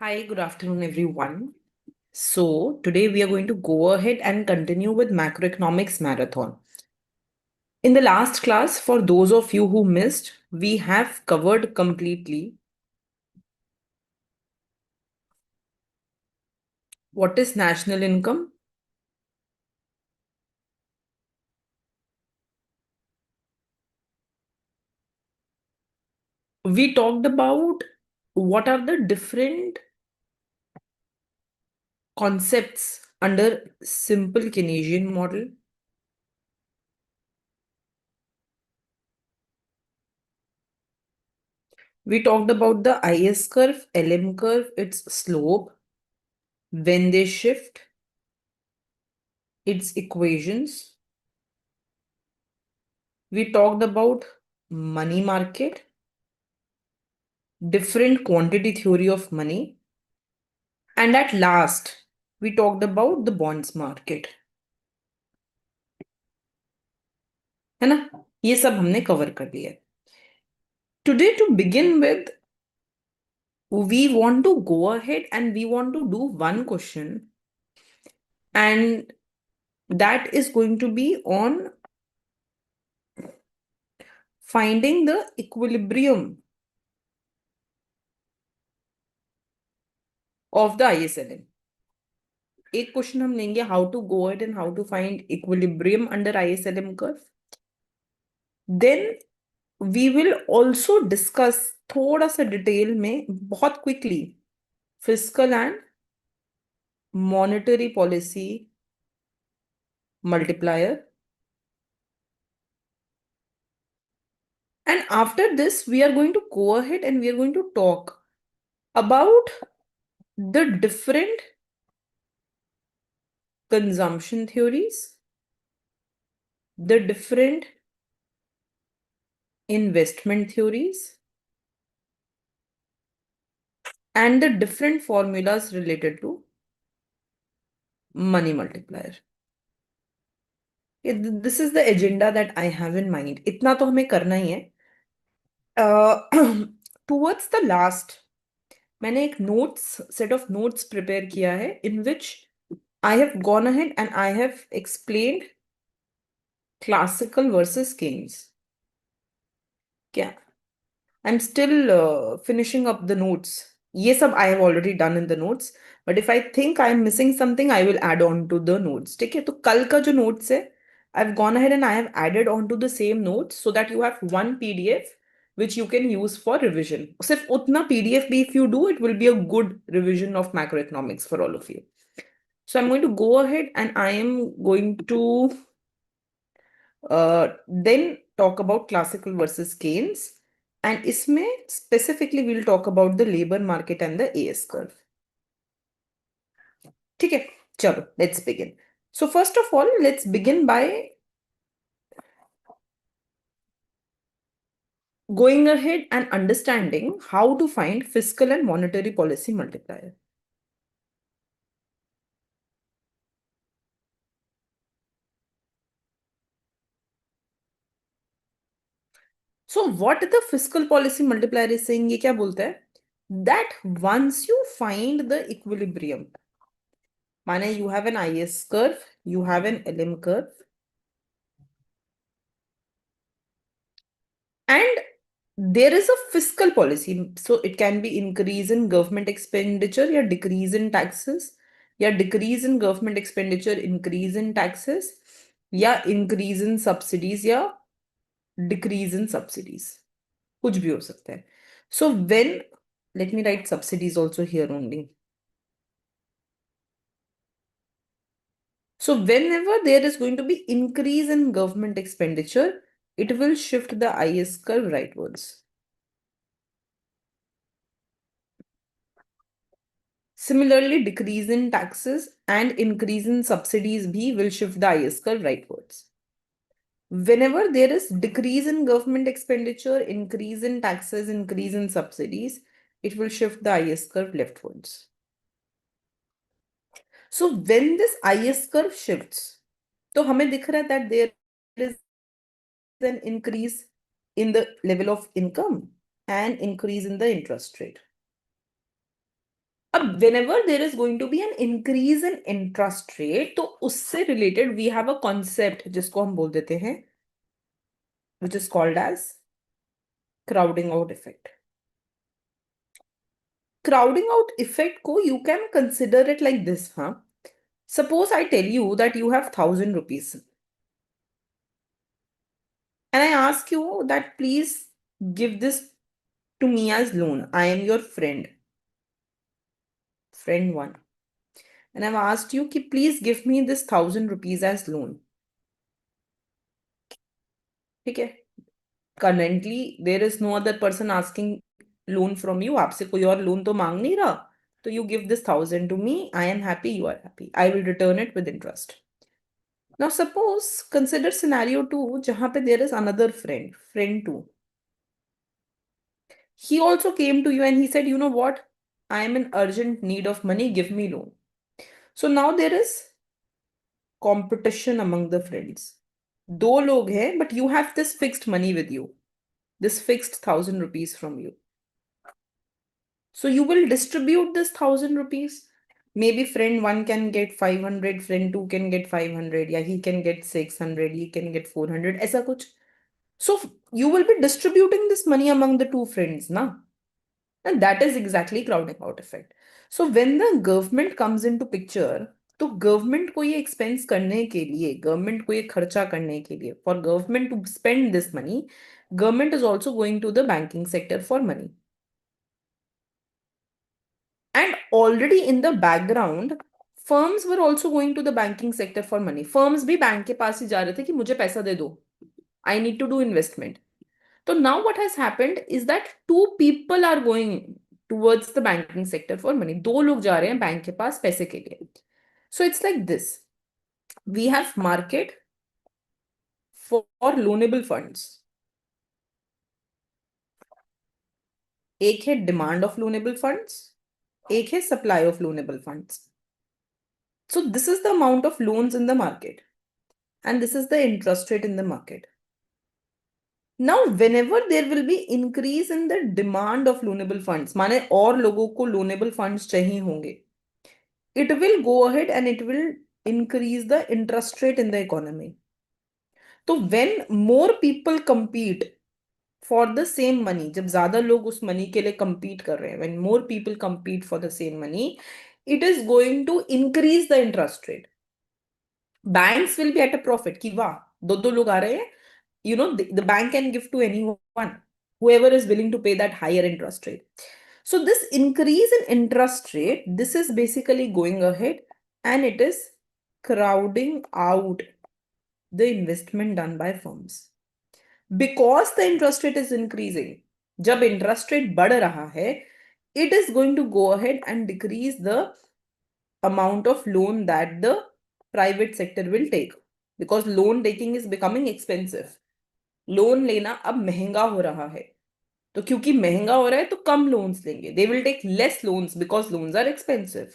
Hi, good afternoon, everyone. So, today we are going to go ahead and continue with Macroeconomics Marathon. In the last class, for those of you who missed, we have covered completely what is national income, we talked about what are the different concepts under simple Keynesian model. We talked about the IS curve, LM curve, its slope, when they shift, its equations. We talked about money market, different quantity theory of money, and at last we talked about the bonds market. है ना, ये सब हमने cover कर लिया. Today, to begin with, we want to go ahead and we want to do one question, and that is going to be on finding the equilibrium of the ISLM. एक question हम लेंगे, how to go ahead and how to find equilibrium under ISLM curve. Then we will also discuss थोड़ा सा detail में, बहुत quickly, fiscal and monetary policy multiplier. And after this, we are going to go ahead and we are going to talk about the different consumption theories, the different investment theories, and the different formulas related to money multiplier. This is the agenda that I have in mind. इतना तो हमें करना ही है. Towards the last, मैंने एक set of notes prepare किया है, in which I have gone ahead and I have explained classical versus Keynes. Yeah, I'm still finishing up the notes. ये सब I have already done in the notes, but if I think I am missing something, I will add on to the notes. ठीक है, तो कल का जो notes है, I've gone ahead and I have added on to the same notes so that you have one PDF which you can use for revision. सिर्फ उतना PDF भी if you do, it will be a good revision of macroeconomics for all of you. So I'm going to go ahead and I am going to then talk about classical versus Keynes. And इसमें specifically we'll talk about the labor market and the AS curve. ठीक है, चलो, let's begin. So first of all, let's begin by going ahead and understanding how to find fiscal and monetary policy multiplier. So what the fiscal policy multiplier is saying, ये क्या बोलता है? That once you find the equilibrium, माने you have an IS curve, you have an LM curve, and there is a fiscal policy. So it can be increase in government expenditure or decrease in taxes, या decrease in government expenditure, increase in taxes, या increase in subsidies, या decrease in subsidies. कुछ भी हो सकता है. So when, let me write subsidies also here only. So whenever there is going to be increase in government expenditure, it will shift the IS curve rightwards. Similarly, decrease in taxes and increase in subsidies bhi will shift the IS curve rightwards. Whenever there is decrease in government expenditure, increase in taxes, increase in subsidies, it will shift the IS curve leftwards. So when this IS curve shifts, तो हमें दिख रहा है that there is an increase in the level of income and increase in the interest rate. अब whenever there is going to be an increase in interest rate, तो उससे related we have a concept जिसको हम बोल देते हैं, which is called as crowding out effect. Crowding out effect को you can consider it like this, huh? Suppose I tell you that you have 1,000 rupees and I ask you that please give this to me as loan. I am your friend, friend one. And I've asked you कि please give me this 1,000 rupees as loan. ठीक है? Currently there is no other person asking loan from you. आपसे कोई और loan तो मांग नहीं रहा. So you give this 1,000 to me. I am happy. You are happy. I will return it with interest. Now suppose consider scenario 2 जहां पे there is another friend, friend 2. He also came to you and he said, you know what? I am in urgent need of money. Give me loan. So now there is competition among the friends. दो लोग हैं, but you have this fixed money with you. This fixed 1,000 rupees from you. So you will distribute this 1,000 rupees. Maybe friend 1 can get 500, friend 2 can get 500, yeah, he can get 600, he can get 400, ऐसा कुछ. So you will be distributing this money among the two friends, na? And that is exactly crowding out effect. So when the government comes into picture, तो government को ये expense करने के लिए, government को ये खर्चा करने के लिए, for government to spend this money, government is also going to the banking sector for money. And already in the background, firms were also going to the banking sector for money. Firms भी bank के पास ही जा रहे थे कि मुझे पैसा दे दो. I need to do investment. So now what has happened is that two people are going towards the banking sector for money. दो लोग जा रहे हैं बैंक के पास पैसे के लिए. So it's like this. We have market for loanable funds. एक है demand of loanable funds, एक है supply of loanable funds. So this is the amount of loans in the market and this is the interest rate in the market. Now whenever there will be increase in the demand of loanable funds, माने और लोगों को loanable funds चाहिए होंगे, it will go ahead and it will increase the interest rate in the economy. तो when more people compete for the same money, जब ज्यादा लोग उस मनी के लिए compete कर रहे हैं, when more people compete for the same money, it is going to increase the interest rate. Banks will be at a profit कि वाह दो दो लोग आ रहे हैं, you know, the bank can give to anyone, whoever is willing to pay that higher interest rate. So this increase in interest rate, this is basically going ahead and it is crowding out the investment done by firms. Because the interest rate is increasing, जब interest rate बढ़ रहा है, it is going to go ahead and decrease the amount of loan that the private sector will take. Because loan taking is becoming expensive. Loan लेना अब महंगा हो रहा है, तो क्योंकि महंगा हो रहा है तो कम लोन्स लेंगे. They will take less loans because loans are expensive.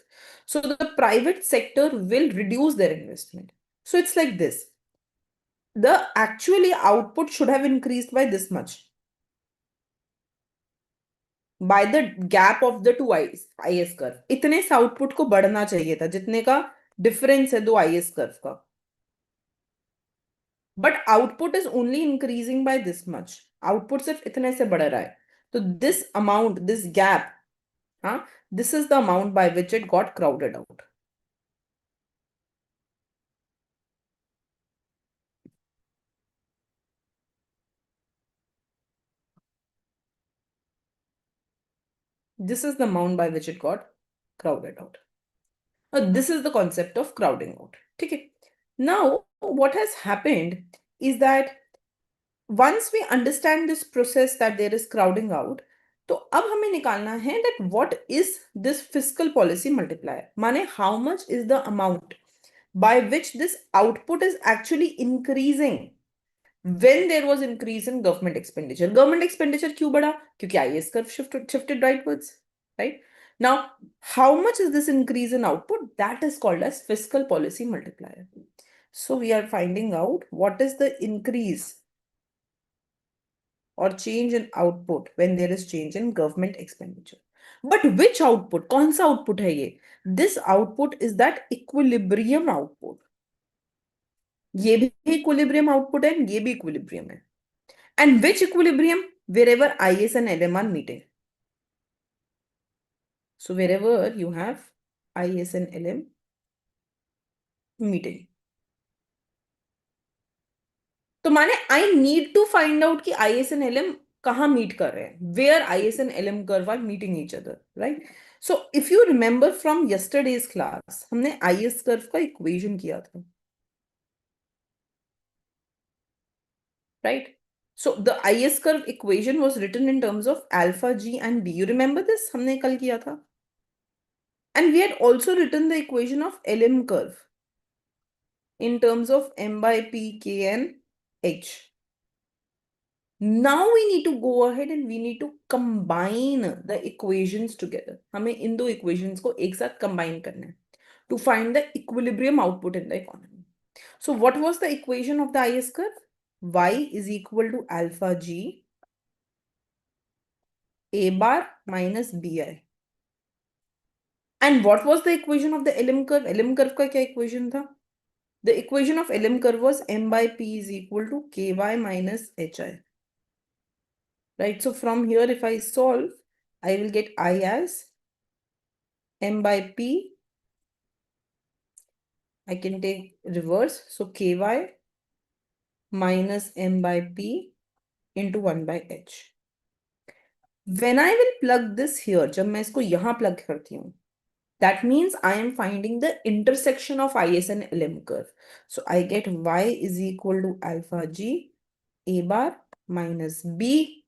So the private sector will reduce their investment. So it's like this. The actually output should have increased by this much, by the gap of the two IS curve. इतने से output को बढ़ना चाहिए था जितने का difference है दो आईएस कर्व का. But output is only increasing by this much. Output सिर्फ इतने से बढ़ रहा है. तो दिस अमाउंट, दिस गैप, हाँ, this is the amount by which it got crowded out. This is the amount by which it got crowded out. This is the concept of crowding out. Okay. Now, what has happened is that once we understand this process that there is crowding out, तो अब हमें निकालना है that what is this fiscal policy multiplier. माने how much is the amount by which this output is actually increasing when there was increase in government expenditure. Government expenditure क्यों बढ़ा? क्योंकि IAS curve shifted rightwards, right? Now, how much is this increase in output? That is called as fiscal policy multiplier. So we are finding out what is the increase or change in output when there is change in government expenditure. But which output, कौन सा output है ये? This output is that equilibrium output. ये भी equilibrium output है, ये भी equilibrium है. And which equilibrium? wherever is and lm are meeting. So wherever you have is and lm meeting, तो माने I need to find out कि I S and L M कहाँ मीट कर रहे हैं, where I S and L M curve are meeting each other, right? So if you remember from yesterday's class, हमने I S curve का equation किया था, राइट? So the I S curve equation was written in terms of alpha G and B. You remember this? हमने कल किया था. And we had also written the equation of L M curve in terms of m by p, k and h. Now we need to go ahead and we need to combine the equations together. हमें इन दो equations को एक साथ combine करना है to find the equilibrium output in the economy. So what was the equation of the IS curve? Y is equal to alpha g a bar minus bi. And what was the equation of the LM curve? LM curve का क्या equation था? The equation of LM curve was m by p is equal to ky minus hi. Right, so from here if I solve, I will get I as m by p. I can take reverse, so ky minus m by p into 1 by h. When I will plug this here, जब मैं इसको यहाँ plug करती हूँ, that means I am finding the intersection of IS and LM curve. So I get y is equal to alpha g a bar minus b,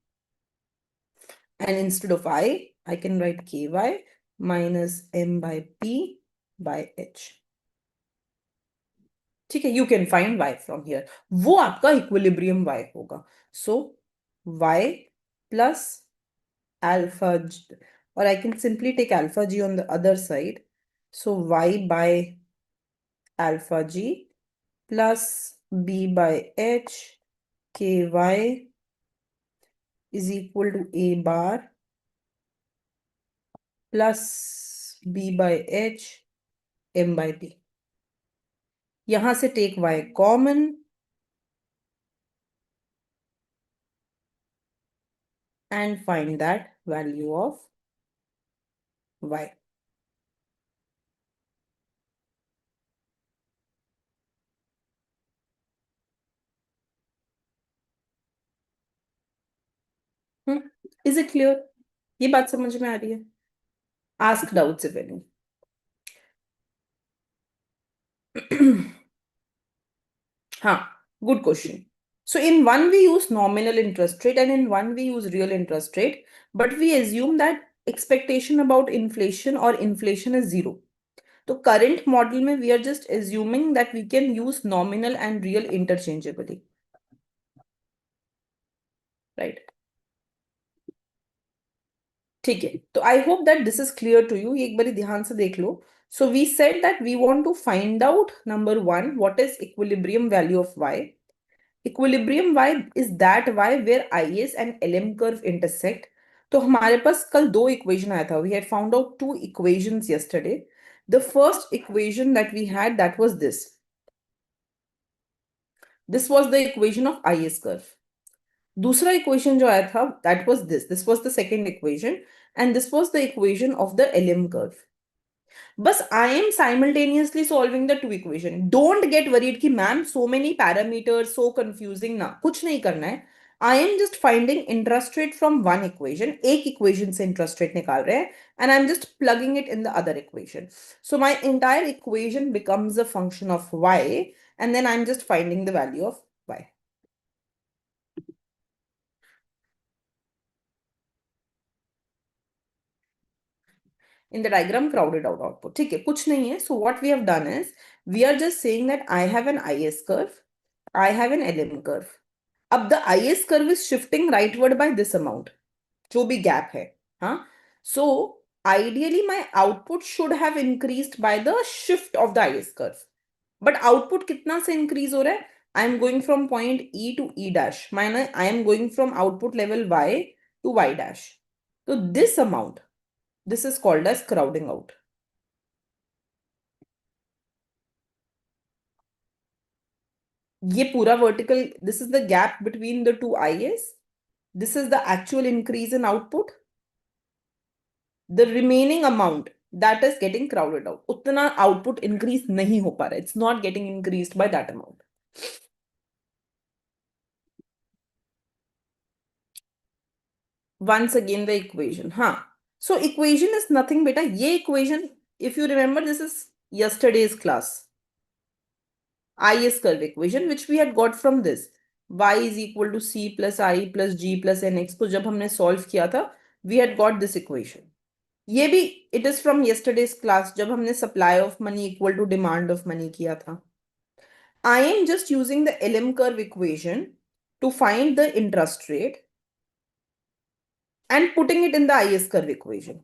and instead of I can write ky minus m by p by h. ठीक है, you can find y from here. वो आपका equilibrium y होगा. सो y plus alpha g, or I can simply take alpha g on the other side. So y by alpha g plus b by h, ky is equal to a bar plus b by h m by p. यहां से take y common, and find that value of y. Is it clear? ये बात समझ में आ रही है? Ask doubts if any. हाँ, good question. So in one we use nominal interest rate and in one we use real interest rate, but we assume that expectation about inflation or inflation is zero. तो current model में we are just assuming that we can use nominal and real interchangeably, right? ठीक है, तो I hope that this is clear to you. एक बारी ध्यान से देख लो. So we said that we want to find out, number one, what is equilibrium value of y. Equilibrium y is that y where is and lm curve intersect. तो हमारे पास कल दो equation आया था. We had found out two equations yesterday. The first equation that we had, that was this. This was the equation of is curve. दूसरा equation जो आया था, that was this. This was the second equation, and this was the equation of the lm curve. बस I am simultaneously solving the two equation. Don't get worried कि ma'am so many parameters, so confusing ना, कुछ नहीं करना है. I am just finding interest rate from one equation. एक equation से interest rate निकाल रहे हैं, and I'm just plugging it in the other equation. So my entire equation becomes a function of y, and then I'm just finding the value of y. In the diagram, crowded out output. ठीक है, कुछ नहीं है. So what we have done is, we are just saying that I have an IS curve, I have an LM curve. अब the IS curve is shifting rightward by this amount, जो भी gap है. हाँ, so ideally my output should have increased by the shift of the IS curve. But output कितना से increase हो रहा है? I am going from point E to E dash. माना I am going from output level Y to Y dash. So this amount This is called as crowding out. ये पूरा vertical, this is the gap between the two IS. This is the actual increase in output. The remaining amount that is getting crowded out. उतना output increase नहीं हो पा रहा. It's not getting increased by that amount. Once again the equation. So equation is nothing beta. ये equation, if you remember, this is yesterday's class. IS curve equation which we had got from this. Y is equal to C plus I plus G plus NX को जब हमने solve किया था, we had got this equation. ये भी it is from yesterday's class जब हमने supply of money equal to demand of money किया था. I am just using the LM curve equation to find the interest rate and putting it in the IS curve equation.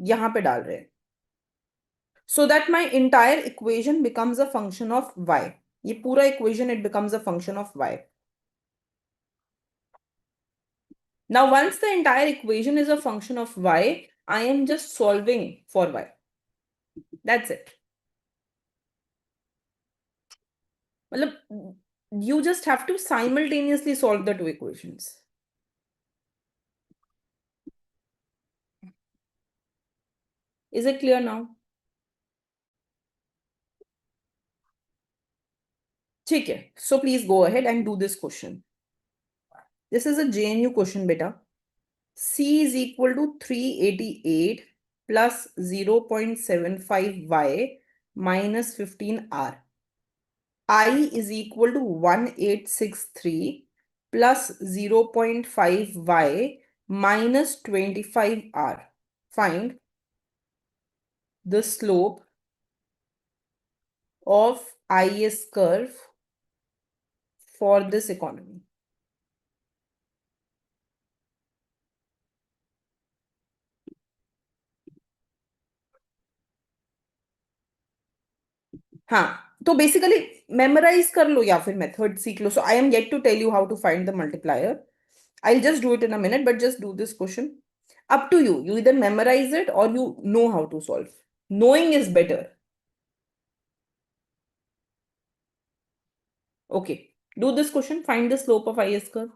यहाँ पे डाल रहे हैं. So that my entire equation becomes a function of y. ये पूरा equation it becomes a function of y. Now once the entire equation is a function of y, I am just solving for y. That's it. मतलब you just have to simultaneously solve the two equations. Is it clear now? ठीक है. So please go ahead and do this question. This is a JNU question, beta. C is equal to 388 plus 0.75y minus 15r. I is equal to 1863 plus 0.5y minus 25r. Find the slope of IS curve for this economy. तो basically memorize कर लो या फिर method सीख लो. So I am yet to tell you how to find the multiplier. I'll just do it in a minute, but just do this question. Up to you. You either memorize it or you know how to solve. Knowing is better. Okay. Do this question. Find the slope of IS curve.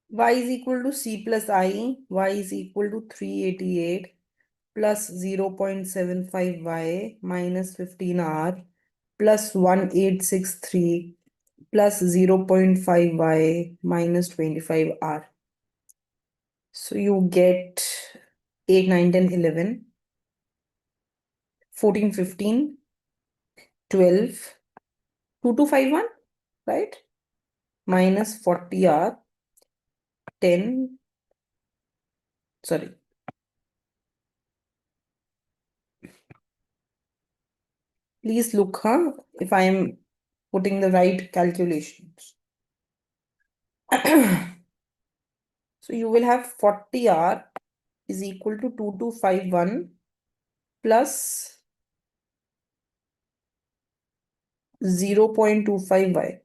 Y is equal to C plus I. Y is equal to 388 plus 0.75y minus 15r plus 1863 plus 0.5y minus 25r. So you get 8, 9, 10, 11, 14, 15, 12, 2251, right? Minus 40r, 10, sorry. Please look if I am putting the right calculations. So you will have 40r is equal to 2251 plus 0.25y.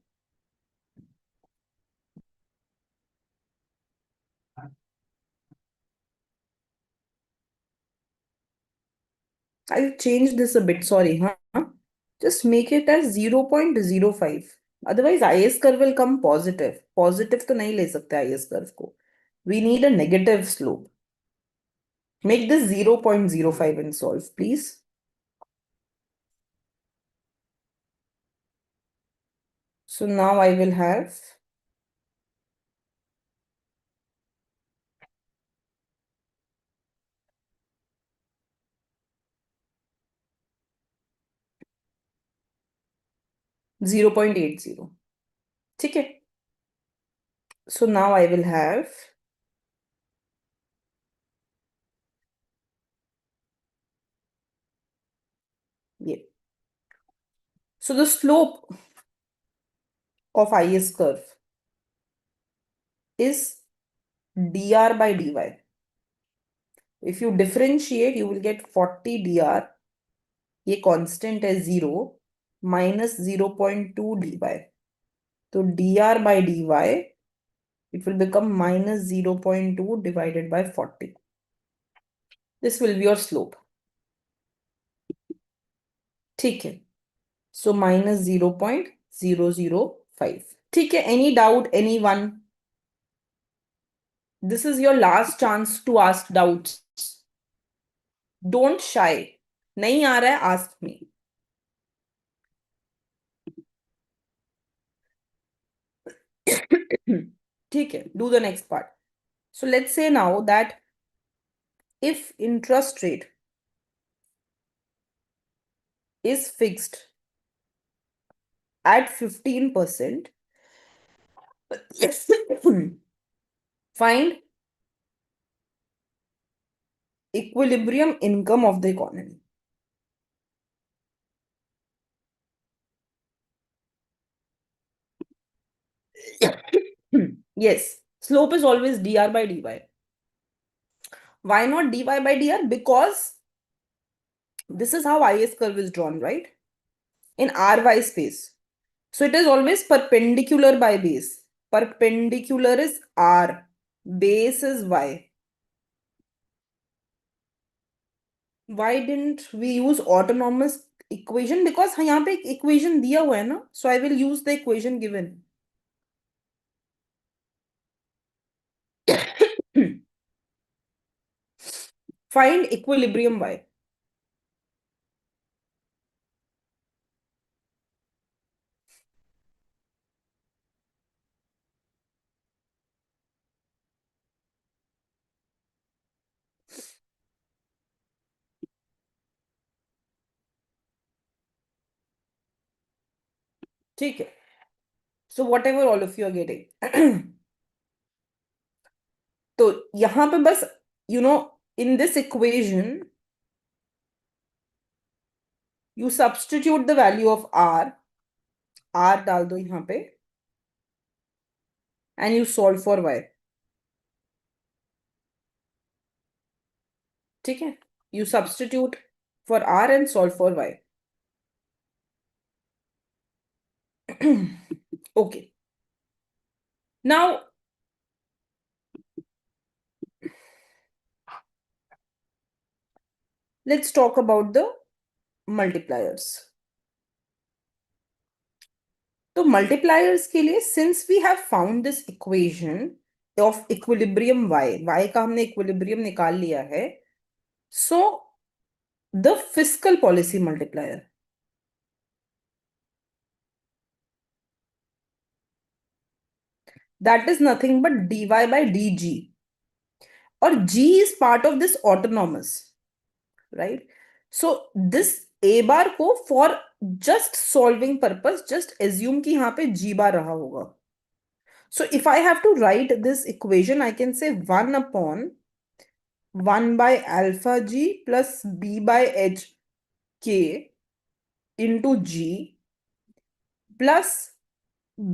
I'll change this a bit, sorry. Just make it as 0.05. Otherwise, IS curve will come positive. Positive तो नहीं ले सकते IS curve को. We need a negative slope. Make this 0.05 and solve, please. So now I will have 0.80. ठीक है. So now I will have ये. So the slope of IS curve is dr by dy. If you differentiate, you will get 40 dr. ये constant है 0 minus 0.2 dy. So dr by dy, it will become minus 0.2 divided by 40. This will be your slope. ठीक है. So minus 0.005. ठीक है. Any doubt? Anyone? This is your last chance to ask doubts. Don't shy. नहीं आ रहा है, ask me. ठीक है. Do the next part. So let's say now that if interest rate is fixed at 15%, find equilibrium income of the economy. Yes, slope is always dr by dy. Why not dy by dr? Because this is how IS curve is drawn, right? In Ry space. So it is always perpendicular by base. Perpendicular is R. Base is Y. Why didn't we use autonomous equation? Because यहाँ पे एक equation दिया हुआ है ना. So I will use the equation given. Find equilibrium Y. ठीक है. So whatever all of you are getting. तो यहाँ पे बस in this equation you substitute the value of R डाल दो यहाँ पे and you solve for Y. ठीक है. You substitute for R and solve for Y. Okay. Now let's talk about the multipliers. तो multipliers के लिए since we have found this equation of equilibrium y का हमने equilibrium निकाल लिया है, so the fiscal policy multiplier, that is nothing but dy by dg, or g is part of this autonomous, right? So this a bar को for just solving purpose just assume कि यहाँ पे g bar रहा होगा. So if I have to write this equation, I can say 1 upon 1 by alpha g plus b by h k into g plus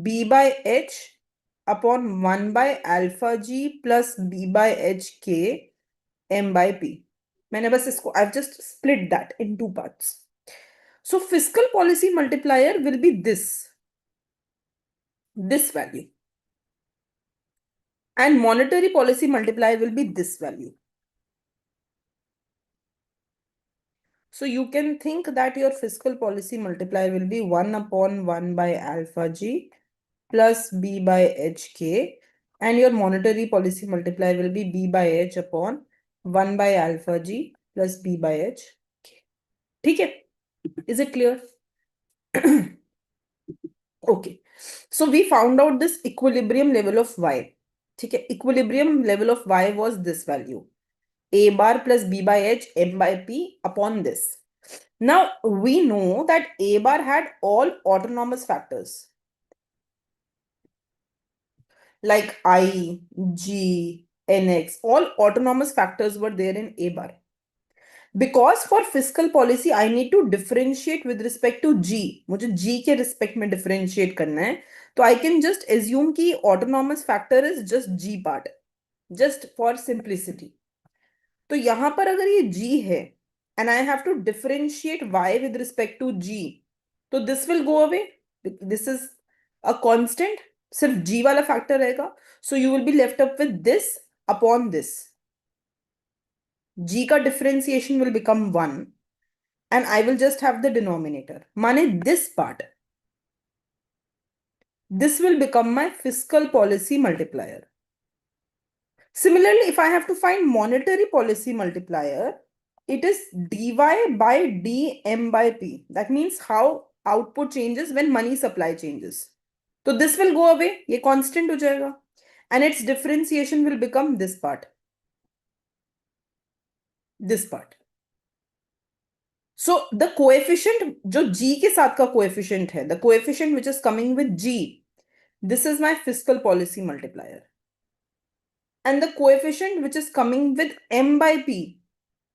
b by h upon 1 by alpha g plus b by h k m by p. मैंने बस इसको I've just split that in two parts. So fiscal policy multiplier will be this value, and monetary policy multiplier will be this value. So you can think that your fiscal policy multiplier will be 1 upon 1 by alpha g plus b by h k, and your monetary policy multiplier will be b by h upon 1 by alpha g plus b by h k. ठीक है? Is it clear? Okay. So we found out this equilibrium level of y. ठीक है? Equilibrium level of y was this value. A bar plus b by h m by p upon this. Now we know that A bar had all autonomous factors like I, G, NX, all autonomous factors were there in A bar. Because for fiscal policy I need to differentiate with respect to G, मुझे G के respect में differentiate करना है, तो I can just assume कि autonomous factor is just G part, just for simplicity. तो यहाँ पर अगर ये G है and I have to differentiate Y with respect to G, तो this will go away. This is a constant, सिर्फ G वाला factor रहेगा. So you will be left up with this upon this. G का differentiation will become 1 and I will just have the denominator. माने this part. This will become my fiscal policy multiplier. Similarly, if I have to find monetary policy multiplier, it is dy by dm by p. That means how output changes when money supply changes. So this will go away. ये constant हो जाएगा. And its differentiation will become this part. This part. So the coefficient जो g के साथ का coefficient है, the coefficient which is coming with g, this is my fiscal policy multiplier. And the coefficient which is coming with m by p,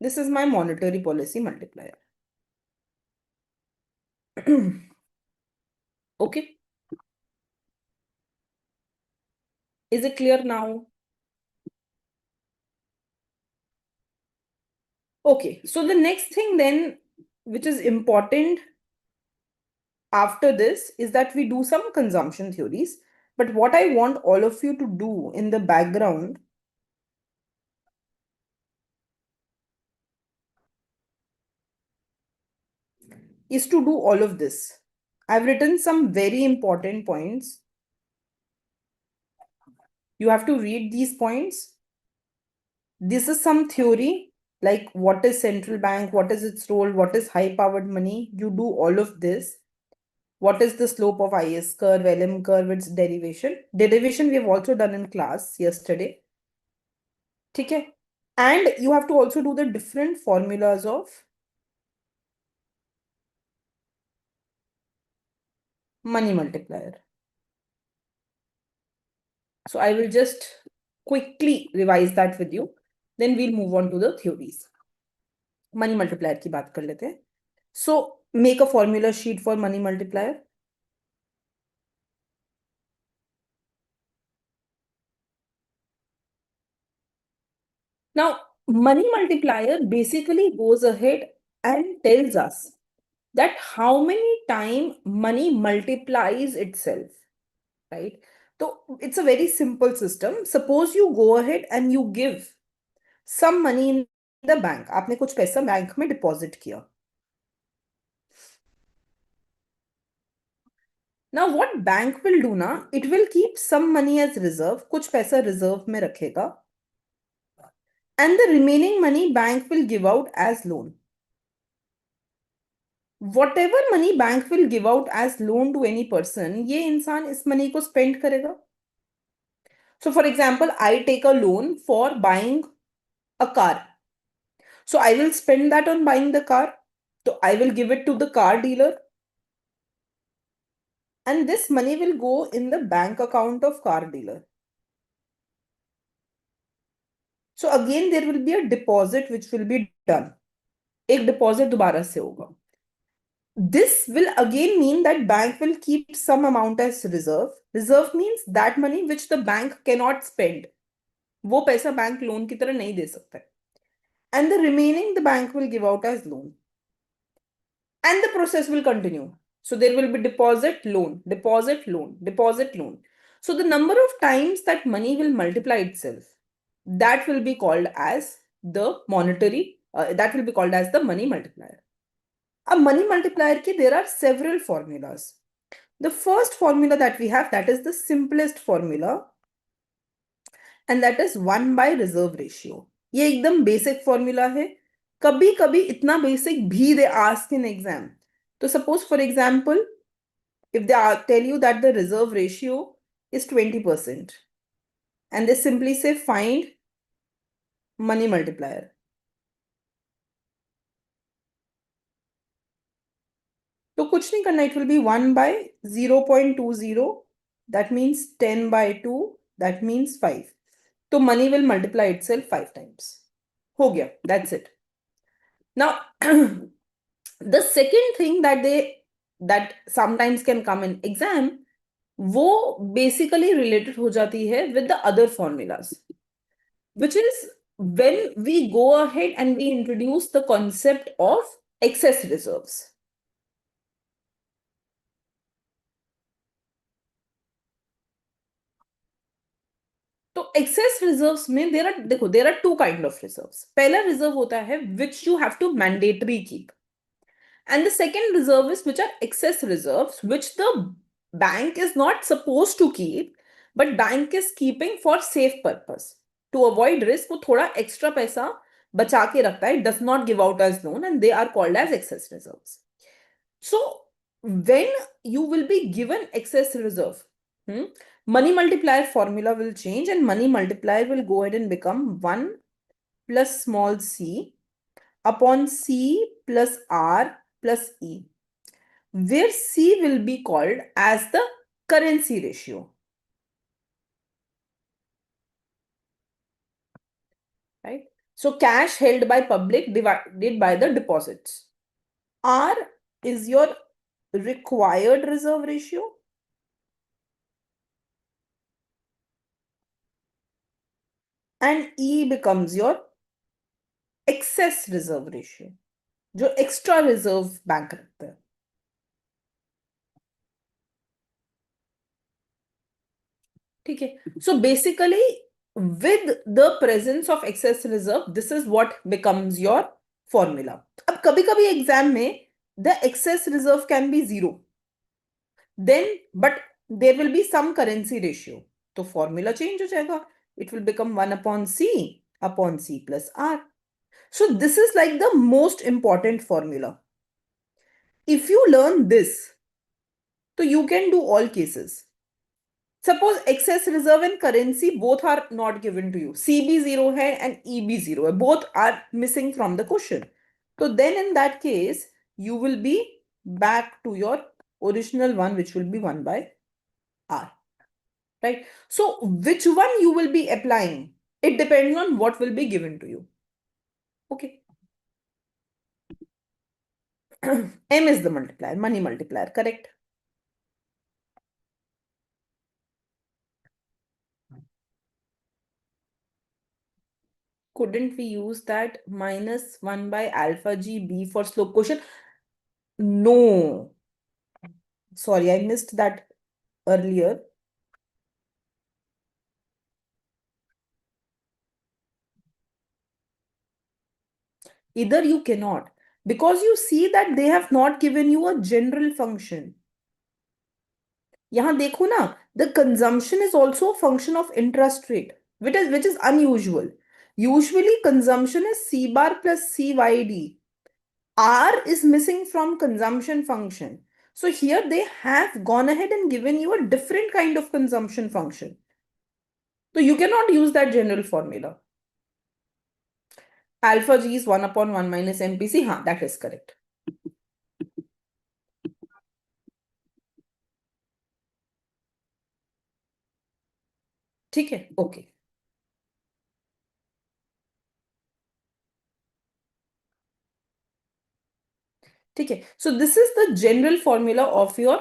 this is my monetary policy multiplier. Okay. Is it clear now? Okay. So the next thing then, which is important after this, is that we do some consumption theories. But what I want all of you to do in the background is to do all of this. I've written some very important points. You have to read these points. This is some theory, like what is central bank, what is its role, what is high powered money. You do all of this. What is the slope of IS curve, LM curve, its derivation. Derivation we have also done in class yesterday. Okay. And you have to also do the different formulas of money multiplier. So I will just quickly revise that with you. Then we'll move on to the theories. Money multiplier की बात कर लेते हैं. So make a formula sheet for money multiplier. Now, money multiplier basically goes ahead and tells us that how many times money multiplies itself, right? So it's a very simple system. Suppose you go ahead and you give some money in the bank. आपने कुछ पैसा bank में deposit किया. Now what bank will do ना? It will keep some money as reserve. कुछ पैसा reserve में रखेगा. And the remaining money bank will give out as loan. Whatever money bank will give out as loan to any person, ये इंसान इस money को spend करेगा. So for example, I take a loan for buying a car. So I will spend that on buying the car. So I will give it to the car dealer. And this money will go in the bank account of car dealer. So again, there will be a deposit which will be done. एक deposit दोबारा से होगा. This will again mean that bank will keep some amount as reserve. Reserve means that money which the bank cannot spend. वो पैसा bank loan की तरह नहीं दे सकता है. And the remaining the bank will give out as loan. And the process will continue. So there will be deposit, loan, deposit, loan, deposit, loan. So the number of times that money will multiply itself, that will be called as the monetary, that will be called as the money multiplier. A money multiplier ki there are several formulas. The first formula that we have, that is the simplest formula, and that is 1 by reserve ratio. ये एकदम basic formula है. कभी कभी इतना basic भी they ask in exam. So suppose for example, if they tell you that the reserve ratio is 20%, and they simply say find money multiplier. कुछ नहीं करना, it will be 1 by 0.20, that means 10 by 2, that means 5. तो money will multiply itself 5 times. हो गया, that's it. Now the second thing that sometimes can come in exam, वो basically related हो जाती है with the other formulas, which is when we go ahead and we introduce the concept of excess reserves. तो excess reserves में there are two kind of reserves. पहला reserve होता है which you have to mandatory keep, and the second reserve is which are excess reserves which the bank is not supposed to keep but bank is keeping for safe purpose to avoid risk. वो थोड़ा extra पैसा बचा के रखता है, does not give out as loan, and they are called as excess reserves. So when you will be given excess reserve, money multiplier formula will change and money multiplier will go ahead and become 1 plus small c upon c plus r plus e, where c will be called as the currency ratio. Right? So cash held by public divided by the deposits. R is your required reserve ratio. And E becomes your excess reserve ratio, जो extra reserve bank रखता है. ठीक है. So basically with the presence of excess reserve, this is what becomes your formula. अब कभी कभी exam में the excess reserve can be 0, then but there will be some currency ratio, तो formula change हो जाएगा. It will become 1 upon c plus r. So this is like the most important formula. If you learn this, so you can do all cases. Suppose excess reserve and currency both are not given to you. CB 0 hai and EB 0 hai. Both are missing from the question. So then in that case, you will be back to your original one, which will be 1 by R. Right? So which one you will be applying? It depends on what will be given to you. Okay. M is the multiplier, money multiplier, correct? Couldn't we use that minus 1 by alpha g b for slope quotient? No. Sorry, I missed that earlier. Either you cannot, because you see that they have not given you a general function. यहाँ देखो ना, the consumption is also a function of interest rate, which is unusual. Usually consumption is C bar plus CYD. R is missing from consumption function. So here they have gone ahead and given you a different kind of consumption function. So you cannot use that general formula. Alpha G is 1 upon 1 minus MPC. हाँ, that is correct. ठीक है, okay. ठीक है. So this is the general formula of your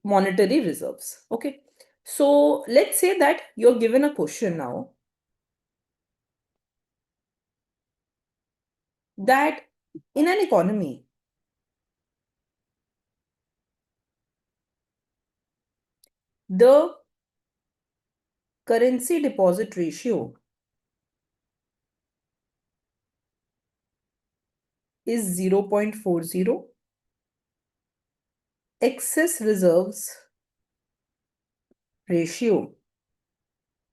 monetary reserves. Okay. So let's say that you're given a question now that in an economy, the currency deposit ratio is 0.40, excess reserves ratio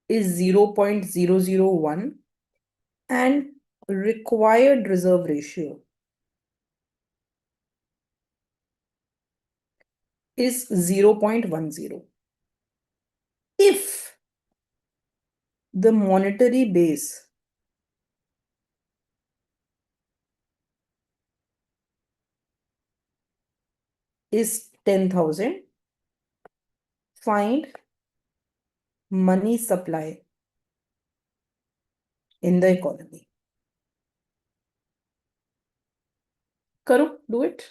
is 0.001, and required reserve ratio is 0.10. If the monetary base is 10,000. Find money supply in the economy. Karo, do it.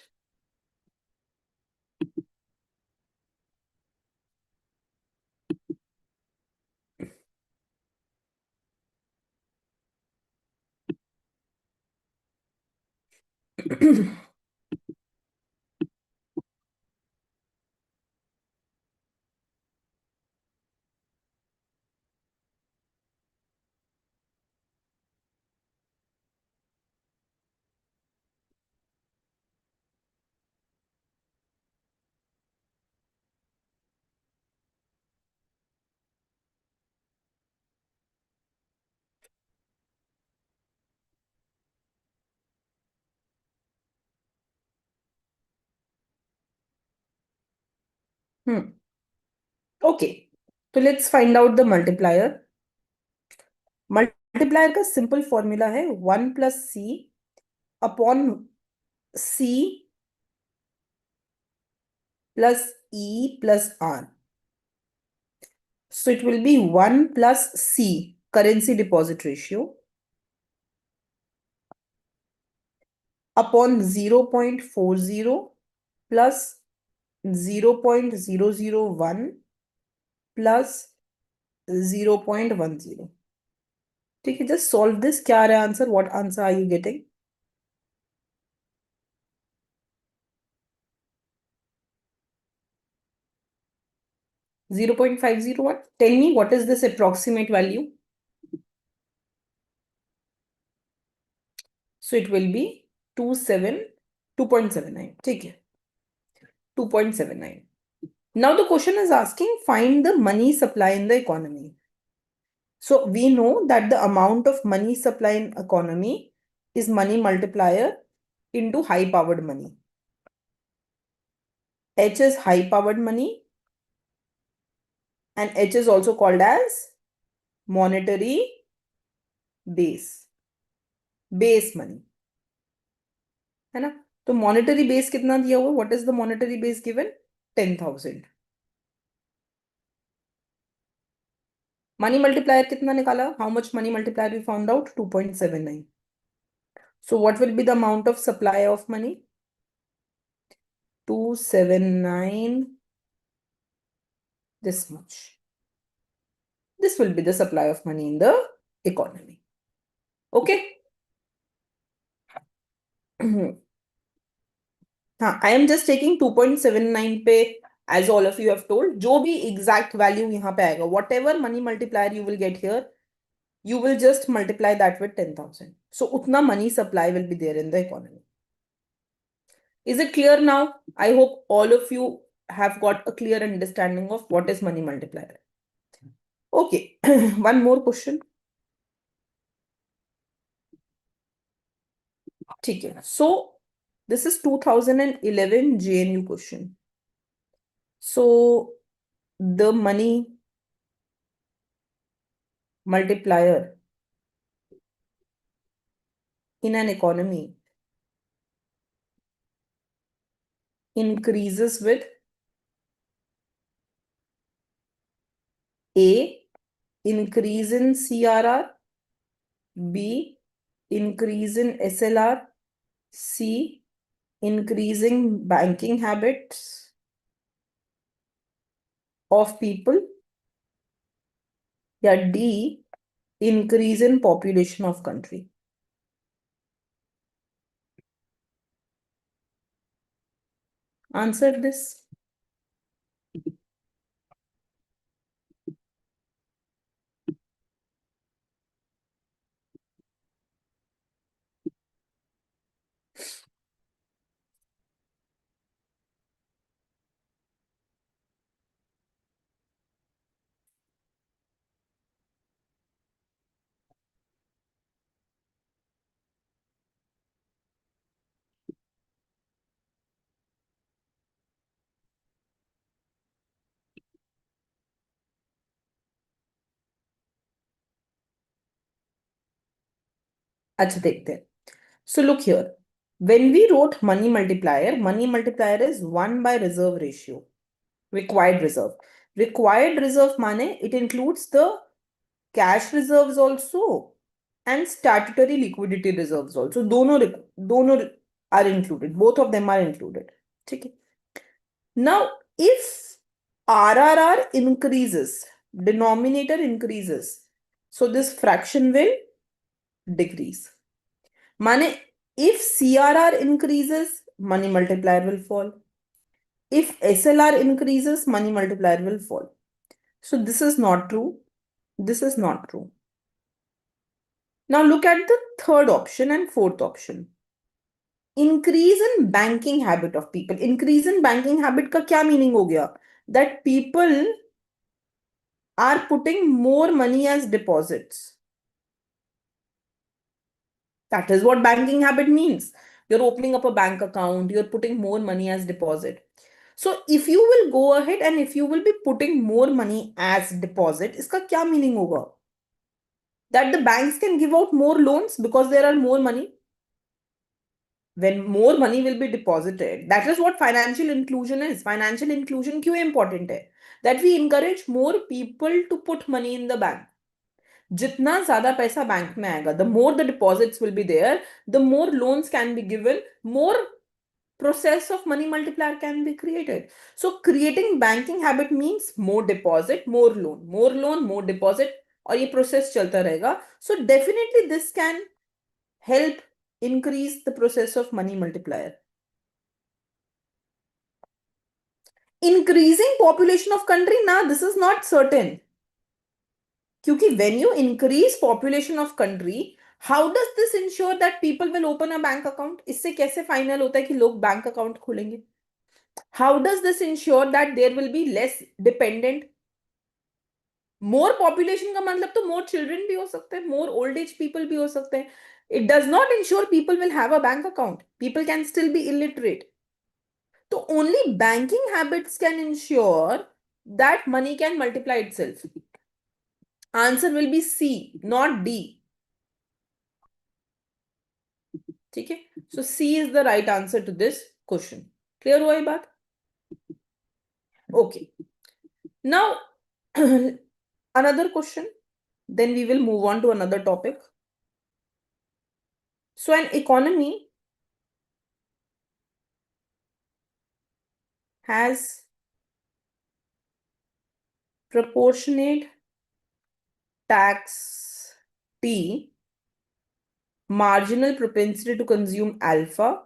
Okay, so let's find out the multiplier. Multiplier का simple formula है 1 + c upon c plus e plus r. So it will be 1 + c, currency deposit ratio, upon 0.40 plus 0.001 plus 0.10. ठीक है, just solve this. क्या आ रहा है answer? What answer are you getting? 0.501. Tell me what is this approximate value? So it will be 2.79. ठीक है, 2.79. Now the question is asking find the money supply in the economy. So we know that the amount of money supply in economy is money multiplier into high powered money. H is high powered money and H is also called as monetary base money, है ना? तो monetary base कितना दिया हुआ? What is the monetary base given? 10,000. Money multiplier कितना निकाला? How much money multiplier we found out? 2.79. So what will be the amount of supply of money? 279, this much. This will be the supply of money in the economy. Okay. हाँ, I am just taking 2.79 पे, as all of you have told, जो भी exact value यहाँ पे आएगा, whatever money multiplier you will get here, you will just multiply that with 10,000. So उतना money supply will be there in the economy. Is it clear now? I hope all of you have got a clear understanding of what is money multiplier. Okay, one more question. ठीक है, so this is 2011 JNU question. So the money multiplier in an economy increases with A, increase in CRR, B, increase in SLR, C, increasing banking habits of people, या D, increase in population of country. Answer this. अच्छा देखते हैं. So look here. When we wrote money multiplier is 1 by reserve ratio, required reserve. Required reserve mane, it includes the cash reserves also and statutory liquidity reserves also. दोनों are included. Both of them are included. ठीक है. Now, if RRR increases, denominator increases, so this fraction will decrease. माने if CRR increases, money multiplier will fall. If SLR increases, money multiplier will fall. So this is not true. This is not true. Now look at the third option and fourth option. Increase in banking habit of people. Increase in banking habit का क्या meaning हो गया? That people are putting more money as deposits. That is what banking habit means. You're opening up a bank account, you're putting more money as deposit. So if you will go ahead and if you will be putting more money as deposit, इसका क्या meaning होगा? That the banks can give out more loans because there are more money. When more money will be deposited, that is what financial inclusion is. Financial inclusion क्यों important है? That we encourage more people to put money in the bank. जितना ज्यादा पैसा bank में आएगा, the more the deposits will be there, the more loans can be given, more process of money multiplier can be created. So creating banking habit means more deposit, more loan, more deposit, और ये process चलता रहेगा. So definitely this can help increase the process of money multiplier. Increasing population of country, now this is not certain. क्योंकि when you increase population of country, how does this ensure that people will open a bank account? इससे कैसे final होता है कि लोग bank account खोलेंगे? How does this ensure that there will be less dependent? More population का मतलब तो more children भी हो सकते हैं, more old age people भी हो सकते हैं. It does not ensure people will have a bank account. People can still be illiterate. So only banking habits can ensure that money can multiply itself. Answer will be C, not D. ठीक है. So C is the right answer to this question. Clear हुआ ये बात? Okay. Now another question. Then we will move on to another topic. So an economy has proportionate tax T, marginal propensity to consume alpha,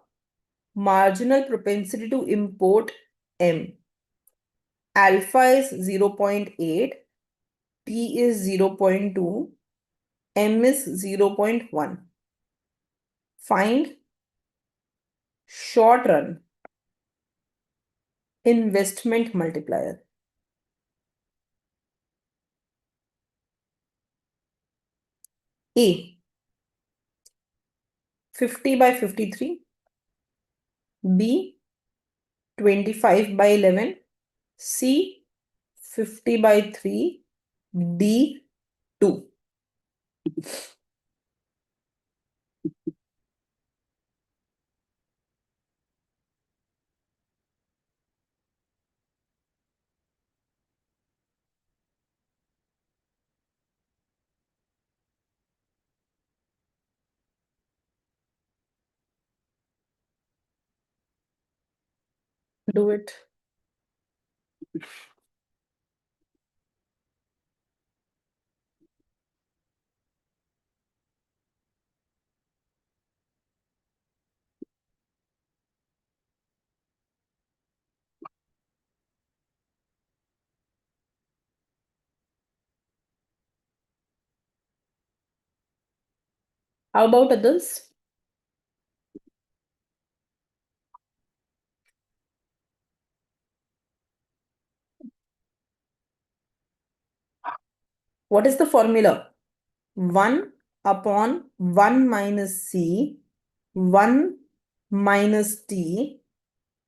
marginal propensity to import M. Alpha is 0.8, T is 0.2, M is 0.1. Find short run investment multiplier. A, 50 by 53. B, 25 by 11. C, 50 by 3. D, 2. Do it. How about others? What is the formula? 1 upon 1 minus C, 1 minus T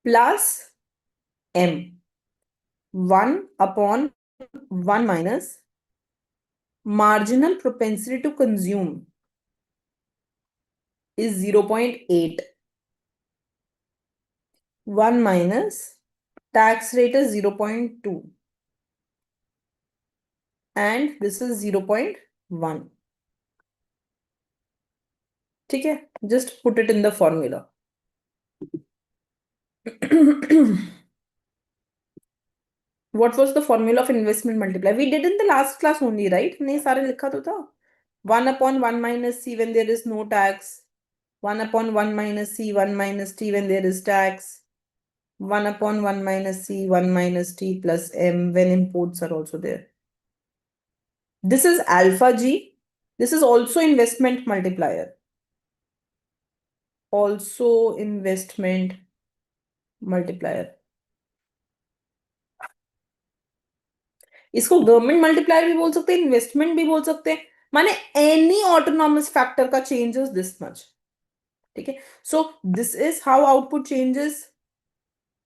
plus M. 1 upon 1 minus marginal propensity to consume is 0.8. 1 minus tax rate is 0.2 and this is 0.1. ठीक है, just put it in the formula. What was the formula of investment multiplier? We did in the last class only, right? हमने सारे लिखा तो था. 1 upon 1 minus c when there is no tax. 1 upon 1 minus c, 1 minus t when there is tax. 1 upon 1 minus c, 1 minus t plus m when imports are also there. This is alpha g. This is also investment multiplier. Also investment multiplier. इसको government multiplier भी बोल सकते हैं, investment भी बोल सकते हैं, माने एनी ऑटोनॉमस फैक्टर का चेंजेस दिस मच. ठीक है, so this is how output changes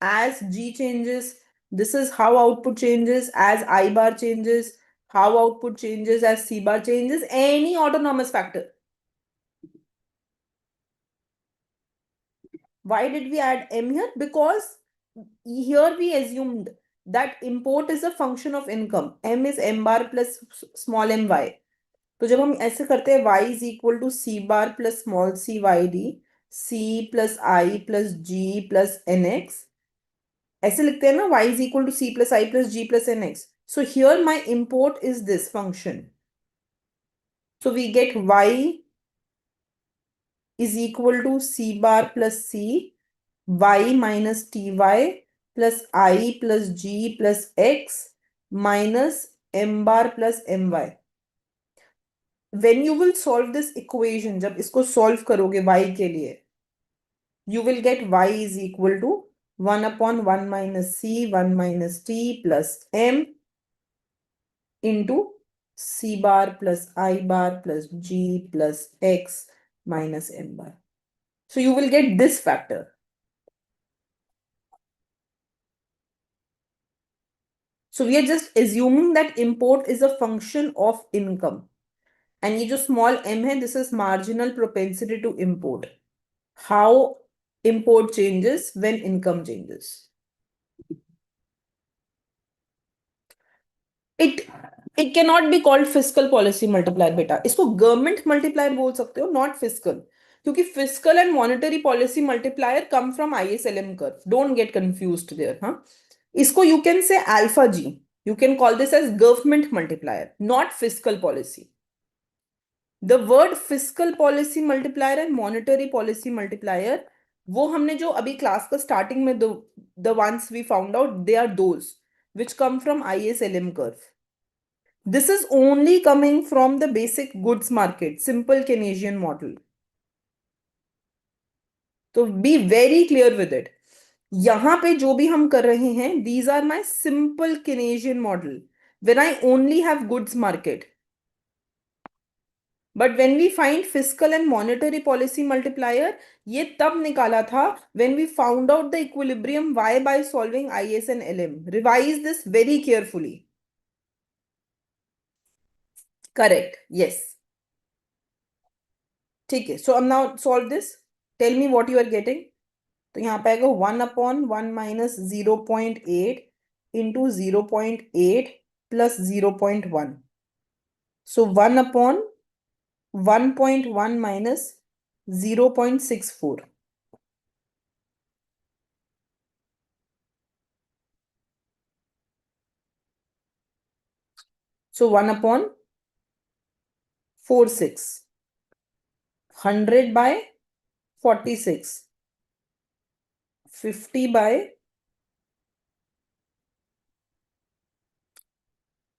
as g changes. This is how output changes as I bar changes, how output changes as c bar changes, any autonomous factor. Why did we add m here? Because here we assumed that import is a function of income. M is m bar plus small my. तो जब हम ऐसे करते हैं y is equal to c bar plus small c yd, c plus I plus g plus nx, ऐसे लिखते हैं ना, y is equal to c plus I plus g plus nx. So here my import is this function. So we get y is equal to c bar plus c, y minus ty plus I plus g plus x minus m bar plus my. When you will solve this equation, जब इसको solve करोगे y के लिए, you will get y is equal to 1 upon 1 minus c, 1 minus t plus m into c bar plus I bar plus g plus x minus m bar. So you will get this factor. So we are just assuming that import is a function of income. And ये जो small m है, this is marginal propensity to import. How import changes when income changes. It cannot be called fiscal policy multiplier बेटा. इसको government multiplier बोल सकते हो, not fiscal. क्योंकि fiscal and monetary policy multiplier come from ISLM curve. Don't get confused there. हाँ, इसको you can say alpha G. You can call this as government multiplier, not fiscal policy. The word fiscal policy multiplier and monetary policy multiplier, वो हमने जो अभी class का starting में the ones we found out, they are those which come from ISLM curve. This is only coming from the basic goods market, simple Keynesian model. So be very clear with it. यहाँ पे जो भी हम कर रहे हैं, these are my simple Keynesian model when I only have goods market. But when we find fiscal and monetary policy multiplier, ये तब निकाला था when we found out the equilibrium y by solving IS and LM. Revise this very carefully. Correct. Yes. ठीक है. So now solve this. Tell me what you are getting. तो यहाँ पे आएगा 1 upon 1 minus 0.8 into 0.8 plus 0.1. So 1 upon 1.1 minus 0.64. So 1 upon 46. 100 by 46. 50 by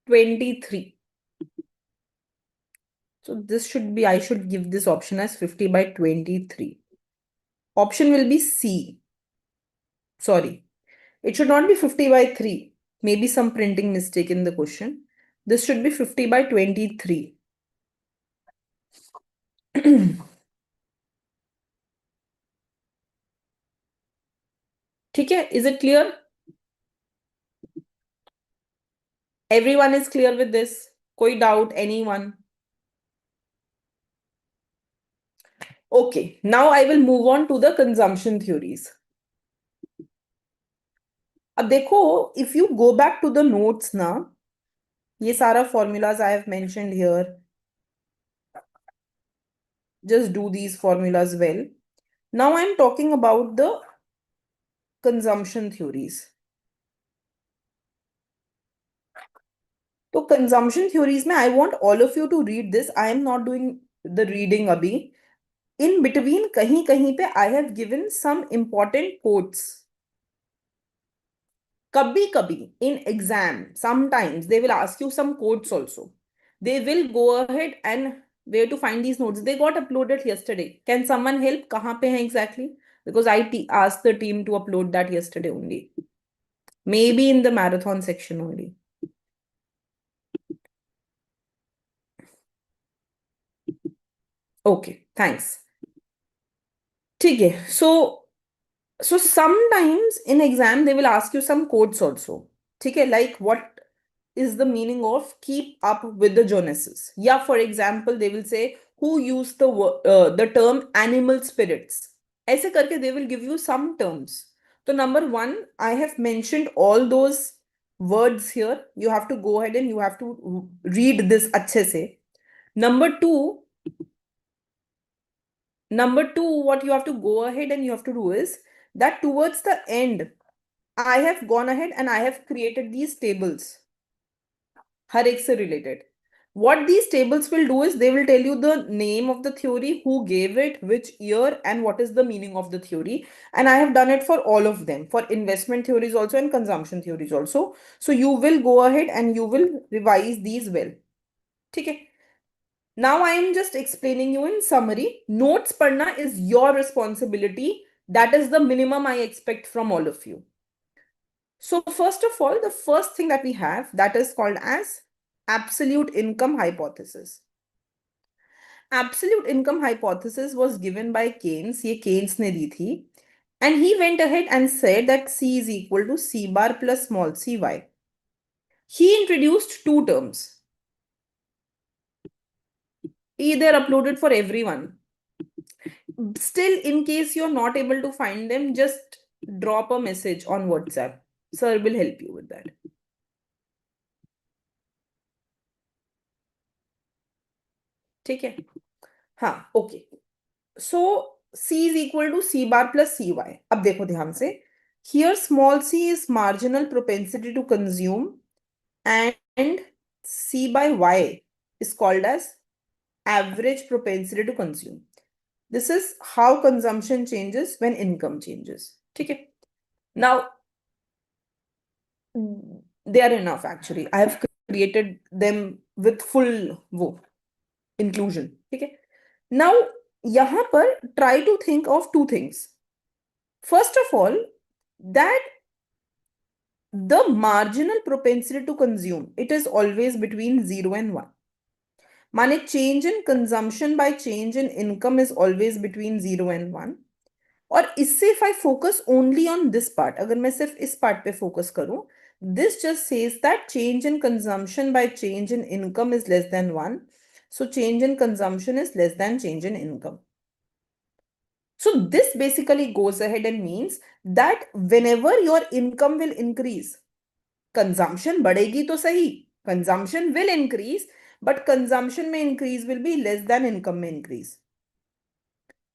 23. So this should be, I should give this option as 50 by 23. Option will be C. Sorry, it should not be 50 by 3. Maybe some printing mistake in the question. This should be 50 by 23. ठीक है, is it clear? Everyone is clear with this? कोई doubt, anyone? Okay, now I will move on to the consumption theories. अब देखो, if you go back to the notes ना, ये सारा formulas I have mentioned here, just do these formulas well. Now I'm talking about the consumption theories. तो consumption theories में I want all of you to read this. I am not doing the reading अभी. In between कहीं कहीं पे I have given some important quotes. कभी कभी in exam sometimes they will ask you some quotes also. They will go ahead and where to find these notes. They got uploaded yesterday. Can someone help? कहाँ पे हैं exactly? Because I asked the team to upload that yesterday only. Maybe in the marathon section only. Okay, thanks. ठीक है. So sometimes in exam they will ask you some codes also. ठीक है, like what is the meaning of keep up with the Joneses? Yeah, for example, they will say who used the term animal spirits. ऐसे करके they will give you some terms. So number one, I have mentioned all those words here. You have to go ahead and you have to read this अच्छे से. Number two, what you have to go ahead and you have to do is that towards the end, I have gone ahead and I have created these tables, हर एक से related. What these tables will do is they will tell you the name of the theory, who gave it, which year, and what is the meaning of the theory. And I have done it for all of them, for investment theories also and consumption theories also. So you will go ahead and you will revise these well. ठीक है. Now I am just explaining you in summary. Notes पढ़ना is your responsibility. That is the minimum I expect from all of you. So first of all, the first thing that we have that is called as absolute income hypothesis. Absolute income hypothesis was given by Keynes. ये Keynes ने दी थी. And he went ahead and said that C is equal to C bar plus small cy. He introduced two terms. They're uploaded for everyone. Still, in case you're not able to find them, just drop a message on WhatsApp. Sir will help you with that. ठीक है. हाँ, okay. So C is equal to C bar plus CY. अब देखो ध्यान से. Here small c is marginal propensity to consume and C by Y is called as average propensity to consume. This is how consumption changes when income changes. ठीक है. Now, they are enough actually. I have created them with full inclusion. ठीक है. Now, यहाँ पर try to think of two things. First of all, that the marginal propensity to consume, it is always between 0 and 1. माने change in consumption by change in income is always between 0 and 1. और इससे if I focus only on this part, अगर मैं सिर्फ इस part पे focus करूं, this just says that change in consumption by change in income is less than 1. So change in consumption is less than change in income. So this basically goes ahead and means that whenever your income will increase, consumption बढ़ेगी तो सही, consumption will increase, but consumption में increase will be less than income में increase.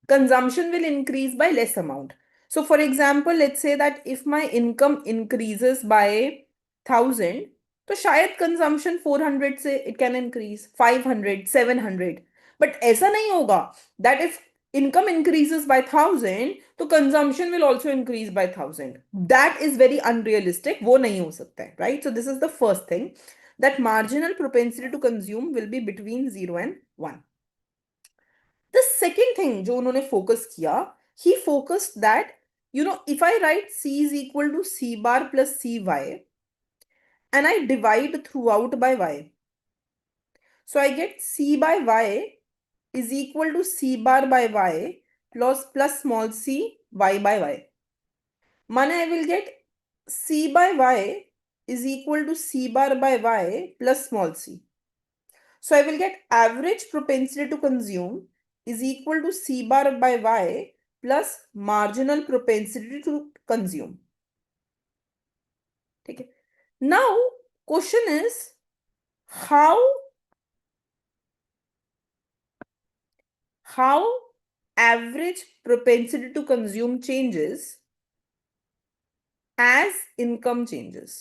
Consumption will increase by less amount. So for example, let's say that if my income increases by 1000, तो शायद consumption 400 से it can increase 500, 700. But ऐसा नहीं होगा that if income increases by 1000, तो consumption will also increase by 1000. That is very unrealistic. वो नहीं हो सकता है, right? So this is the first thing, that marginal propensity to consume will be between 0 and 1. The second thing जो उन्होंने focus किया, he focused that, if I write C is equal to C bar plus CY and I divide throughout by Y. So I get C by Y is equal to C bar by Y plus small c Y by Y. Mane I will get C by Y is equal to C bar by Y plus small c. So I will get average propensity to consume is equal to C bar by Y plus marginal propensity to consume. ठीक है. Now question is how average propensity to consume changes as income changes.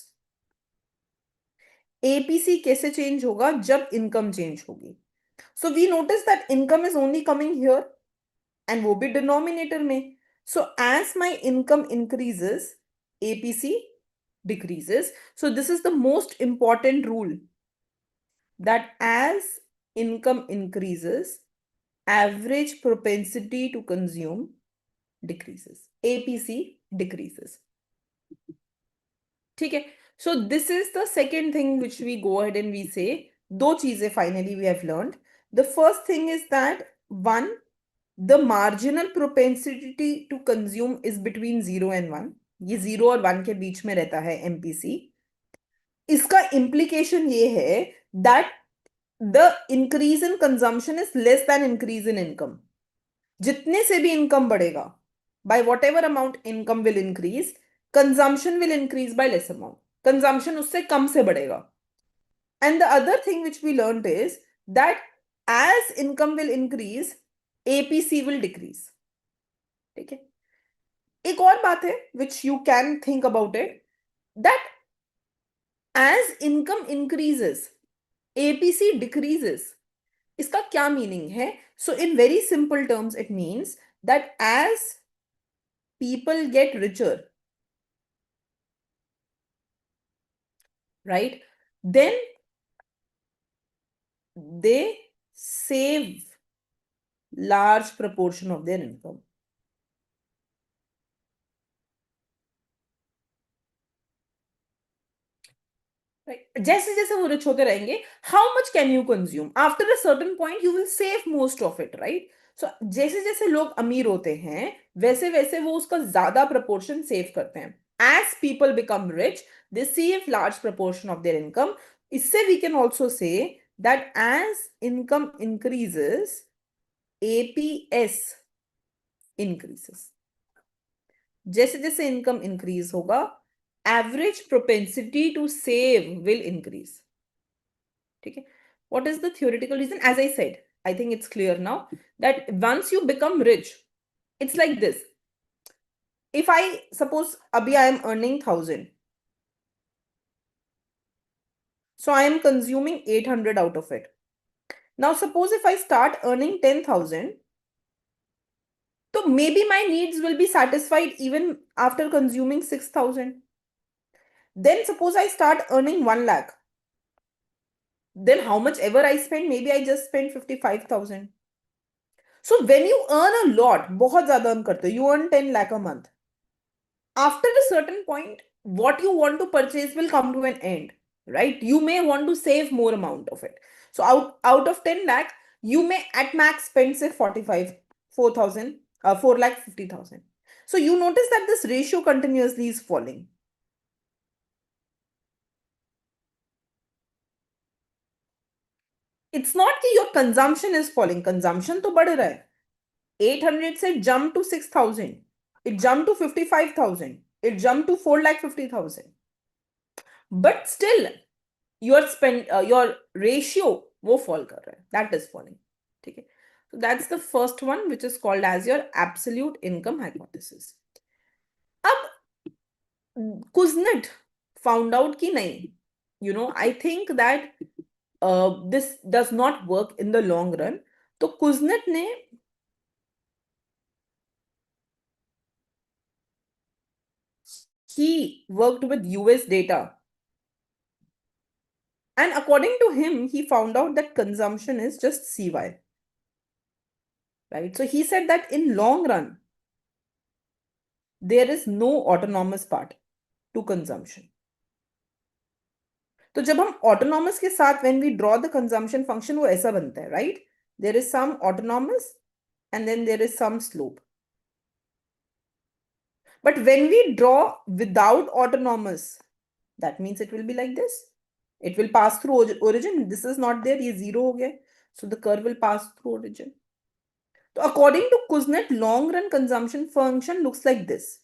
APC कैसे change होगा जब income change होगी. So we notice that income is only coming here and वो भी denominator में. So as my income increases APC decreases. So this is the most important rule, that as income increases, average propensity to consume decreases. APC decreases. ठीक है. So this is the second thing which we go ahead and we say. दो चीजें finally we have learned. The first thing is that one, the marginal propensity to consume is between 0 and 1. ये 0 और 1 के बीच में रहता है MPC. इसका implication ये है that the increase in consumption is less than increase in income. जितने से भी income बढ़ेगा, by whatever amount income will increase, consumption will increase by less amount. Consumption उससे कम से बढ़ेगा. And the other thing which we learned is that as income will increase, APC will decrease. ठीक है. एक और बात है which you can think about it, that as income increases, APC decreases. इसका क्या मीनिंग है? So in very simple terms, it means that as people get richer, right, then they save large proportion of their income. Right. जैसे जैसे वो rich होते रहेंगे, how much can you consume? After a certain point, you will save most of it, right? So जैसे जैसे लोग अमीर होते हैं, वैसे वैसे वो उसका ज्यादा proportion save करते हैं. As people become rich, they save large proportion of their income. इससे we can also say that as income increases, APS increases. जैसे जैसे income increase होगा, average propensity to save will increase. ठीक है. What is the theoretical reason? As I said, I think it's clear now that once you become rich, it's like this. If I suppose abhi I am earning 1,000, so I am consuming 800 out of it. Now suppose if I start earning 10,000, so maybe my needs will be satisfied even after consuming 6,000. Then suppose I start earning 1 lakh. Then how much ever I spend, maybe I just spend 55,000. So when you earn a lot, बहुत ज़्यादा earn करते हो, you earn 10 lakh a month. After a certain point, what you want to purchase will come to an end, right? You may want to save more amount of it. So out of 10 lakh, you may at max spend say 4,000, 4 lakh 50,000. So you notice that this ratio continuously is falling. It's not कि your consumption is falling. Consumption तो बढ़ रहा है. 800 से jump to 6,000. It jumped to 55,000. It jumped to 4,50,000. But still, your ratio वो fall कर रहा है. That is falling. ठीक है. So that's the first one, which is called as your absolute income hypothesis. अब Kuznets found out कि नहीं. I think that this does not work in the long run. तो Kuznets ने he worked with US data. And according to him, he found out that consumption is just CY. Right? So he said that in long run, there is no autonomous part to consumption. तो जब हम autonomous के साथ when we draw the consumption function वो ऐसा बनता है, right? There is some autonomous and then there is some slope. But when we draw without autonomous, that means it will be like this. It will pass through origin. This is not there. ये zero हो गया. So the curve will pass through origin. So according to Kuznets, long run consumption function looks like this.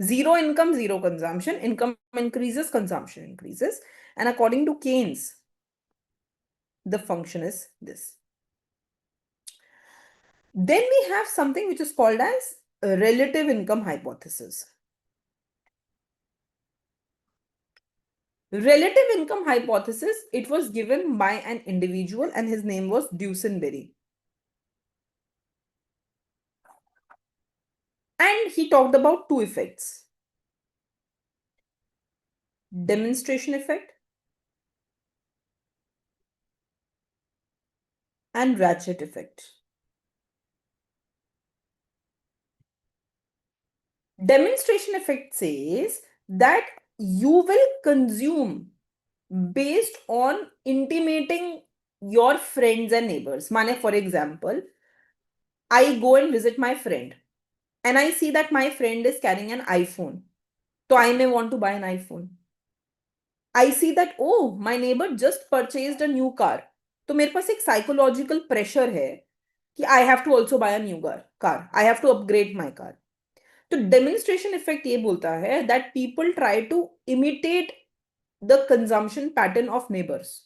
Zero income, zero consumption. Income increases, consumption increases. And according to Keynes, the function is this. Then we have something which is called as a relative income hypothesis. Relative income hypothesis, it was given by an individual and his name was Dusenberry. And he talked about two effects. Demonstration effect and ratchet effect. Demonstration effect says that you will consume based on intimating your friends and neighbors. Mane, for example, I go and visit my friend and I see that my friend is carrying an iPhone. So I may want to buy an iPhone. I see that, oh, my neighbor just purchased a new car. तो मेरे पास एक psychological pressure है कि I have to also buy a new car. I have to upgrade my car. तो demonstration effect ये बोलता है that people try to imitate the consumption pattern of neighbors,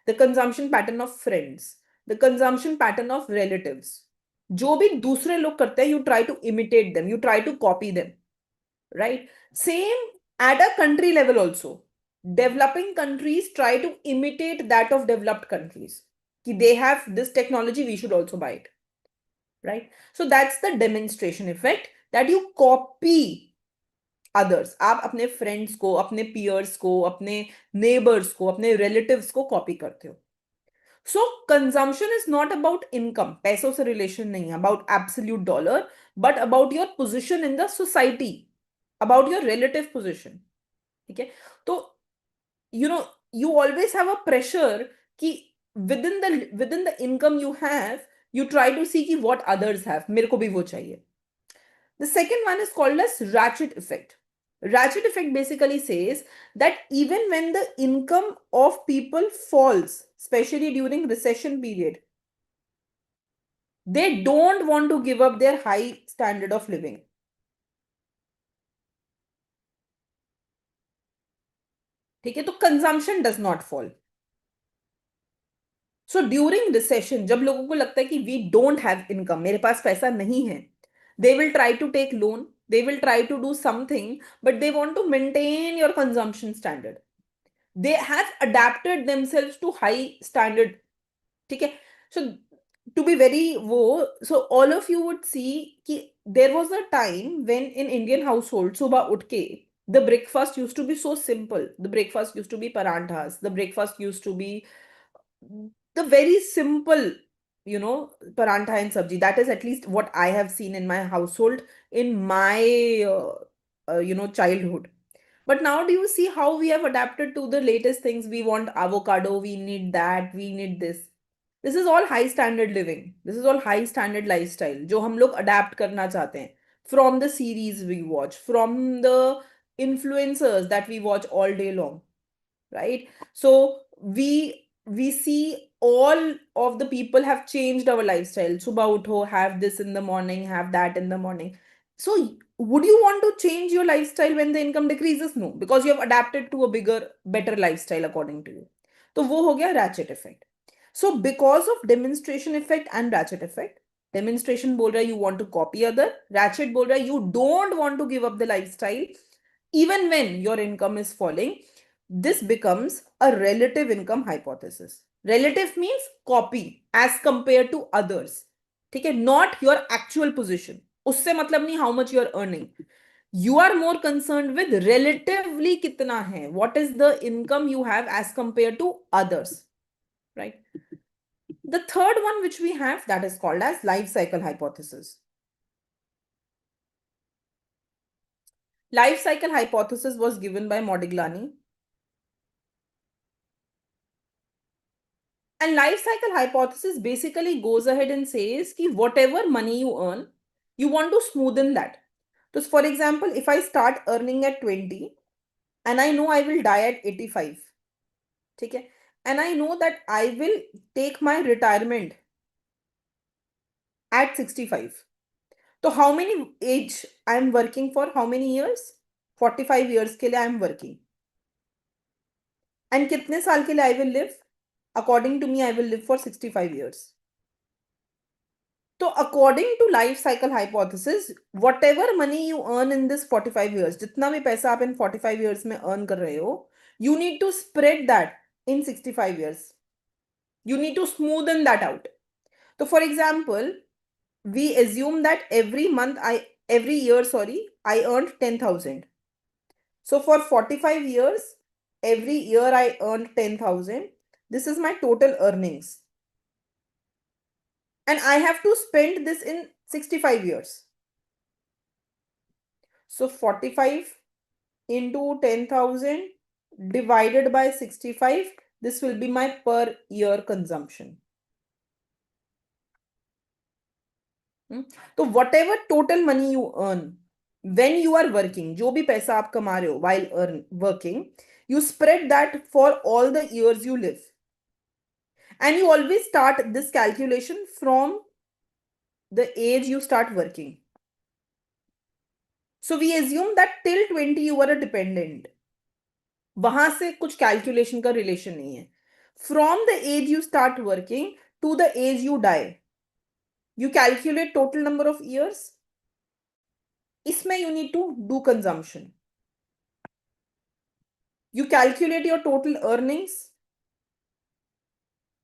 the consumption pattern of friends, the consumption pattern of relatives. जो भी दूसरे लोग करते हैं, you try to imitate them, you try to copy them, right? Same at a country level also. Developing countries try to imitate that of developed countries. कि they have this technology, we should also buy it, right? So that's the demonstration effect, that you copy others. आप अपने friends को, अपने peers को, अपने neighbors को, अपने relatives को copy करते हो. So consumption is not about income. पैसों से relation नहीं है, about absolute dollar, but about your position in the society, about your relative position. ठीक है? तो you always have a pressure कि within the income you have, you try to see कि what others have. मेरे को भी वो चाहिए. The second one is called as ratchet effect. Ratchet effect basically says that even when the income of people falls, especially during recession period, they don't want to give up their high standard of living. ठीक है? तो consumption does not fall. So during recession, जब लोगों को लगता है कि we don't have income, मेरे पास पैसा नहीं है, they will try to take loan, they will try to do something, but they want to maintain your consumption standard. They have adapted themselves to high standard. ठीक है? So to be very so all of you would see कि there was a time when in Indian household सुबह उठ के the breakfast used to be so simple. The breakfast used to be paranthas. The breakfast used to be the very simple, parantha and sabji. That is at least what I have seen in my household in my, childhood. But now do you see how we have adapted to the latest things? We want avocado, we need that, we need this. This is all high standard living. This is all high standard lifestyle जो हम लोग adapt करना चाहते हैं. From the series we watch, from the influencers that we watch all day long, right? So we see all of the people have changed our lifestyle. Subah utho, have this in the morning, have that in the morning. So would you want to change your lifestyle when the income decreases? No, because you have adapted to a bigger, better lifestyle according to you. तो वो हो गया ratchet effect. So because of demonstration effect and ratchet effect, demonstration बोल रहा है you want to copy other, ratchet बोल रहा है you don't want to give up the lifestyle even when your income is falling. This becomes a relative income hypothesis. Relative means copy as compared to others. ठीक है? Not your actual position. उससे मतलब नहीं how much you are earning. You are more concerned with relatively कितना है. What is the income you have as compared to others, right? The third one which we have, that is called as life cycle hypothesis. Life cycle hypothesis was given by Modigliani. And life cycle hypothesis basically goes ahead and says कि whatever money you earn, you want to smoothen that. So for example, if I start earning at 20 and I know I will die at 85, ठीक है? And I know that I will take my retirement at 65. तो how many age I am working for, how many years? 45 years के लिए आई am working. And कितने साल के लिए I will live? According to me I will live for 65 years. तो according to life cycle hypothesis, whatever money you earn in this 45 years, जितना भी पैसा आप इन 45 ईयर्स में अर्न कर रहे हो, you need to spread that in 65 years. You need to smoothen that out. So for example, we assume that every year, sorry, I earned 10,000. So for 45 years, every year I earned 10,000. This is my total earnings. And I have to spend this in 65 years. So 45 into 10,000 divided by 65, this will be my per year consumption. तो whatever total money you earn when you are working, जो भी पैसा आप कमा रहे हो while earn working, you spread that for all the years you live. And you always start this calculation from the age you start working. So we assume that till 20 you are a dependent. वहां से कुछ calculation का relation नहीं है. From the age you start working to the age you die, you calculate total number of years. इसमें you need to do consumption. You calculate your total earnings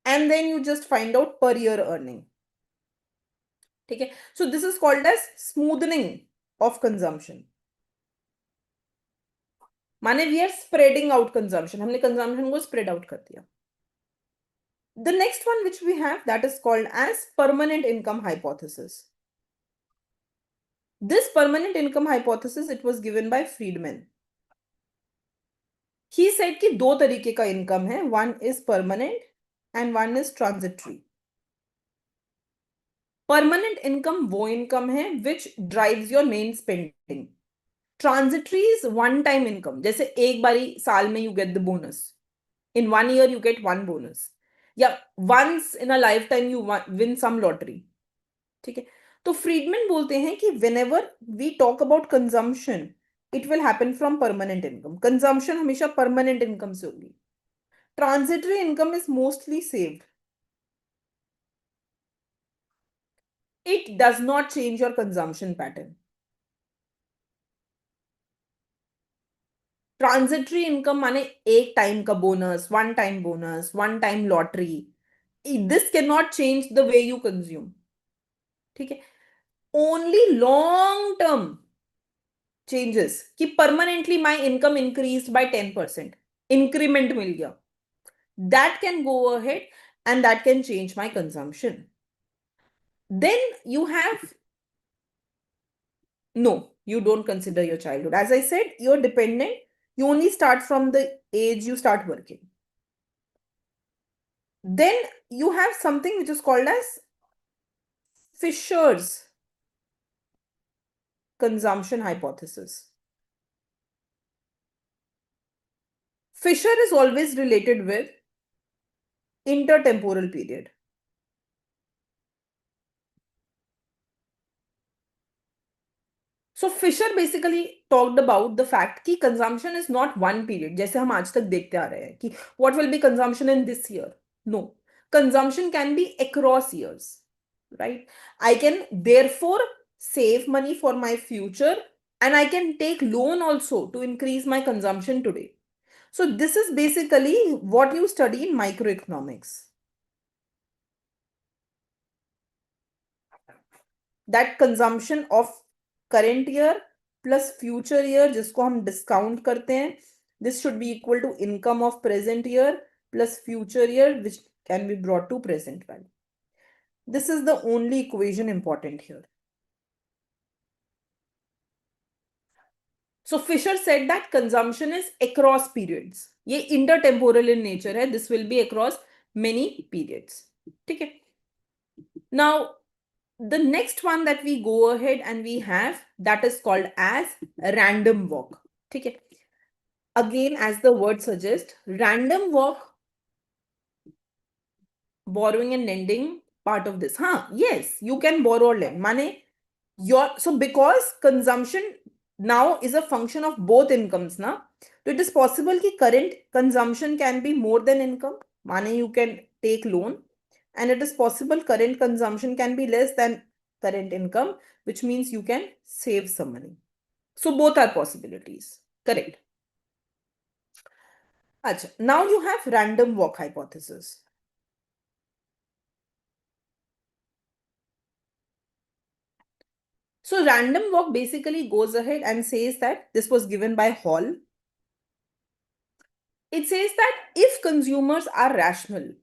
and then you just find out per year earning. Okay, so this is called as smoothing of consumption. माने we are spreading out consumption. हमने consumption को spread out कर दिया. The next one which we have, that is called as permanent income hypothesis. This permanent income hypothesis, it was given by Friedman. He said कि दो तरीके का income है, one is permanent and one is transitory. Permanent income वो income है which drives your main spending. Transitory is one time income. जैसे एक बारी साल में you get the bonus. In 1 year you get one bonus. या once in a lifetime you win some lottery. ठीक है. तो फ्रीडमैन बोलते हैं कि whenever we talk about consumption, it will happen from permanent income. Consumption हमेशा permanent income से होगी. Transitory income is mostly saved. It does not change your consumption pattern. Transitory income माने एक टाइम का bonus, one time lottery. This cannot change the way you consume. ठीक है. Only long term changes कि permanently my income increased by 10%. Increment मिल गया. That can go ahead and that can change my consumption. Then you have, no, you don't consider your childhood. As I said, you're dependent. You only start from the age you start working. Then you have something which is called as Fisher's consumption hypothesis. Fisher is always related with intertemporal period. So Fisher basically talked about the fact कि consumption is not one period. जैसे हम आज तक देखते आ रहे हैं कि what will be consumption in this year? No, consumption can be across years, right? I can therefore save money for my future and I can take loan also to increase my consumption today. So this is basically what you study in microeconomics. That consumption of current year plus future year जिसको हम discount करते हैं, this should be equal to income of present year plus future year which can be brought to present value. This is the only equation important here. So Fisher said that consumption is across periods. ये intertemporal in nature है. This will be across many periods. ठीक है. Now the next one that we go ahead and we have, that is called as random walk. ठीक है. Again, as the word suggests, random walk, borrowing and lending part of this. हाँ, yes, you can borrow or lend. माने So because consumption now is a function of both incomes now, so it is possible कि current consumption can be more than income. माने you can take loan, and it is possible current consumption can be less than current income, which means you can save some money. So both are possibilities. Correct. Acha, now you have random walk hypothesis. So random walk basically goes ahead and says that this was given by Hall. It says that if consumers are rational,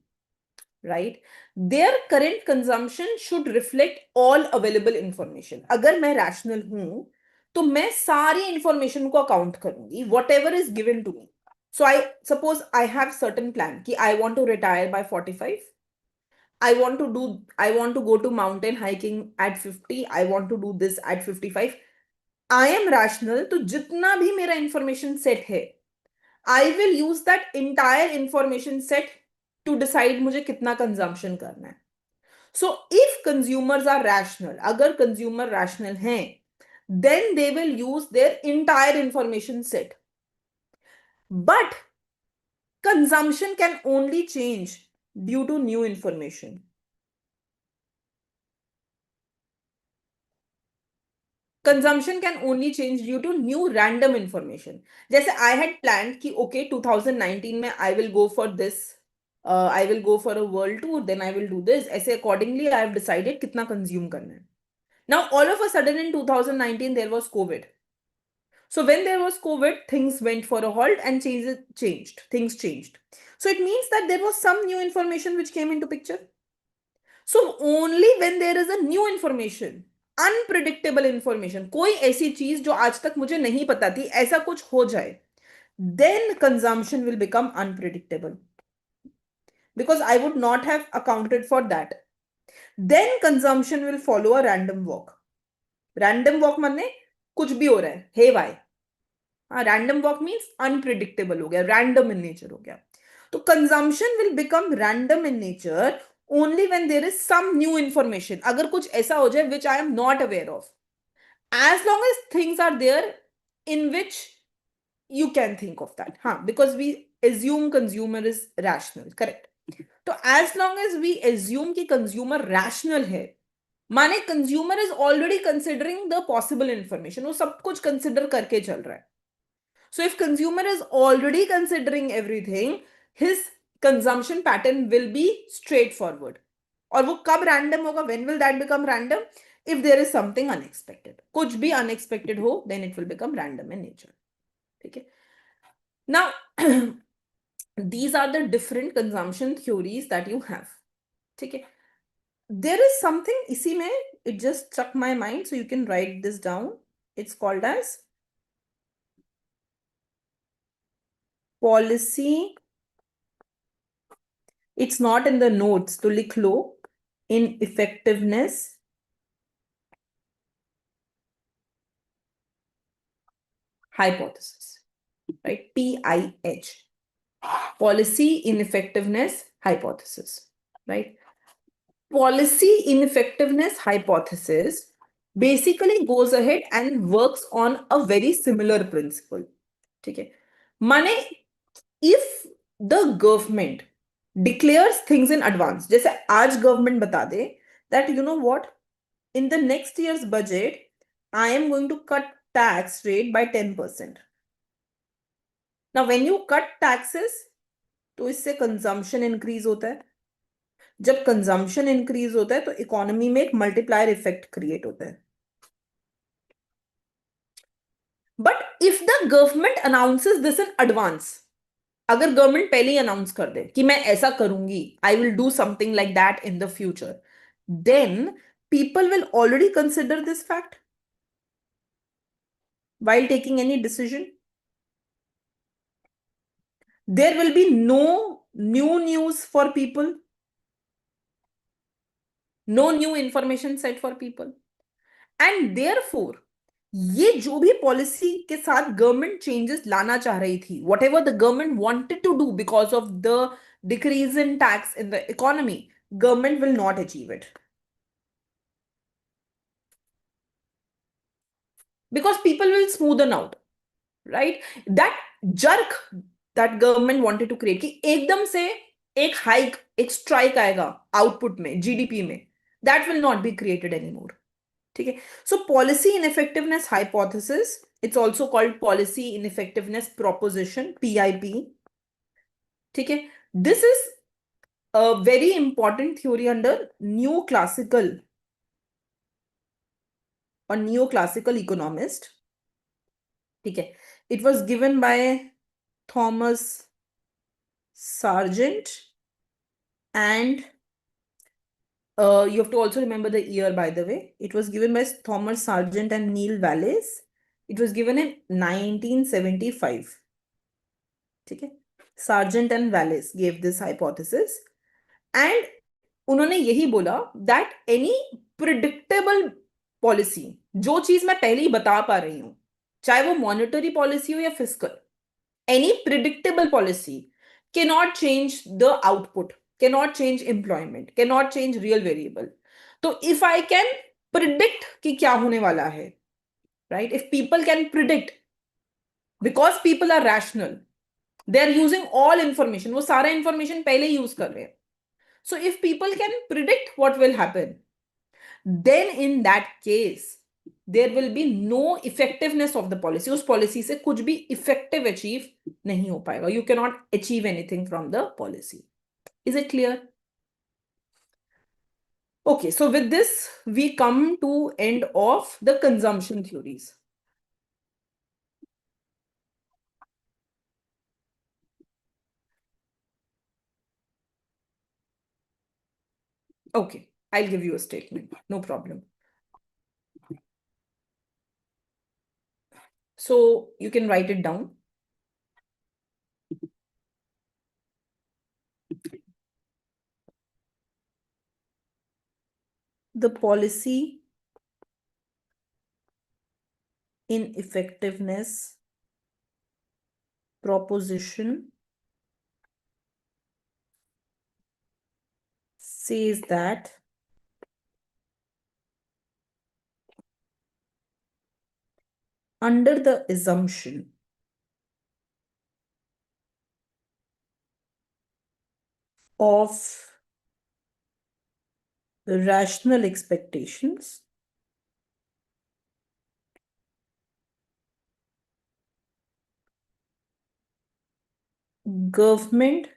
right, their current consumption should reflect all available information. अगर मैं rational हूं तो मैं सारी information को account करूंगी, whatever is given to me. So I suppose I have certain plan कि I want to retire by 45. I want to go to mountain hiking at 50. I want to do this at 55. I am rational, तो जितना भी मेरा information set है, I will use that entire information set to decide मुझे कितना consumption करना है. So if consumers are rational, अगर consumer rational हैं, then they will use their entire information set. But consumption can only change due to new information. Consumption can only change due to new random information. जैसे I had planned कि okay 2019 में I will go for this, I will go for a world tour, then I will do this. ऐसे accordingly I have decided कितना consume करना है. Now all of a sudden in 2019 there was COVID. So when there was COVID, things went for a halt and changed. Things changed. So it means that there was some new information which came into picture. So only when there is a new information, unpredictable information, कोई ऐसी चीज जो आज तक मुझे नहीं पता थी, ऐसा कुछ हो जाए, then consumption will become unpredictable because I would not have accounted for that. Then consumption will follow a random walk. Random walk माने कुछ भी हो रहा है, हे वाई. हाँ, random walk means unpredictable हो गया, random in nature हो गया. तो consumption will become random in nature only when there is some new information. अगर कुछ ऐसा हो जाए which I am not aware of, as long as things are there in which you can think of that, because we assume consumer is rational. Correct. So as long as we assume कि consumer rational है, माने consumer is already considering the possible information, वो सब कुछ consider करके चल रहा है. So if consumer is already considering everything, his consumption pattern will be straightforward. और वो कब random होगा? When will that become random? If there is something unexpected. कुछ भी unexpected हो, then it will become random in nature. ठीक है? Now, these are the different consumption theories that you have. ठीक है? There is something इसी में, it just struck my mind, so you can write this down. It's called as policy. It's not in the notes, तो लिख लो, ineffectiveness hypothesis, right? PIH, policy ineffectiveness hypothesis, right? Policy ineffectiveness hypothesis basically goes ahead and works on a very similar principle. ठीक है? माने if the government declares things in advance, जैसे आज government बता दे that you know what, in the next year's budget I am going to cut tax rate by 10%. Now when you cut taxes, तो इससे consumption increase होता है. जब consumption increase होता है तो economy में एक multiplier effect create होता है. But if the government announces this in advance, अगर गवर्नमेंट पहले ही अनाउंस कर दे कि मैं ऐसा करूंगी, I will do something like that in the future, then people will already consider this fact while taking any decision. There will be no new news for people, no new information set for people, and therefore ये जो भी policy के साथ government changes लाना चाह रही थी, whatever the government wanted to do because of the decrease in tax in the economy, government will not achieve it. because people will smoothen out, right? That jerk that government wanted to create कि एकदम से एक hike, एक strike आएगा output में, GDP में, that will not be created anymore. ठीक है? So policy ineffectiveness hypothesis, it's also called policy ineffectiveness proposition, PIP. ठीक है? This is a very important theory under neoclassical economist. ठीक है? It was given by Thomas Sargent, and you have to also remember the year, by the way. It was given by Thomas Sargent and Neil Wallace. It was given in 1975. ठीक है? Sargent and Wallace gave this hypothesis, and उन्होंने यही बोला that any predictable policy, जो चीज मैं पहले ही बता पा रही हूं, चाहे वो मॉनेटरी पॉलिसी हो या fiscal, any predictable policy cannot change the output, cannot change employment, cannot change real variable. तो if I can predict कि क्या होने वाला है, right? If people can predict, because people are rational, they are using all information, वो सारा information पहले ही use कर रहे हैं. So if people can predict what will happen, then in that case there will be no effectiveness of the policy. उस policy से कुछ भी effective achieve नहीं हो पाएगा. You cannot achieve anything from the policy. Is it clear? Okay, so with this we come to end of the consumption theories. Okay, I'll give you a statement, no problem. So you can write it down. The policy ineffectiveness proposition says that under the assumption of rational expectations, government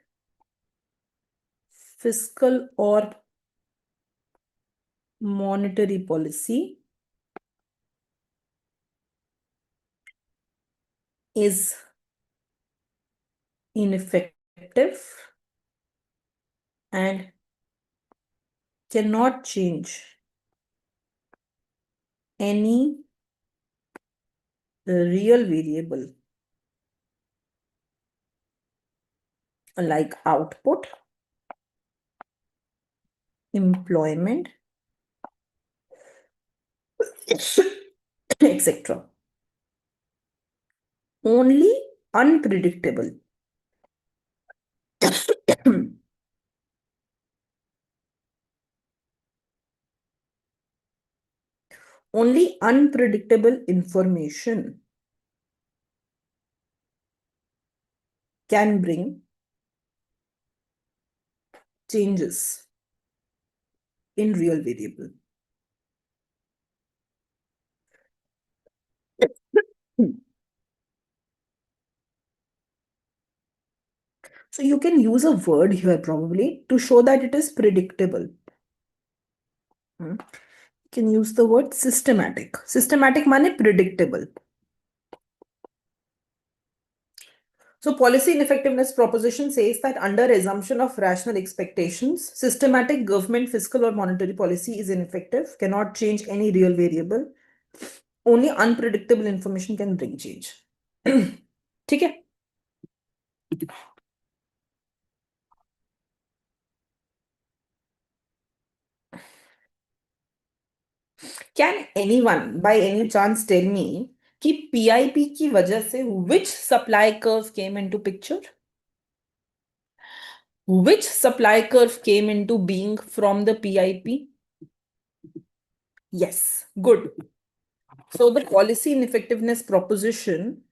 fiscal or monetary policy is ineffective and cannot change any real variable like output, employment, etc. Only unpredictable only unpredictable information can bring changes in real variable. So you can use a word here probably to show that it is predictable. You can use the word systematic. Systematic means predictable. So policy ineffectiveness proposition says that under assumption of rational expectations, systematic government fiscal or monetary policy is ineffective, cannot change any real variable. Only unpredictable information can bring change. ठीक है? Can anyone by any chance tell me कि PIP की वजह से which supply curve came into picture? Which supply curve came into being from the PIP? Yes, good. So the policy ineffectiveness proposition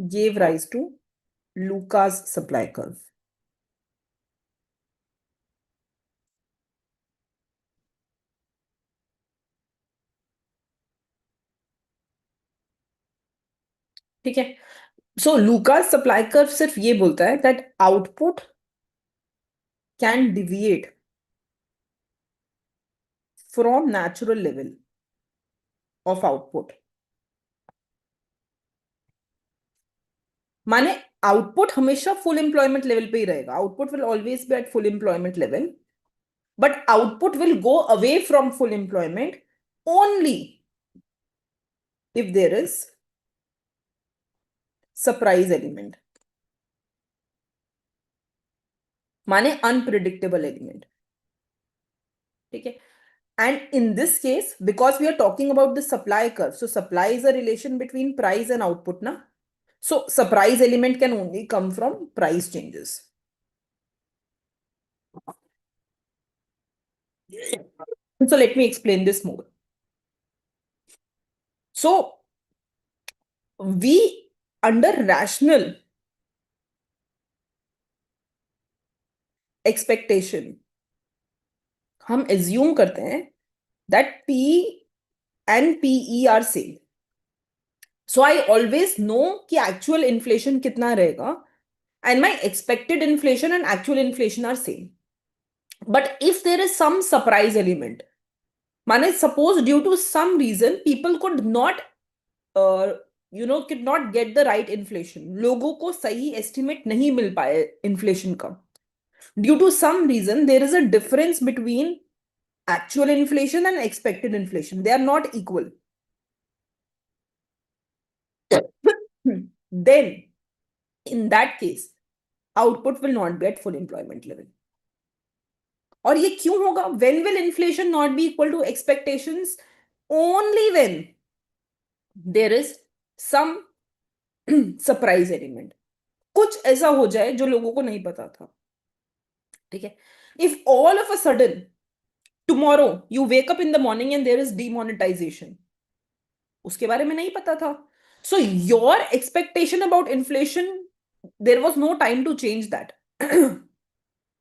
gave rise to Lucas supply curve. ठीक है. So Lucas supply curve सिर्फ ये बोलता है that output can deviate from natural level of output. माने output हमेशा full employment level पे ही रहेगा. Output will always be at full employment level, but output will go away from full employment only if there is surprise element, माने unpredictable element. ठीक है. And in this case, because we are talking about the supply curve, so supply is a relation between price and output, na? So surprise element can only come from price changes. So let me explain this more. So we, under rational expectation, हम assume करते हैं that P and PE are same. So I always know कि actual inflation कितना रहेगा, and my expected inflation and actual inflation are same. But if there is some surprise element, माने suppose due to some reason people could not could not get the right inflation, लोगों को सही estimate नहीं मिल पाए inflation का, due to some reason there is a difference between actual inflation and expected inflation, they are not equal. Then in that case output will not be at full employment level. और ये क्यों होगा? When will inflation not be equal to expectations? Only when there is some surprise element, कुछ ऐसा हो जाए जो लोगों को नहीं पता था. ठीक है. If all of a sudden tomorrow you wake up in the morning and there is demonetization, उसके बारे में नहीं पता था, so your expectation about inflation, there was no time to change that.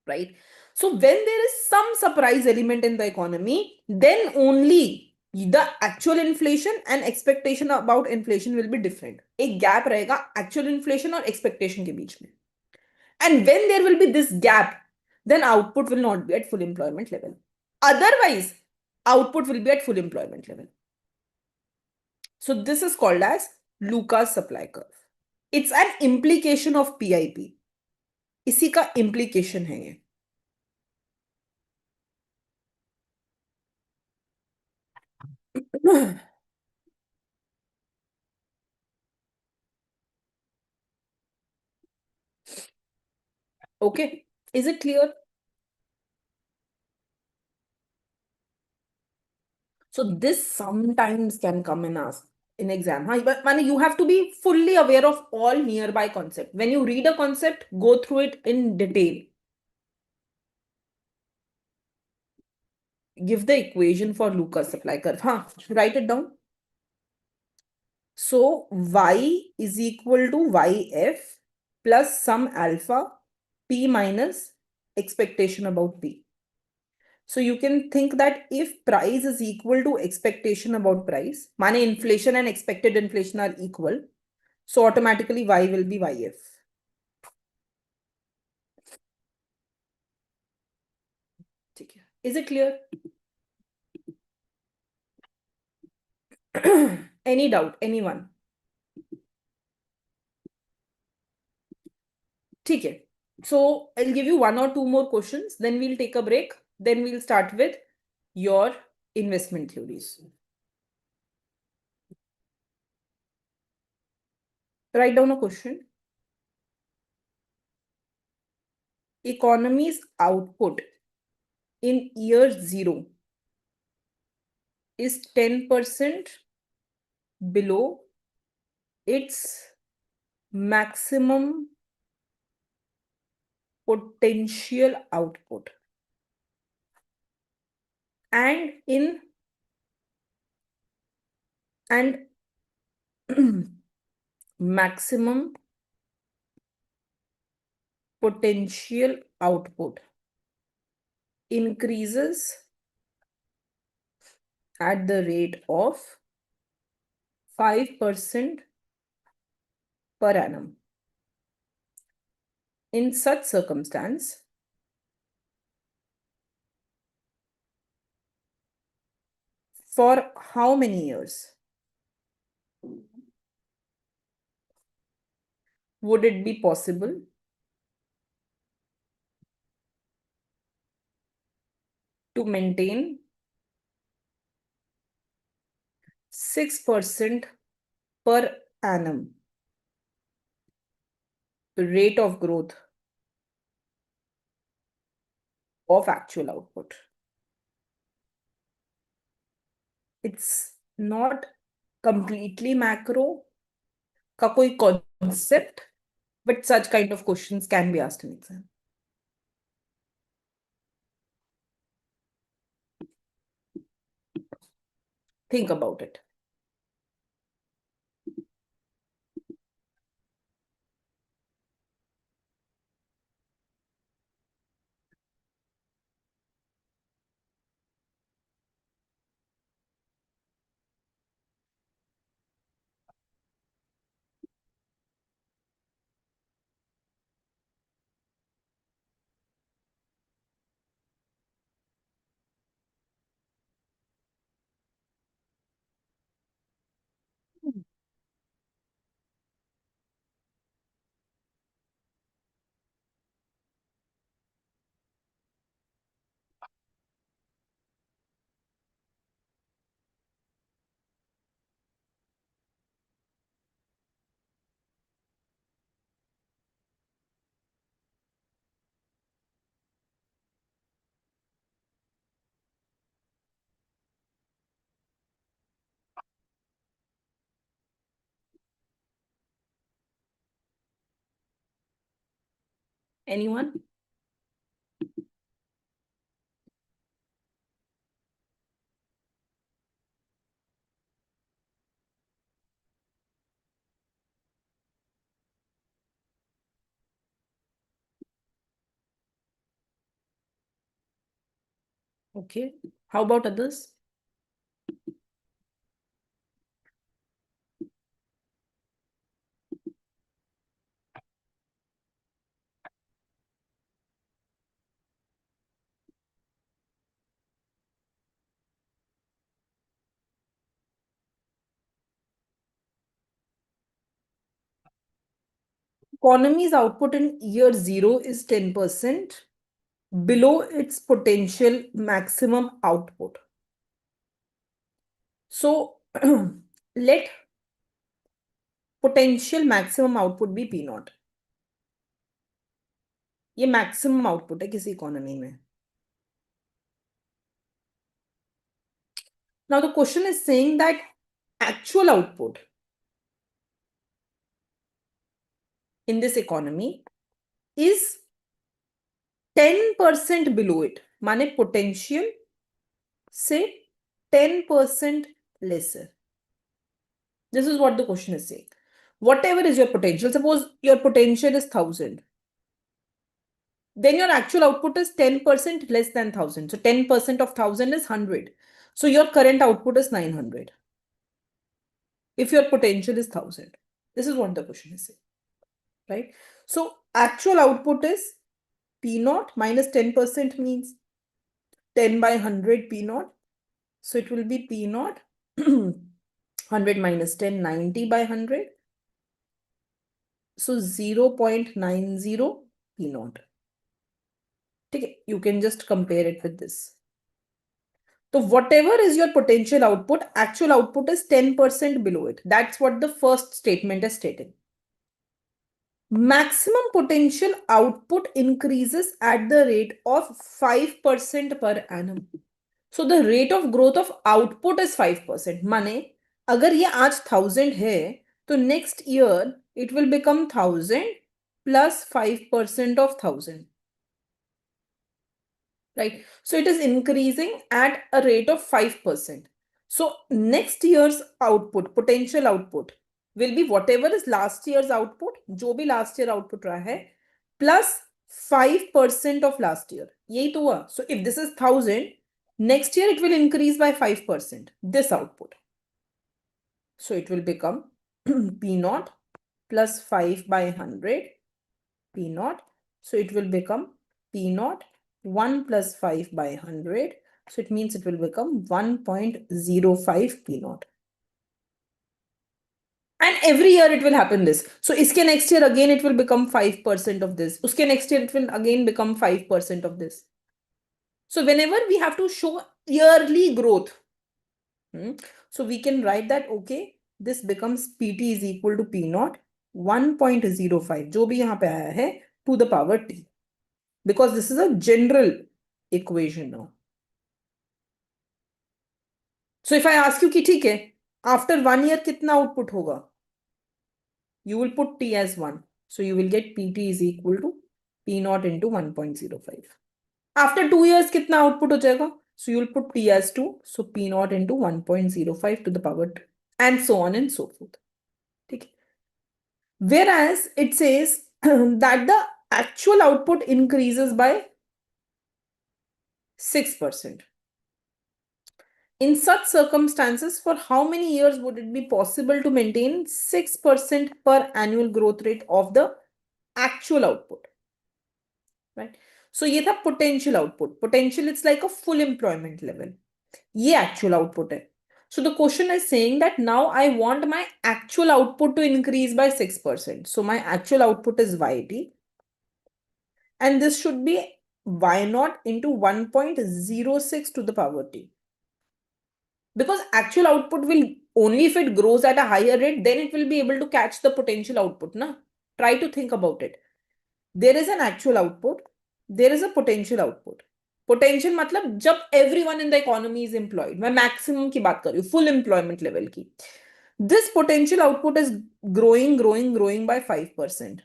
Right? So when there is some surprise element in the economy, then only the actual inflation and expectation about inflation will be different. एक gap रहेगा actual inflation और expectation के बीच में. And when there will be this gap, then output will not be at full employment level. Otherwise, output will be at full employment level. So this is called as Lucas supply curve. It's an implication of PIP. इसी का implication है ये. Okay, is it clear? So this sometimes can come in exam. But you have to be fully aware of all nearby concept. When you read a concept, go through it in detail. Give the equation for Lucas supply curve. Write it down. So y is equal to yf plus some alpha p minus expectation about p. So you can think that if price is equal to expectation about price, माने inflation and expected inflation are equal, so automatically y will be yf. ठीक है. Is it clear? Any doubt? Anyone? ठीक है. So I'll give you one or two more questions, then we'll take a break. Then we'll start with your investment theories. Write down a question. Economy's output in year 0 is 10% below its maximum potential output, and in and maximum potential output increases at the rate of 5% per annum. In such circumstance, for how many years would it be possible to maintain 6% per annum rate of growth of actual output? It's not completely macro का कोई concept, but such kind of questions can be asked in exam. Think about it. Anyone? Okay. How about others? Economy's output in year 0 is 10% below its potential maximum output. So let potential maximum output be P naught. ये maximum output है किसी economy में. Now the question is saying that actual output in this economy is 10% below it. माने potential से 10% lesser. This is what the question is saying. Whatever is your potential, suppose your potential is 1000. Then your actual output is 10% less than 1000. So 10% of 1000 is 100. So your current output is 900. If your potential is 1000. This is what the question is saying. Right? So actual output is P naught minus 10% means 10 by 100 P naught. So it will be P naught 100 minus 10, 90 by 100. So 0.90 P naught. Okay, you can just compare it with this. So whatever is your potential output, actual output is 10% below it. That's what the first statement is stating. Maximum potential output increases at the rate of 5% per annum. So the rate of growth of output is 5%. माने अगर ये आज 1000 है तो next year it will become 1000 plus 5% of 1000. Right? So it is increasing at a rate of 5%. So next year's output, potential output, will be whatever is last year's output, जो भी last year output रहा है, plus 5% of last year. यही तो हुआ. So if this is 1000, next year it will increase by 5%, this output. So it will become P naught plus 5 by 100, P naught. So it will become P naught 1 plus 5 by 100. So it means it will become 1.05 P naught. And every year it will happen this. So iske next year again it will become 5% of this. Uske next year it will again become 5% of this. So whenever we have to show yearly growth, so we can write that, okay, this becomes PT is equal to P naught 1.05, जो भी यहाँ पे आया है, to the power T. Because this is a general equation now. So if I ask you कि ठीक है, after 1 year कितना output होगा? You will put T as 1. So you will get PT is equal to P naught into 1.05. After 2 years कितना output हो जाएगा? So you will put T as 2. So P naught into 1.05 to the power 2. And so on and so forth. Okay. Whereas it says that the actual output increases by 6%. In such circumstances, for how many years would it be possible to maintain 6% per annual growth rate of the actual output? Right? So ये था potential output. Potential, it's like a full employment level. ये actual output है. So the question is saying that now I want my actual output to increase by 6%. So my actual output is YT. And this should be Y naught into 1.06 to the power T. Because actual output will, only if it grows at a higher rate, then it will be able to catch the potential output. Na? Try to think about it. There is an actual output. There is a potential output. Potential मतलब जब everyone in the economy is employed. मैं maximum की बात कर रही हूँ, full employment level की. This potential output is growing by 5%.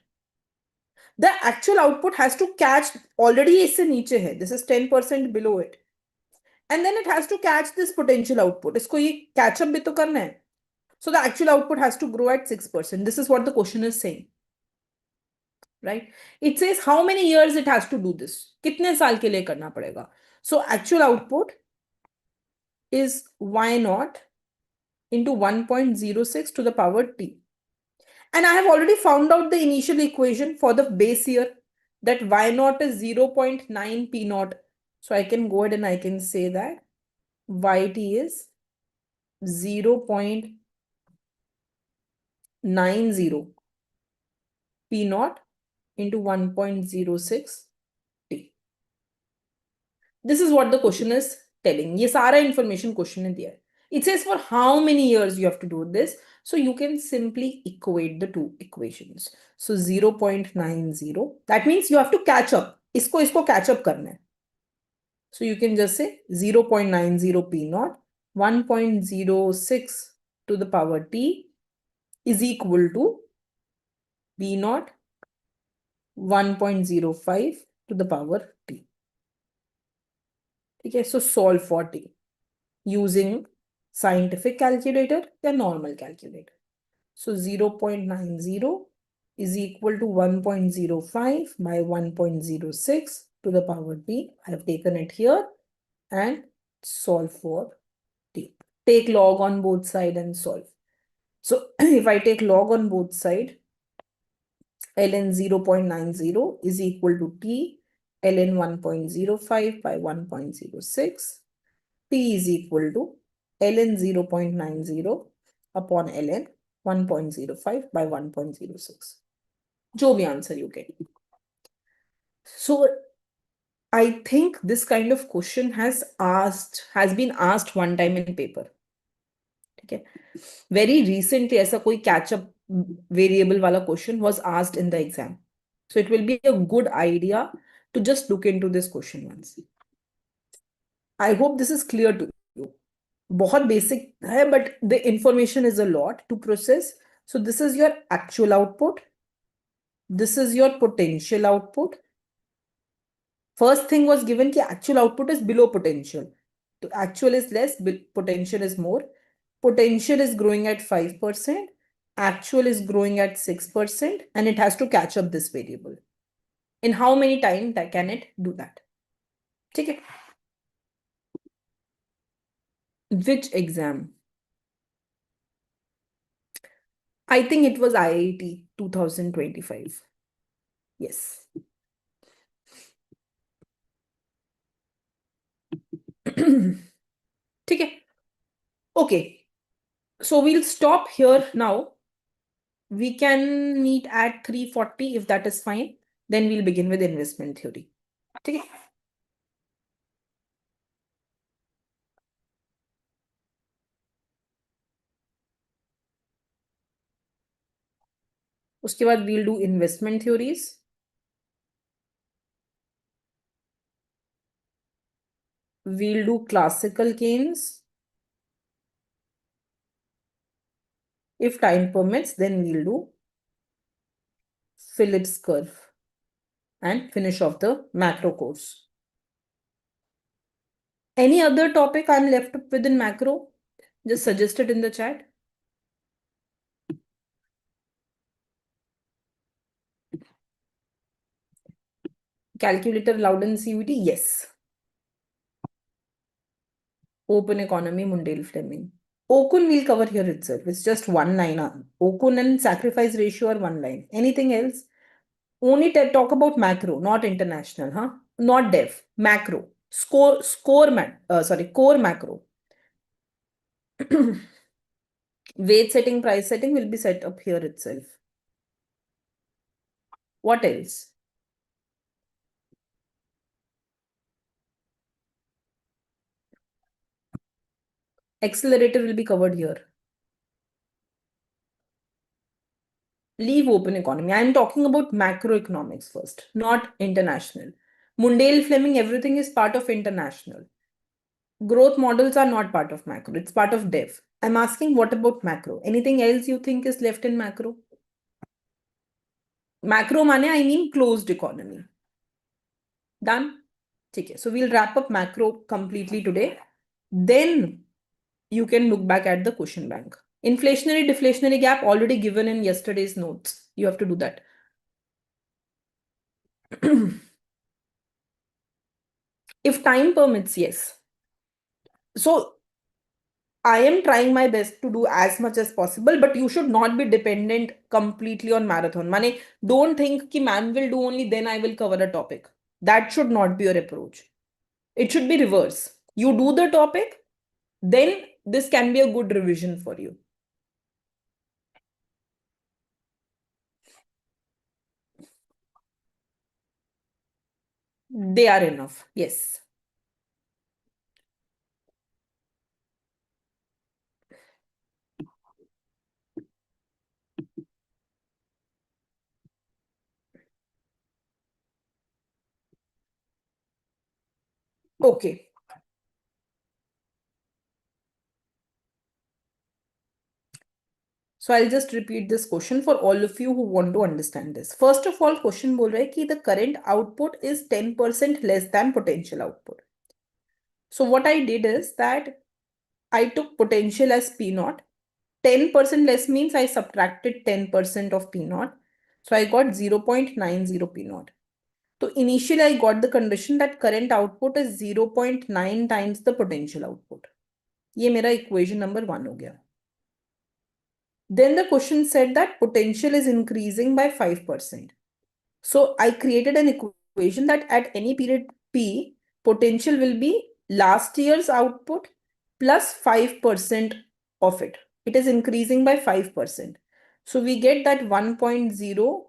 The actual output has to catch, already इससे नीचे है. This is 10% below it. And then it has to catch this potential output. इसको ये catch up भी तो करना है. So the actual output has to grow at 6%. This is what the question is saying. Right? It says how many years it has to do this. कितने साल के लिए करना पड़ेगा. So actual output is Y naught into 1.06 to the power T. And I have already found out the initial equation for the base year, that Y naught is 0.9 P naught. So I can go ahead and I can say that YT is 0.90 P naught into 1.06 T. This is what the question is telling. ये सारा information question ने दिया है. It says for how many years you have to do this. So you can simply equate the two equations. So 0.90. That means you have to catch up. इसको catch up करना है. So you can just say 0.90 P naught 1.06 to the power T is equal to P naught 1.05 to the power T. Okay, so solve for T using scientific calculator or normal calculator. So 0.90 is equal to 1.05 by 1.06 to the power T. I have taken it here and solve for T. Take log on both sides and solve. So if I take log on both sides, ln 0.90 is equal to T ln 1.05 by 1.06. P is equal to ln 0.90 upon ln 1.05 by 1.06. जो भी answer you get. So I think this kind of question has been asked one time in paper. Okay. Very recently ऐसा कोई catch up variable वाला question was asked in the exam. So it will be a good idea to just look into this question once. I hope this is clear to you. बहुत basic है, but the information is a lot to process. So this is your actual output. This is your potential output. First thing was given कि actual output is below potential. तो actual is less, potential is more. Potential is growing at 5%, actual is growing at 6%, and it has to catch up this variable. In how many times can it do that? ठीक है? Which exam? I think it was IIT 2025. Yes. ठीक है? Okay. So we'll stop here now. We can meet at 3:40 if that is fine. Then we'll begin with investment theory. ठीक है? उसके बाद we'll do investment theories. We'll do classical Keynes. If time permits, then we'll do Phillips curve and finish off the macro course. Any other topic I'm left with in macro? Just suggest it in the chat. Calculator allowed in CUET? Yes. Open economy, Mundale Fleming. Okun we'll cover here itself. It's just one line. Okun and sacrifice ratio are one line. Anything else? Only talk about macro, not international, huh? Not dev. Macro. Core macro. Weight setting, price setting will be set up here itself. What else? Accelerator will be covered here. Leave open economy. I'm talking about macroeconomics first, not international. Mundale Fleming, everything is part of international. Growth models are not part of macro. It's part of dev. I'm asking what about macro? Anything else you think is left in macro? Macro mane, I mean closed economy. Done? Okay, so we'll wrap up macro completely today. Then you can look back at the question bank. Inflationary deflationary gap already given in yesterday's notes. You have to do that. If time permits, yes. So I am trying my best to do as much as possible, but you should not be dependent completely on marathon. Mane, don't think ki ma'am will do only then I will cover a topic. That should not be your approach. It should be reverse. You do the topic, then this can be a good revision for you. They are enough. Yes. Okay. So I'll just repeat this question for all of you who want to understand this. First of all, question bol raha hai ki the current output is 10% less than potential output. So what I did is that I took potential as P naught. 10% less means I subtracted 10% of P naught. So I got 0.90 P naught. So initially I got the condition that current output is 0.9 times the potential output. ये मेरा equation number 1 हो गया. Then the question said that potential is increasing by 5%. So I created an equation that at any period P, potential will be last year's output plus 5% of it. It is increasing by 5%. So we get that 1.0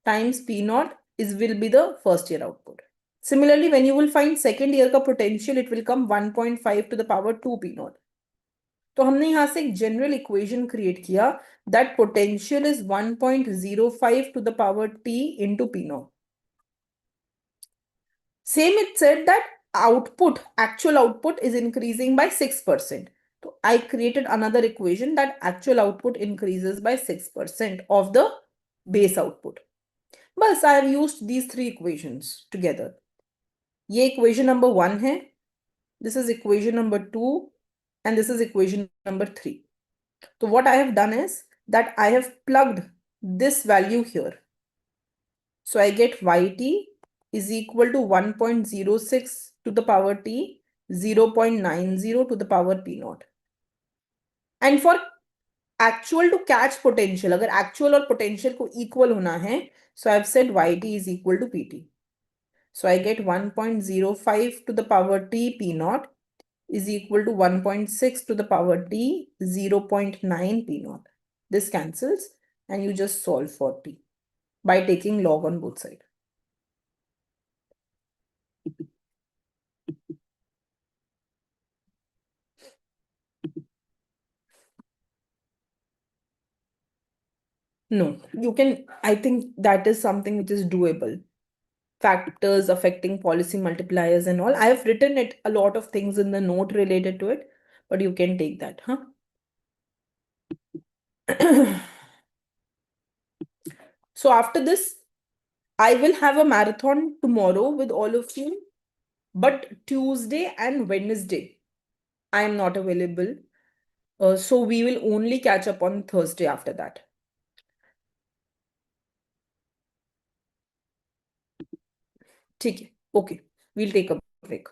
times P naught will be the first year output. Similarly, when you will find second year का potential, it will come 1.5 to the power 2 P naught. तो हमने यहां से एक general equation create किया that potential is 1.05 to the power t into P naught. Same, it said that actual output is increasing by 6%. So I created another equation that actual output increases by 6% of the base output. Bas, I have used these three equations together. ये equation number 1 है. this is equation number 2, and this is equation number 3. So what I have done is that I have plugged this value here. So I get yt is equal to 1.06 to the power t, 0.90 to the power p naught. And for actual to catch potential, अगर actual और potential को equal होना है, so I've said yt is equal to pt. So I get 1.05 to the power t p naught is equal to 1.6 to the power t 0.9 p naught. This cancels and you just solve for t by taking log on both sides. No, you can, I think that is something which is doable. Factors affecting policy multipliers and all. I have written it a lot of things in the note related to it, but you can take that, huh? So after this, I will have a marathon tomorrow with all of you, but Tuesday and Wednesday, I am not available. So we will only catch up on Thursday after that. ठीक है, okay, we'll take a break.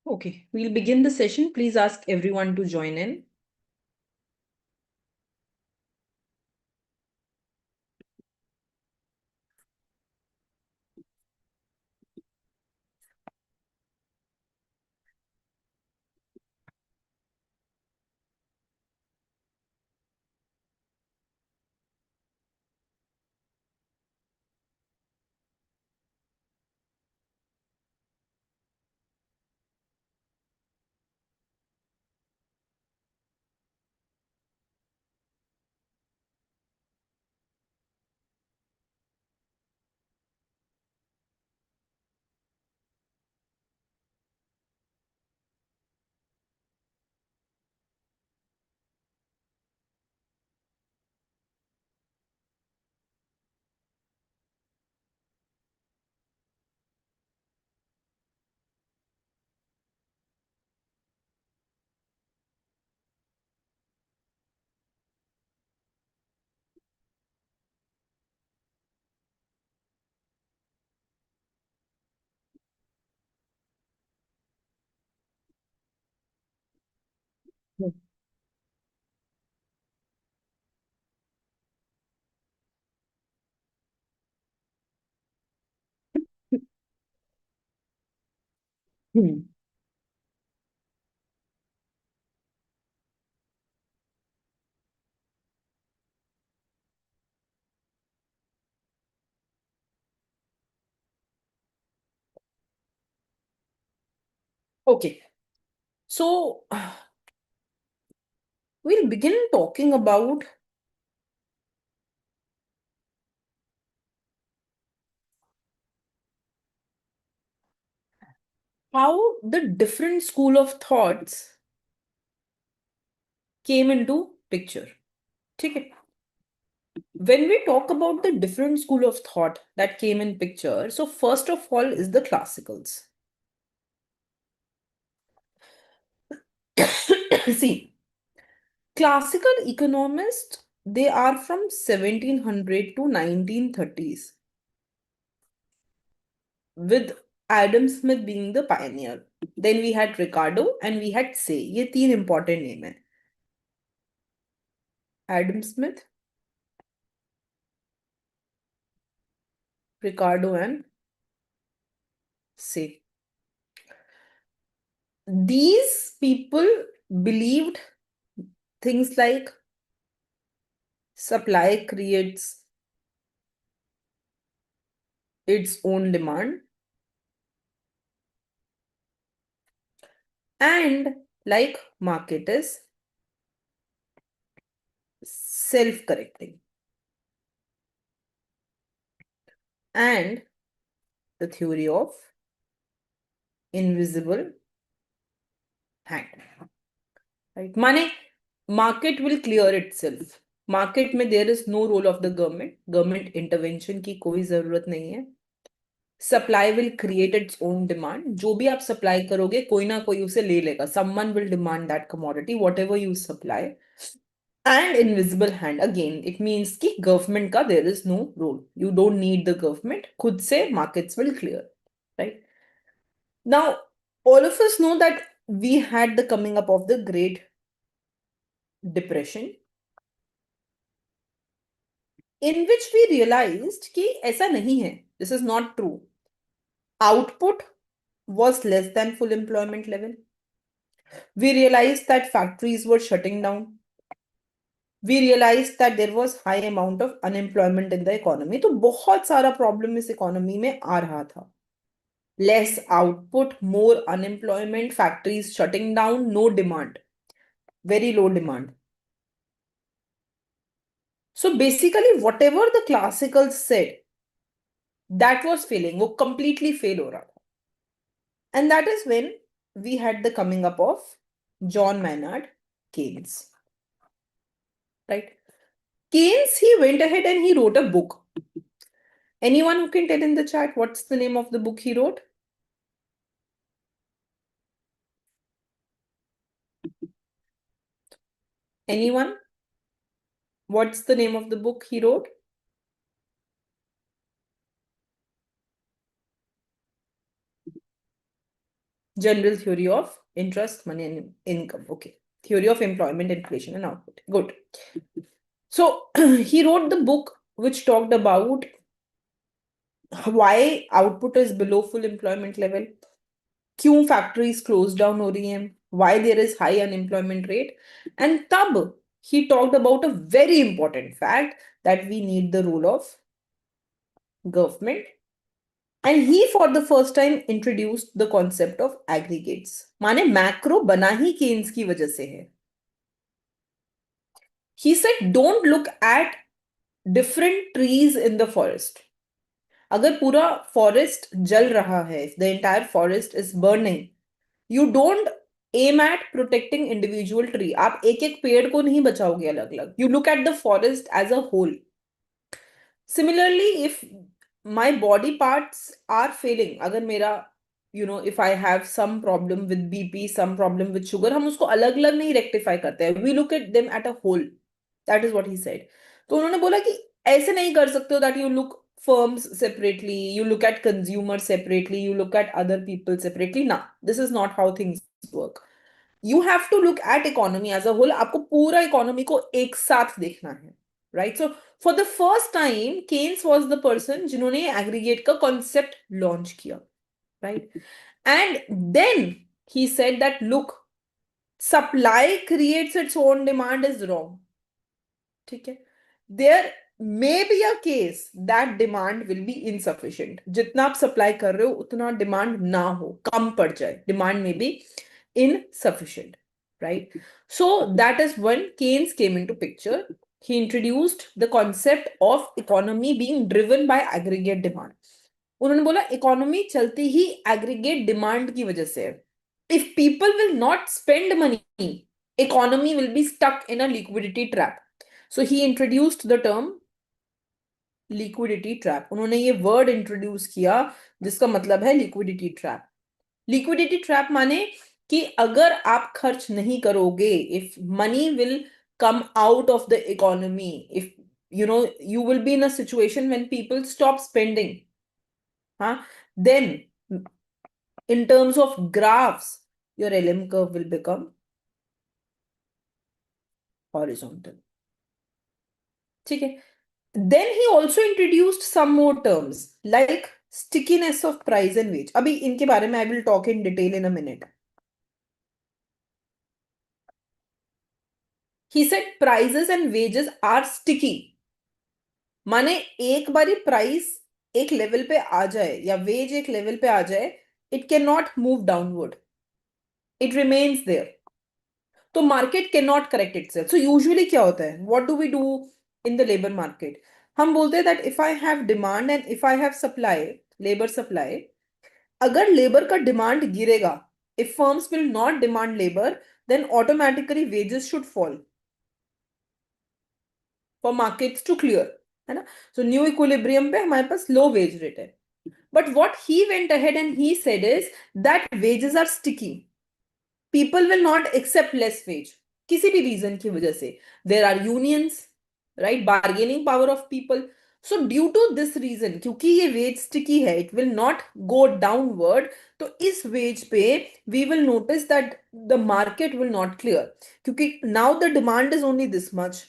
Okay, we'll begin the session. Please ask everyone to join in. Hmm. Okay, so we'll begin talking about how the different school of thoughts came into picture. Okay. When we talk about the different school of thought that came in picture, so first of all is the classicals. See, classical economists, they are from 1700 to 1930s, with Adam Smith being the pioneer. Then we had Ricardo and we had Say. ये तीन important name है. Adam Smith, Ricardo and Say. These people believed things like supply creates its own demand and like market is self-correcting, and the theory of invisible hand, right? माने market will clear itself. Market में there is no role of the government intervention की कोई जरूरत नहीं है. Supply will create its own demand. जो भी आप सप्लाई करोगे कोई ना कोई उसे ले लेगा. Someone will demand that commodity whatever you supply. And invisible hand again it means कि गवर्नमेंट का there is no role. You don't need the government. खुद से markets will clear, right? Now all of us know that we had the coming up of the Great Depression, in which we realized कि ऐसा नहीं है. This is not true. Output was less than full employment level. We realized that factories were shutting down. We realized that there was high amount of unemployment in the economy. तो बहुत सारा problem इस economy में आ रहा था. Less output, more unemployment, factories shutting down, no demand, very low demand. So basically whatever the classicals said, that was failing. वो completely fail हो रहा था. And that is when we had the coming up of John Maynard Keynes. Right? Keynes, he went ahead and he wrote a book. Anyone who can tell in the chat what's the name of the book he wrote? Anyone? What's the name of the book he wrote? General theory of interest, money, and income. Okay. Theory of employment, inflation, and output. Good. So he wrote the book which talked about why output is below full employment level, क्यों factories close down हो रही हैं, why there is high unemployment rate, and तब he talked about a very important fact that we need the role of government. And he for the first time introduced the concept of aggregates. माने macro बना ही Keynes की वजह से है. He said don't look at different trees in the forest. अगर पूरा forest जल रहा है, if the entire forest is burning, you don't aim at protecting individual tree. आप एक एक पेड़ को नहीं बचाओगे अलग अलग. You look at the forest as a whole. Similarly, if my body parts are failing, अगर मेरा if I have some problem with BP, some problem with sugar, हम उसको अलग अलग नहीं rectify करते हैं. We look at them at a whole. That is what he said. तो उन्होंने बोला कि ऐसे नहीं कर सकते हो that you look firms separately, you look at consumers separately, you look at other people separately. No, this is not how things work. You have to look at economy as a whole. आपको पूरा economy को एक साथ देखना है. Right? So for the first time, Keynes was the person जिन्होंने aggregate का concept launch किया. Right? And then he said that look, supply creates its own demand is wrong. ठीक है. There may be a case that demand will be insufficient. जितना आप supply कर रहे हो उतना demand ना हो, कम पड़ जाए. Demand may be insufficient. Right? So that is when Keynes came into picture. He introduced the concept of economy being driven by aggregate demand. उन्होंने बोला इकोनॉमी चलती ही एग्रीगेट डिमांड की वजह से है. If people will not spend money, economy will be stuck in a liquidity trap. So he introduced the term liquidity trap. उन्होंने ये word introduce किया जिसका मतलब है liquidity trap. Liquidity trap माने कि अगर आप खर्च नहीं करोगे, if money will come out of the economy, if you will be in a situation when people stop spending, then in terms of graphs, your LM curve will become horizontal. ठीक है. Then he also introduced some more terms like stickiness of price and wage. अभी इनके बारे में I will talk in detail in a minute. He said prices and wages are sticky. माने एक बारी price एक लेवल पे आ जाए या वेज एक लेवल पे आ जाए, it cannot move downward. It remains there. तो market can not correct itself. So usually क्या होता है, what do we do in the labour market? हम बोलते हैं that if I have demand and if I have supply, labour supply, अगर labour का demand गिरेगा, if firms will not demand labour, then automatically wages should fall for markets to clear, है ना. So new equilibrium पे हमारे पास low wage rate है. But what he went ahead and he said is that wages are sticky. People will not accept less wage किसी भी reason की वजह से. There are unions, right? Bargaining power of people. So due to this reason, क्योंकि ये wage sticky है, it will not go downward. तो इस wage पे we will notice that the market will not clear. क्योंकि now the demand is only this much,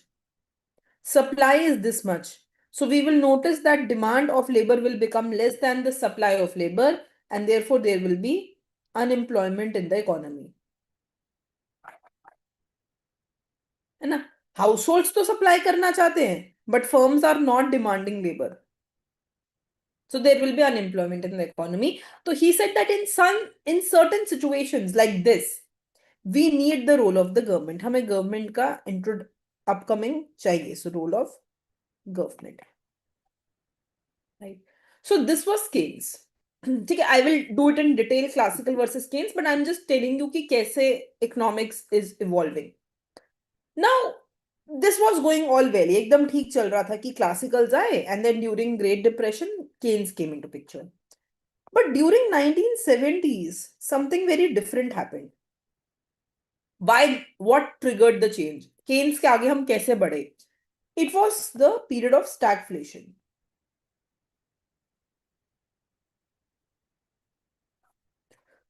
supply is this much. So we will notice that demand of labor will become less than the supply of labor, and therefore there will be unemployment in the economy. है ना. House holds तो supply करना चाहते हैं but firms are not demanding labour, so there will be unemployment in the economy. So he said that in certain situations like this we need the role of the government. हमें government का upcoming चाहिए. So role of government, right? So this was Keynes. ठीक है, I will do it in detail, classical versus Keynes, but I'm just telling you कि कैसे economics is evolving. Now this was going all well, एकदम ठीक चल रहा था कि classicals आए, and then during Great Depression Keynes came into picture. But during 1970s something very different happened. Why? What triggered the change? Keynes के आगे हम कैसे बढ़े? It was the period of stagflation.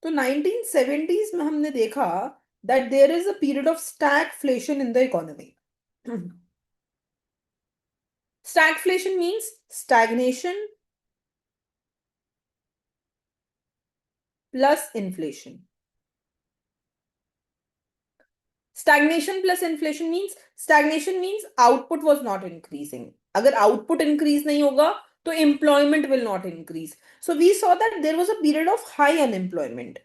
तो 1970s में हमने देखा that there is a period of stagflation in the economy. Stagflation means stagnation plus inflation. Stagnation means output was not increasing. अगर output increase नहीं होगा तो employment will not increase. So we saw that there was a period of high unemployment.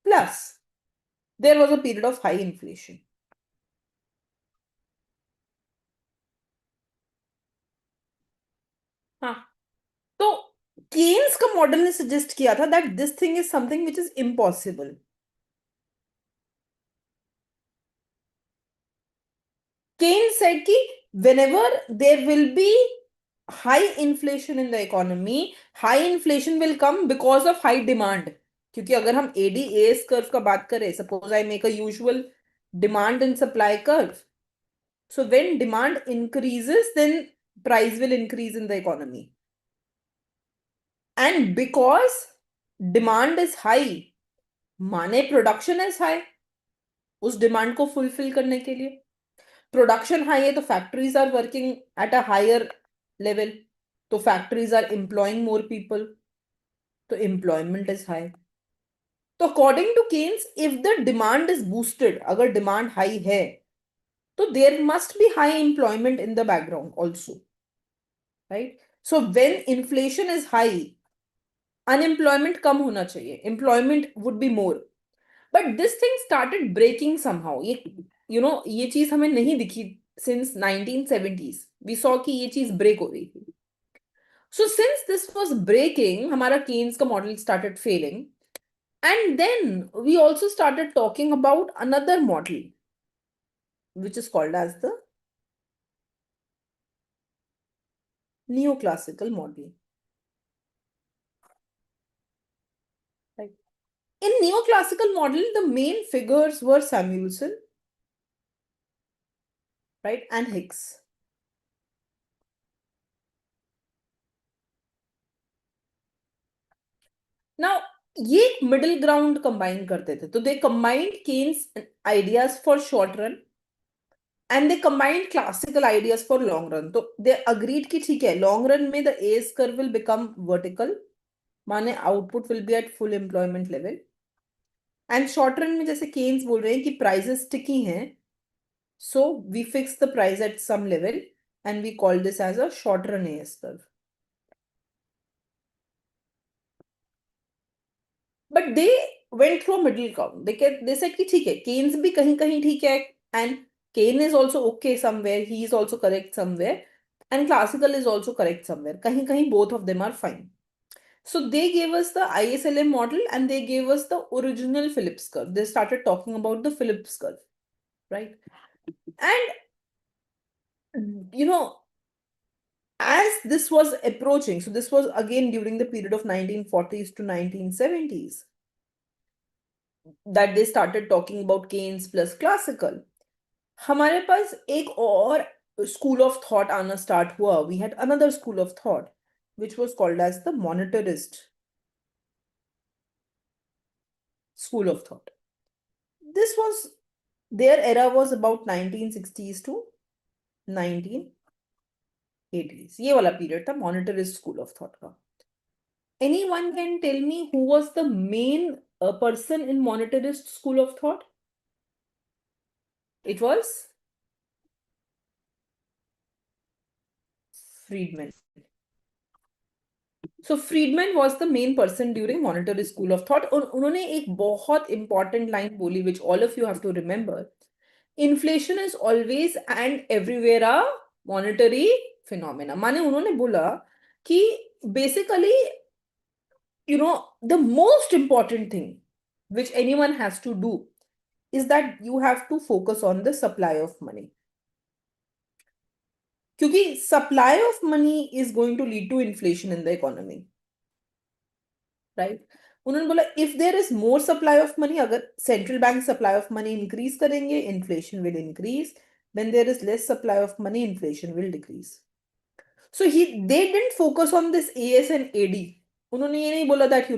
Plus there was a period of high inflation. हाँ, तो Keynes का model ने suggest किया था that this thing is something which is impossible. Keynes said कि whenever there will be high inflation in the economy, high inflation will come because of high demand. क्योंकि अगर हम ADAS कर्व का बात करें, suppose I make a usual demand and supply curve. So when demand increases, then price will increase in the economy. And because demand is high, माने production is high. उस demand को fulfil करने के लिए production high है तो factories are working at a higher level, तो factories are employing more people, तो एम्प्लॉयमेंट इज हाई. तो according to Keynes, if the demand is boosted, अगर डिमांड हाई है तो there must be high employment in the background also, right. So when inflation is high, unemployment कम होना चाहिए, employment would be more. But this thing started breaking somehow. ये ये चीज हमें नहीं दिखी सिंस 1970s. वी सॉ कि ये चीज ब्रेक हो रही थी. So since this was breaking, हमारा केन्स का model started failing. And then we also started talking about another model which is called as the neoclassical model. Right. In neoclassical model, the main figures were Samuelson, right, and Hicks. Now, ये middle ground combine करते थे. तो they combined Keynes ideas for short run and they combined classical ideas for long run. तो they agreed कि ठीक है, long run में the AS curve will become vertical, माने output will be at full employment level. And short run में जैसे Keynes बोल रहे हैं कि प्राइसेस स्टिकी हैं, so we fix the price at some level and we call this as a short run AS curve. But they went through a middle ground. They said कि ठीक है, Keynes भी कहीं कहीं ठीक है, and Keynes is also okay somewhere, he is also correct somewhere, and classical is also correct somewhere. कहीं कहीं both of them are fine. So they gave us the ISLM model and they gave us the original Phillips curve. They started talking about the Phillips curve, right? And as this was approaching, so this was again during the period of 1940s to 1970s, that they started talking about Keynes plus classical. हमारे पास एक और school of thought आना start हुआ. We had another school of thought which was called as the monetarist school of thought. This was, their era was about 1960s to 1980s. ये वाला period था monetarist school of thought का. Anyone can tell me who was the main person in monetarist school of thought? It was Friedman. So Friedman was the main person during monetary school of thought. और उन्होंने एक बहुत important line बोली which all of you have to remember. Inflation is always and everywhere a monetary phenomena. माने उन्होंने बोला कि basically, the most important thing which anyone has to do is that you have to focus on the supply of money. क्योंकि supply of money is going to lead to inflation in the economy. Right. उन्होंने बोला if there is more supply of money, अगर central bank supply of money increase करेंगे, inflation will increase. When there is less supply of money, inflation will decrease. So they didn't focus on this AS and AD. उन्होंने ये नहीं बोला that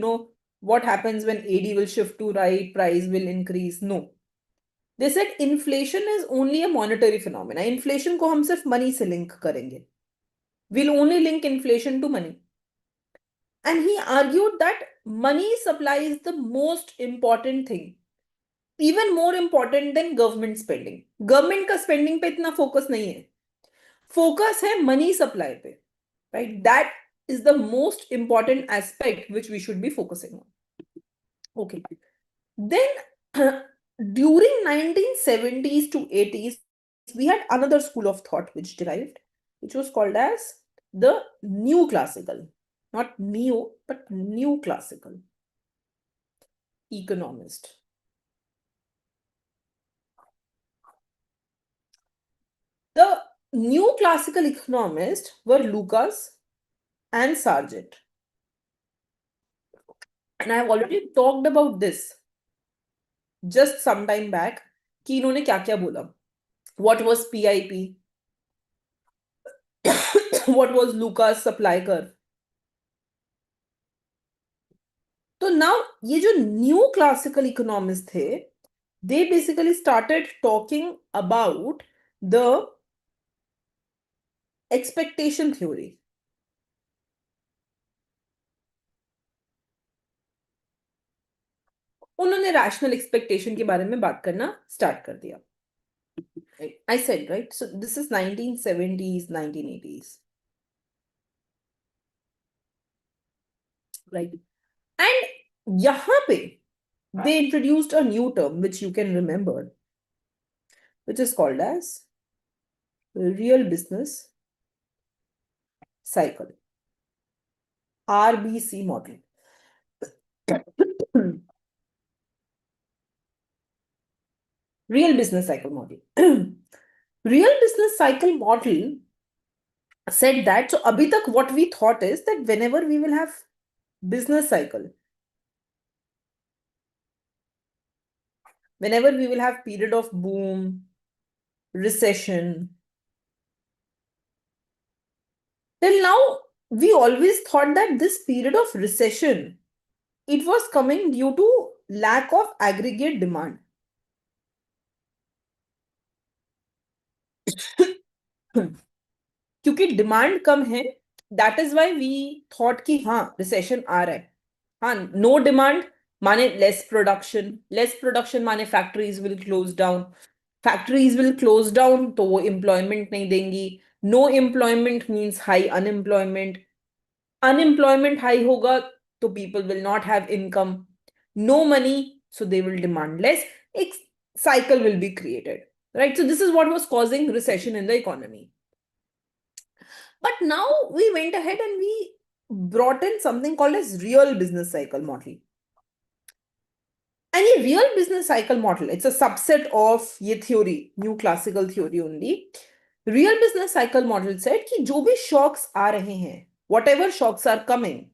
what happens when AD will shift to right, price will increase. No. They said inflation is only a monetary phenomena. Inflation को हम सिर्फ money से link करेंगे. We'll only link inflation to money. And he argued that money supply is the most important thing. Even more important than government spending. Government का spending पे इतना focus नहीं है. Focus है money supply पे. Right? That is the most important aspect which we should be focusing on. Okay. Then during 1970s to 80s, we had another school of thought which derived, which was called as the new classical. Not neo, but new classical economist. The new classical economists were Lucas and Sargent. And I've already talked about this just some time back कि इन्होंने क्या क्या बोला. What was PIP? What was Lucas supply curve? तो now ये जो new classical economists थे, they basically started talking about the expectation theory. उन्होंने rational expectation के बारे में बात करना start कर दिया. I said, right? So this is 1970s, 1980s. Right? And यहाँ पे they introduced a new term which you can remember, which is called as real business cycle, RBC model. Real business cycle model. Real business cycle model said that, so abhi tak what we thought is that whenever we will have business cycle, whenever we will have period of boom, recession, till now we always thought that this period of recession, it was coming due to lack of aggregate demand. क्योंकि demand कम है, that is why we thought कि हाँ recession आ रहा है. हाँ, no demand माने लेस प्रोडक्शन माने factories will close down. Factories will close down तो वो एम्प्लॉयमेंट नहीं देंगी. No employment means high unemployment. Unemployment high होगा तो people will not have income. No money, so they will demand less. A cycle will be created, right? So this is what was causing recession in the economy. But now we went ahead and we brought in something called as real business cycle model. And a real business cycle model, it's a subset of ये theory, new classical theory only. Real business cycle model said कि जो भी shocks आ रहे हैं, whatever shocks are coming,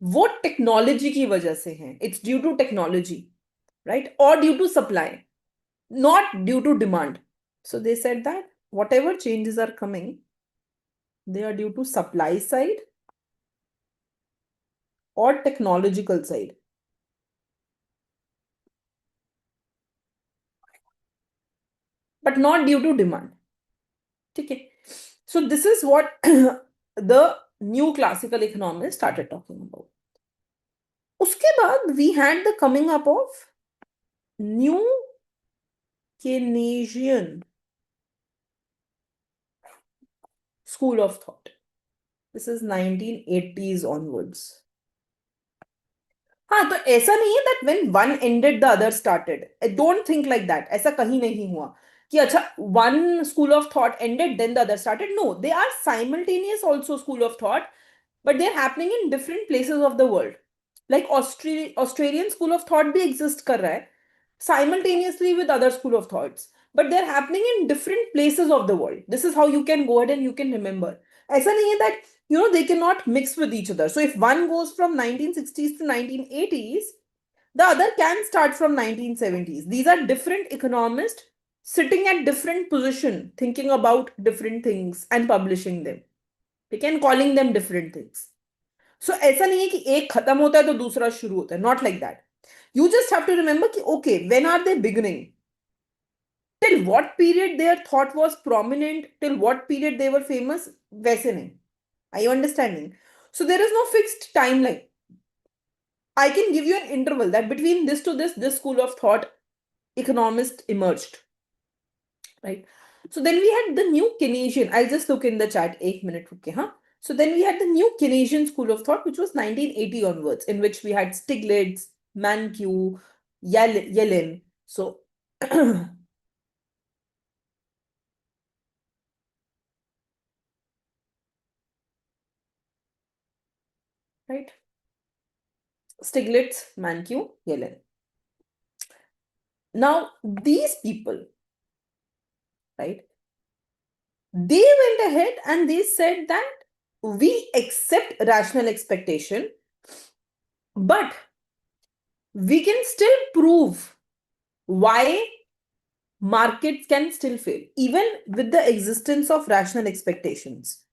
वो technology की वजह से हैं. It's due to technology, right? Or due to supply, not due to demand. So they said that whatever changes are coming, they are due to supply side or technological side. But not due to demand. Okay. So this is what the new classical economists started talking about. उसके बाद we had the coming up of new Keynesian school of thought. This is 1980s onwards. हाँ, तो ऐसा नहीं है that when one ended the other started. I don't think like that. ऐसा कहीं नहीं हुआ कि अच्छा one school of thought ended then the other started. No, they are simultaneous also school of thought, but they're happening in different places of the world. Like Australian school of thought भी exist कर रहा है simultaneously with other school of thoughts, but they're happening in different places of the world. This is how you can go ahead and you can remember. ऐसा नहीं है that they cannot mix with each other. So if one goes from 1960s to 1980s, the other can start from 1970s. These are different economists sitting at different position, thinking about different things and publishing them. ठीक है, calling them different things. So ऐसा नहीं है कि एक खत्म होता है तो दूसरा शुरू होता है, not like that. You just have to remember कि okay, when are they beginning? Till what period their thought was prominent, till what period they were famous, वैसे नहीं. Are you understanding? So there is no fixed timeline. I can give you an interval that between this to this school of thought economist emerged, right? So then we had the new Keynesian. I'll just look in the chat. 1 minute, okay, huh? So then we had the new Keynesian school of thought, which was 1980 onwards, in which we had Stiglitz, Mankiw, Yellen. So, right? Stiglitz, Mankiw, Yellen. Now, these people, right? They went ahead and they said that we accept rational expectation, but we can still prove why markets can still fail, even with the existence of rational expectations.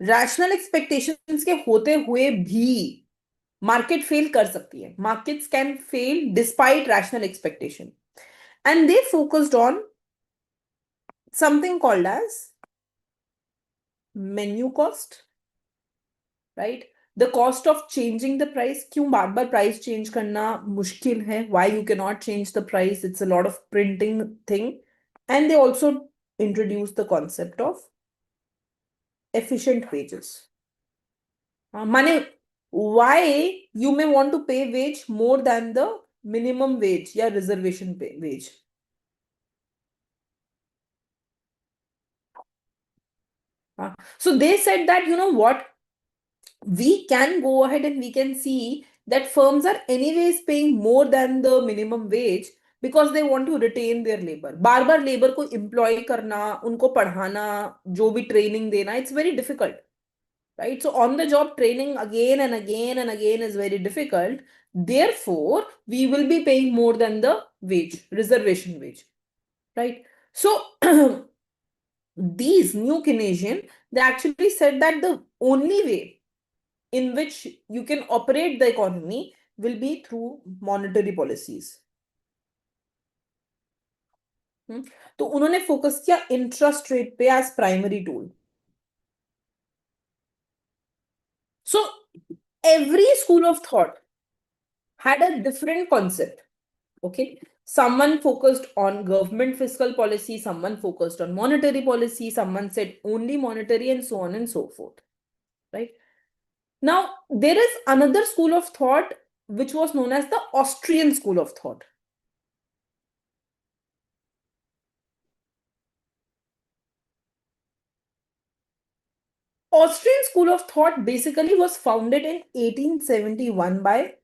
Rational expectations के होते हुए भी market fail कर सकती है. Markets can fail despite rational expectation. And they focused on something called as menu cost, right? The cost of changing the price. क्यों बार बार price change करना मुश्किल है? Why you cannot change the price? It's a lot of printing thing. And they also introduced the concept of efficient wages. Money, why you may want to pay wage more than the minimum wage या reservation pay wage. So they said that, you know what, we can go ahead and we can see that firms are anyways paying more than the minimum wage because they want to retain their labor. Bar bar labor को employ करना, उनको पढ़ाना, जो भी training देना, it's very difficult, right? So on the job training again and again and again is very difficult. Therefore, we will be paying more than the wage, reservation wage, right? So these new Keynesian, they actually said that the only way in which you can operate the economy will be through monetary policies. तो उन्होंने focus किया interest rate पे as primary tool. So every school of thought had a different concept. Okay. Someone focused on government fiscal policy, someone focused on monetary policy, someone said only monetary, and so on and so forth. Right. Now, there is another school of thought which was known as the Austrian school of thought. Austrian school of thought basically was founded in 1871 by,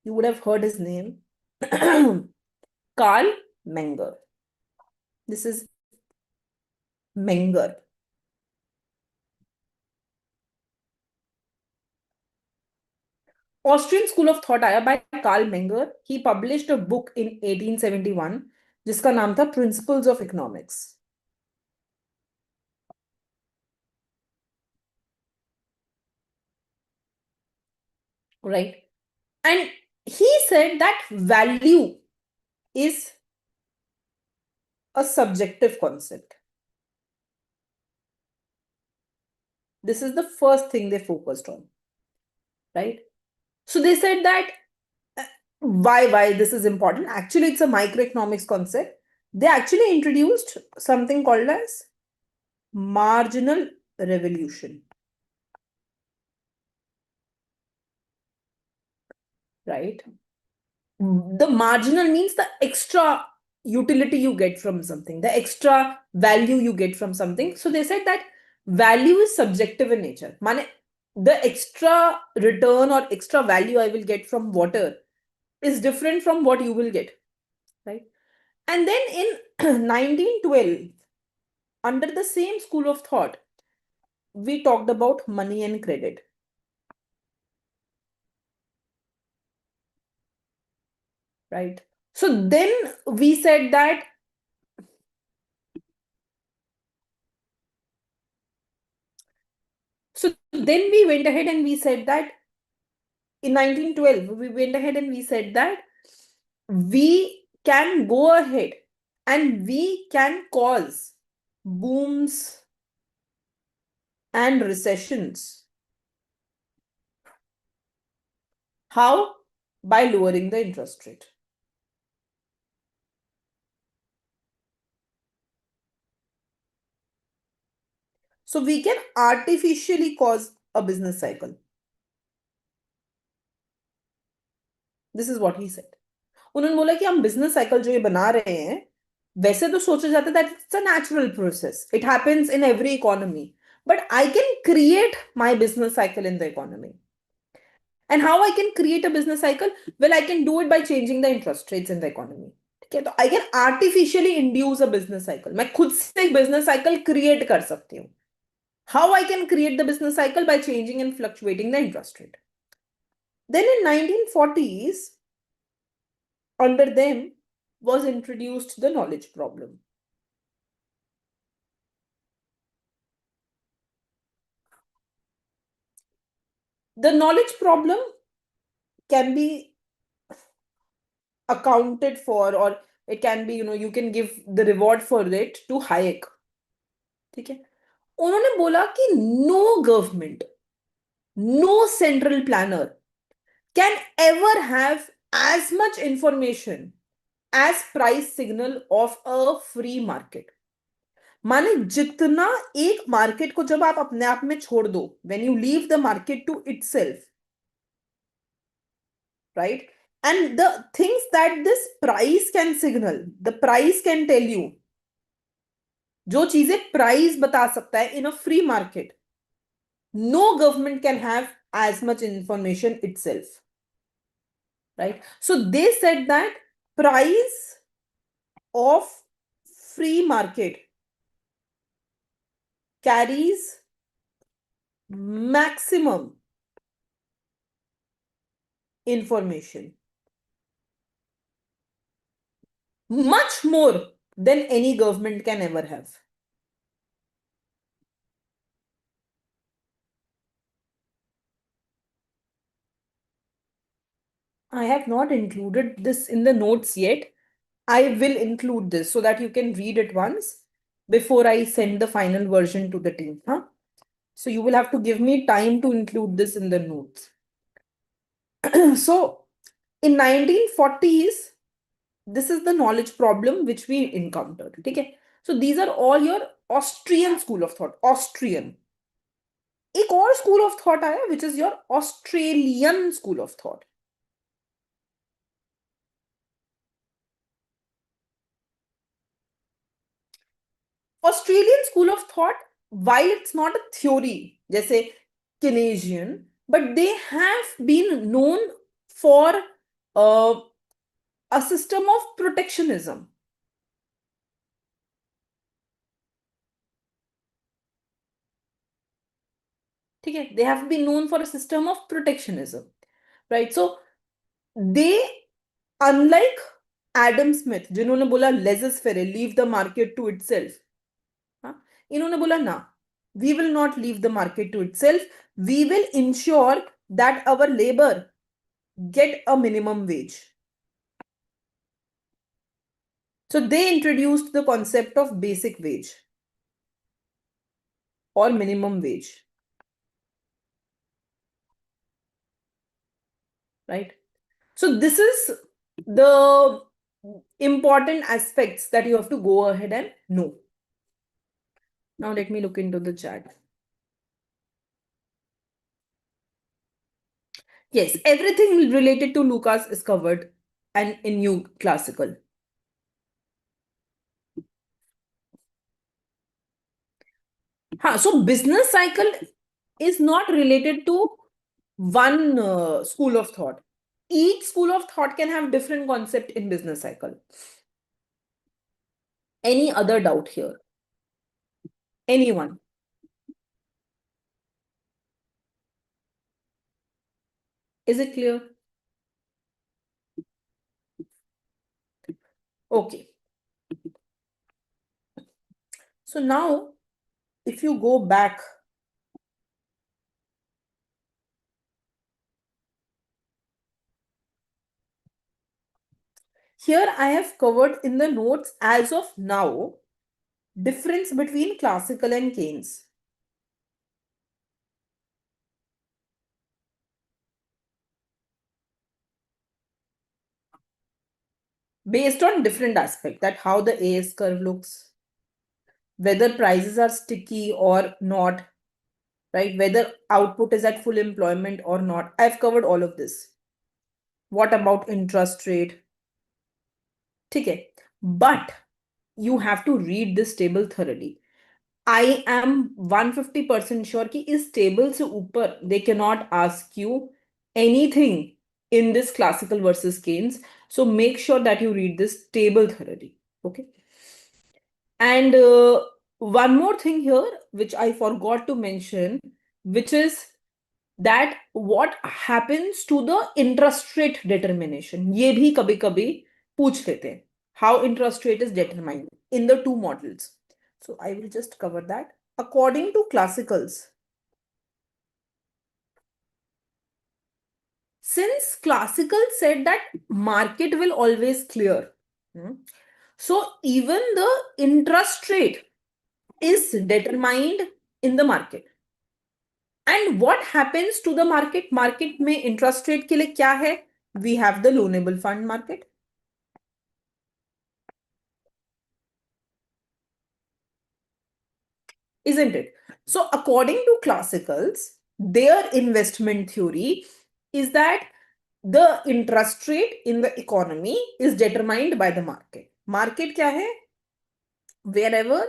you would have heard his name, Karl Menger. This is Menger. Austrian school of thought आया by Karl Menger. He published a book in 1871 जिसका नाम था Principles of Economics. Right. And he said that value is a subjective concept. This is the first thing they focused on. Right. So they said that why this is important. Actually, it's a microeconomics concept. They actually introduced something called as marginal revolution. Right. The marginal means the extra utility you get from something, the extra value you get from something. So they said that value is subjective in nature. Mane, the extra return or extra value I will get from water is different from what you will get. Right. And then in 1912, under the same school of thought, we talked about money and credit. Right. So then we said that So then we went ahead and we said that in 1912, we went ahead and we said that we can go ahead and we can cause booms and recessions. How? By lowering the interest rate. So we can artificially cause a business cycle. This is what he said. उन्होंने बोला कि हम business cycle जो ये बना रहे हैं वैसे तो सोचा जाता है that it's a natural process it happens in every economy but I can create my business cycle in the economy and how I can create a business cycle well I can do it by changing the interest rates in the economy ठीक है तो I can artificially induce a business cycle मैं खुद से एक business cycle create कर सकती हूँ how I can create the business cycle by changing and fluctuating the interest rate then in 1940s under them was introduced the knowledge problem. The knowledge problem can be accounted for or it can be you can give the reward for it to Hayek. ठीक है उन्होंने बोला कि no government, no central planner can ever have as much information as price signal of a free market. माने जितना एक market को जब आप अपने आप में छोड़ दो when you leave the market to itself, right? And the things that this price can signal, the price can tell you, जो चीजें प्राइस बता सकता है in a free market, no government can have as much information itself, right? So they said that price of free market carries maximum information, much more than any government can ever have. I have not included this in the notes yet. I will include this so that you can read it once before I send the final version to the team. Huh? So you will have to give me time to include this in the notes. So in 1940s, this is the knowledge problem which we encountered. Okay? So these are all your Austrian school of thought. Austrian. एक और school of thought आया which is your Australian school of thought. Australian school of thought, while it's not a theory, जैसे Keynesian, but they have been known for uh, a system of protectionism. ठीक है? They have been known for a system of protectionism, right? So they, unlike Adam Smith, जिन्होंने बोला laissez-faire, leave the market to itself, हाँ? इन्होंने बोला ना, we will not leave the market to itself. We will ensure that our labor get a minimum wage. So they introduced the concept of basic wage or minimum wage, right? So this is the important aspects that you have to go ahead and know. Now let me look into the chat. Yes, everything related to Lucas is covered and in new classical. So business cycle is not related to one school of thought. Each school of thought can have different concept in business cycle. Any other doubt here? Anyone? Is it clear? Okay. So now, if you go back Here I have covered in the notes as of now difference between classical and Keynes. Based on different aspects, that how the AS curve looks, whether prices are sticky or not, right? Whether output is at full employment or not. I've covered all of this. What about interest rate? Okay, but you have to read this table thoroughly. I am 150% sure कि इस table से ऊपर they cannot ask you anything in this classical versus Keynes. So make sure that you read this table thoroughly. Okay. And one more thing here, which I forgot to mention, which is that what happens to the interest rate determination. ये भी कभी कभी पूछ लेते हैं. How interest rate is determined in the two models. So I will just cover that. According to classicals, since classical said that market will always clear, so even the interest rate is determined in the market. And what happens to the market? Market में interest rate के लिए क्या है? We have the loanable fund market. Isn't it? So according to classicals, their investment theory is that the interest rate in the economy is determined by the market. Market क्या है? Wherever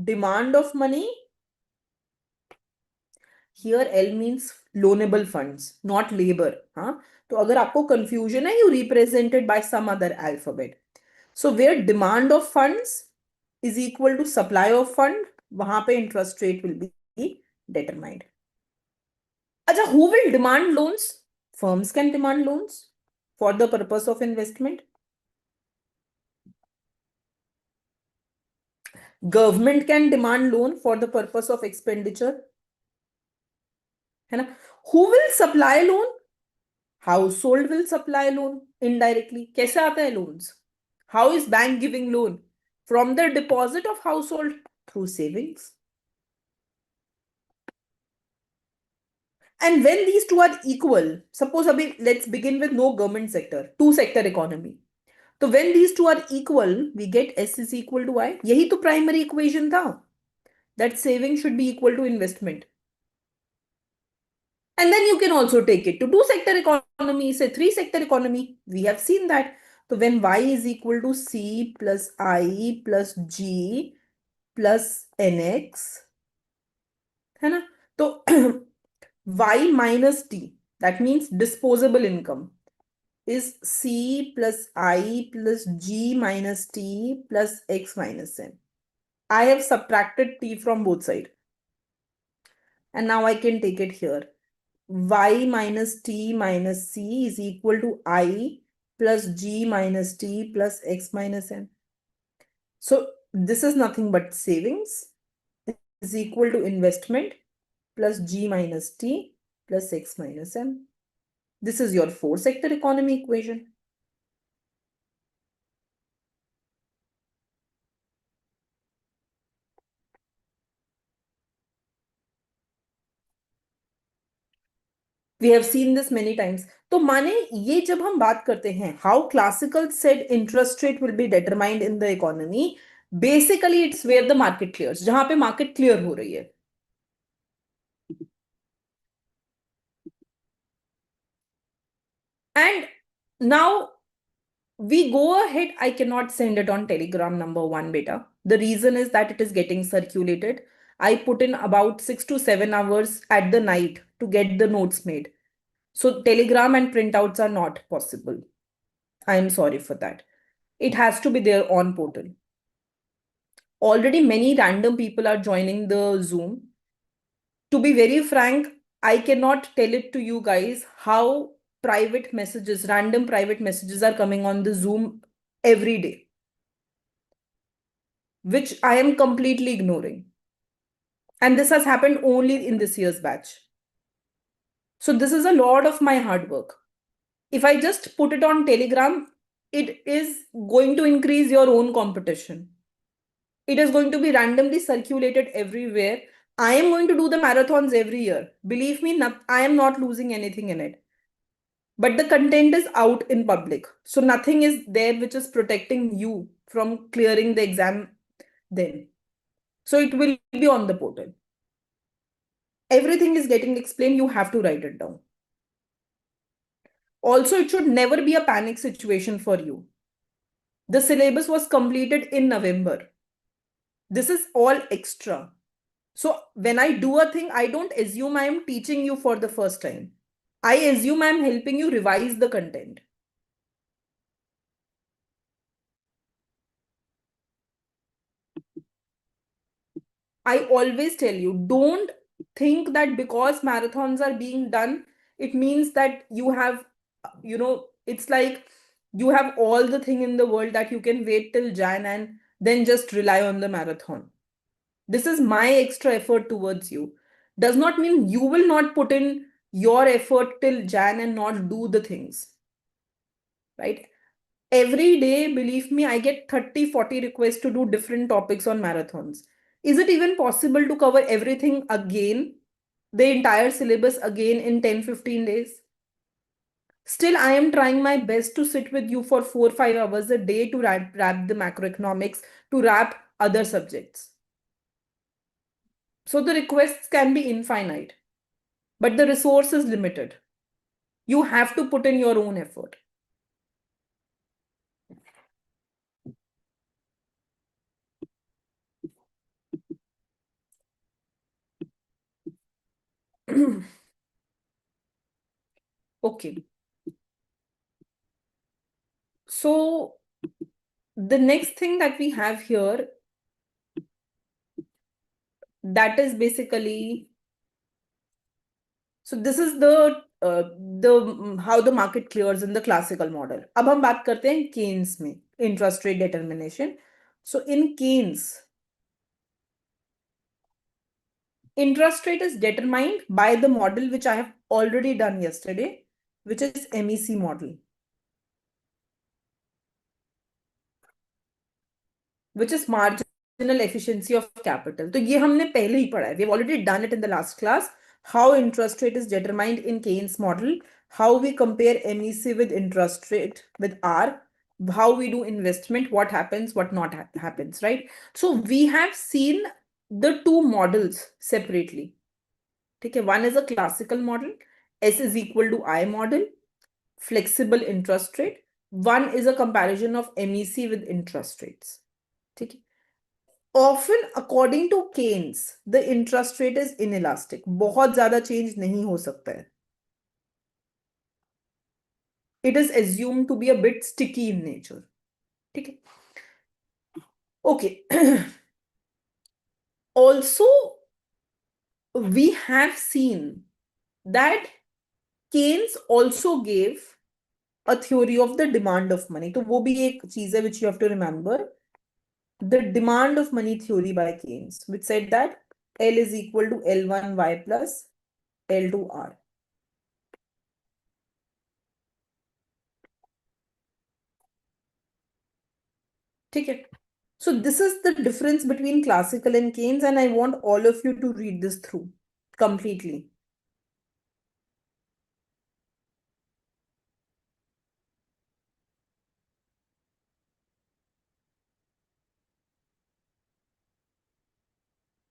demand of money, here L means loanable funds, not labor. हाँ? तो अगर आपको confusion है, you represent it by some other alphabet. So where demand of funds is equal to supply of fund, वहां पे interest rate will be determined. Acha, who will demand loans? Firms can demand loans for the purpose of investment. Government can demand loan for the purpose of expenditure. है ना? Who will supply loan? Household will supply loan indirectly. कैसे आता है loans? How is bank giving loan? From the deposit of household through savings. And when these two are equal, suppose abhi, let's begin with no government sector, two sector economy. So when these two are equal, we get S is equal to I. यही तो primary equation था. That saving should be equal to investment. And then you can also take it to two sector economy, say three sector economy. We have seen that. So when Y is equal to C plus I plus G plus NX, है ना? तो Y minus T, that means disposable income, is C plus I plus G minus T plus X minus N. I have subtracted T from both sides. And now I can take it here. Y minus T minus C is equal to I plus G minus T plus X minus N. So this is nothing but savings is equal to investment plus G minus T plus X minus M. This is your four sector economy equation. We have seen this many times. तो माने ये जब हम बात करते हैं how classical said interest rate will be determined in the economy, basically it's where the market clears, जहां पे market clear हो रही है. And now we go ahead. I cannot send it on Telegram number one beta. The reason is that it is getting circulated. I put in about 6 to 7 hours at the night to get the notes made. So Telegram and printouts are not possible. I am sorry for that. It has to be there on portal. Already many random people are joining the Zoom. To be very frank, I cannot tell it to you guys how private messages, random private messages are coming on the Zoom every day, which I am completely ignoring. And this has happened only in this year's batch. So this is a lot of my hard work. If I just put it on Telegram, it is going to increase your own competition. It is going to be randomly circulated everywhere. I am going to do the marathons every year. Believe me, I am not losing anything in it. But the content is out in public. So nothing is there which is protecting you from clearing the exam then. So it will be on the portal. Everything is getting explained. You have to write it down. Also, it should never be a panic situation for you. The syllabus was completed in November. This is all extra. So when I do a thing, I don't assume I am teaching you for the first time. I assume I am helping you revise the content. I always tell you, don't think that because marathons are being done, it means that you have, it's like you have all the thing in the world that you can wait till Jan and then just rely on the marathon. This is my extra effort towards you. Does not mean you will not put in your effort till Jan and not do the things, right? Every day, believe me, I get 30, 40 requests to do different topics on marathons. Is it even possible to cover everything again, the entire syllabus again in 10, 15 days? Still, I am trying my best to sit with you for 4, 5 hours a day to wrap the macroeconomics, to wrap other subjects. So the requests can be infinite, but the resource is limited. You have to put in your own effort. Okay. So the next thing that we have here, that is basically, so this is the how the market clears in the classical model. अब हम बात करते हैं Keynes में interest rate determination. So in Keynes, interest rate is determined by the model which I have already done yesterday, which is MEC model, which is marginal efficiency of capital. तो ये हमने पहले ही पढ़ा है. We have already done it in the last class. How interest rate is determined in Keynes model, how we compare MEC with interest rate with R, how we do investment, what happens, what not happens, right? So we have seen the two models separately. Okay, one is a classical model, S is equal to I model, flexible interest rate. One is a comparison of MEC with interest rates. Okay. Often, according to Keynes, the interest rate is inelastic. बहुत ज़्यादा change नहीं हो सकता है. It is assumed to be a bit sticky in nature. Okay. Okay. Also, we have seen that Keynes also gave a theory of the demand of money. तो वो भी एक चीज है which you have to remember. The demand of money theory by Keynes, which said that L is equal to L1 Y plus L2 R. ठीक है. So this is the difference between classical and Keynes, and I want all of you to read this through completely.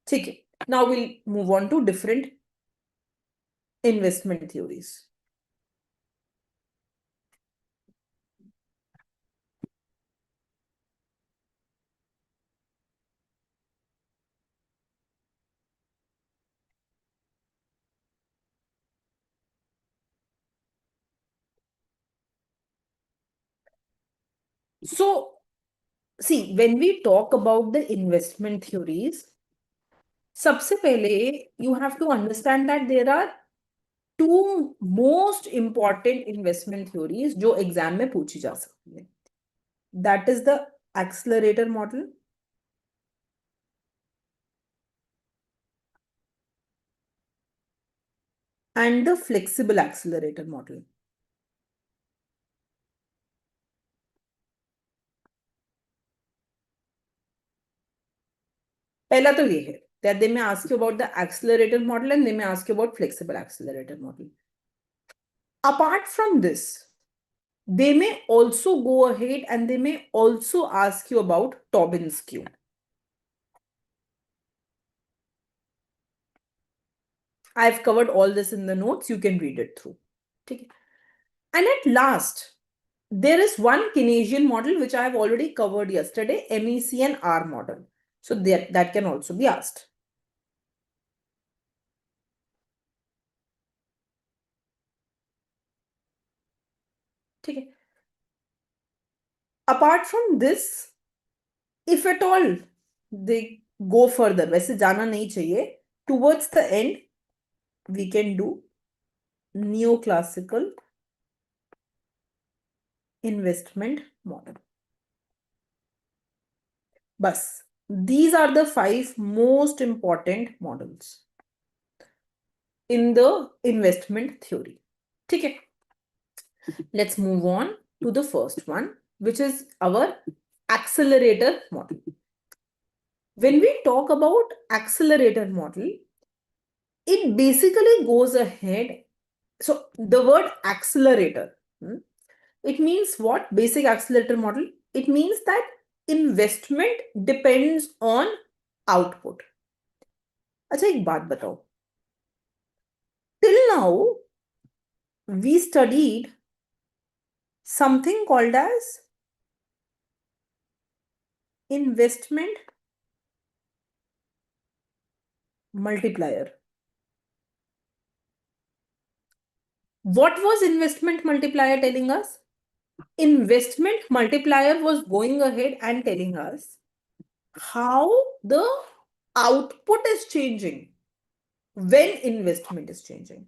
ठीक है. Now we'll move on to different investment theories. So, see, when we talk about the investment theories, सबसे पहले you have to understand that there are two most important investment theories जो exam में पूछी जा सकती है. That is the accelerator model and the flexible accelerator model. पहला तो ये है that they may ask you about the accelerator model and they may ask you about flexible accelerator model. Apart from this, they may also go ahead and they may also ask you about Tobin's Q. I've covered all this in the notes. You can read it through. Okay. And at last, there is one Keynesian model which I have already covered yesterday, MEC and R model. So that can also be asked. Okay. Apart from this, if at all they go further, वैसे जाना नहीं चाहिए, towards the end, we can do neoclassical investment model. Bas, these are the 5 most important models in the investment theory. ठीक है. Let's move on to the first one, which is our accelerator model. When we talk about accelerator model, it basically goes ahead. So the word accelerator, it means what? Basic accelerator model. It means that investment depends on output. अच्छा, एक बात बताओ. Till now, we studied something called as investment multiplier. What was investment multiplier telling us? Investment multiplier was going ahead and telling us how the output is changing when investment is changing.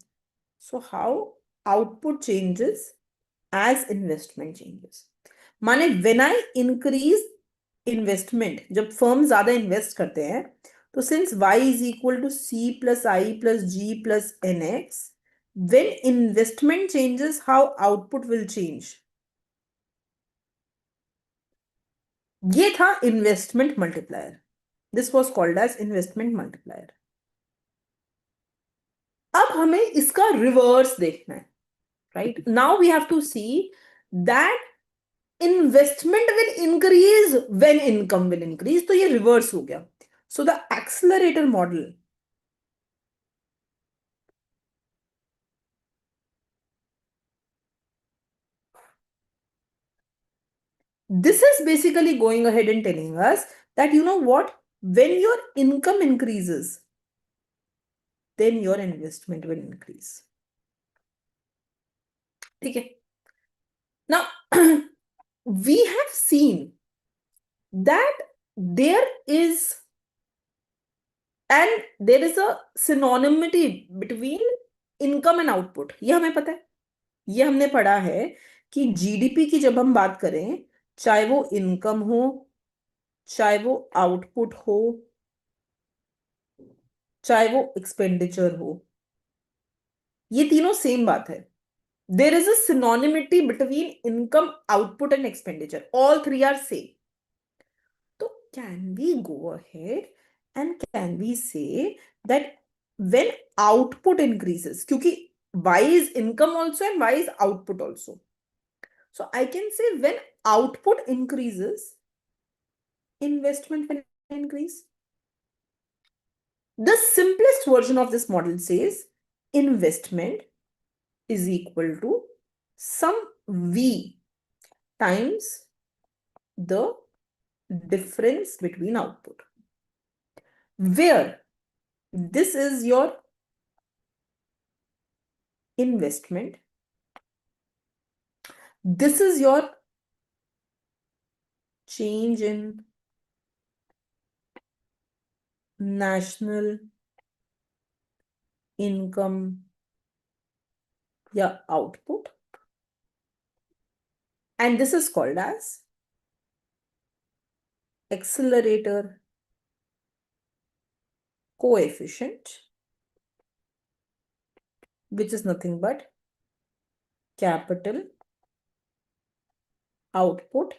So how output changes as investment changes. माने when I increase investment, जब firm ज़्यादा invest करते हैं, तो since y is equal to c plus I plus g plus nx, when investment changes, how output will change. ये था investment multiplier. This was called as investment multiplier. अब हमें इसका reverse देखना है, right? Now we have to see that investment will increase when income will increase. तो ये reverse हो गया. So the accelerator model this is basically going ahead and telling us that, you know what, when your income increases, then your investment will increase. Okay. Now, we have seen that there is a synonymity between income and output. ये हमें पता है. ये हमने पढ़ा है कि GDP की जब हम बात करें, चाहे वो इनकम हो, चाहे वो आउटपुट हो, चाहे वो एक्सपेंडिचर हो, ये तीनों सेम बात है. There is a synonymity between income, output and expenditure. All three are same. So can we go ahead and can we say that when output increases, क्योंकि Y is income also and Y is output also. So I can say when output increases, investment will increase. The simplest version of this model says investment is equal to some V times the difference between output, where this is your investment, this is your change in national income या output, and this is called as accelerator coefficient, which is nothing but capital output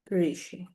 ratio.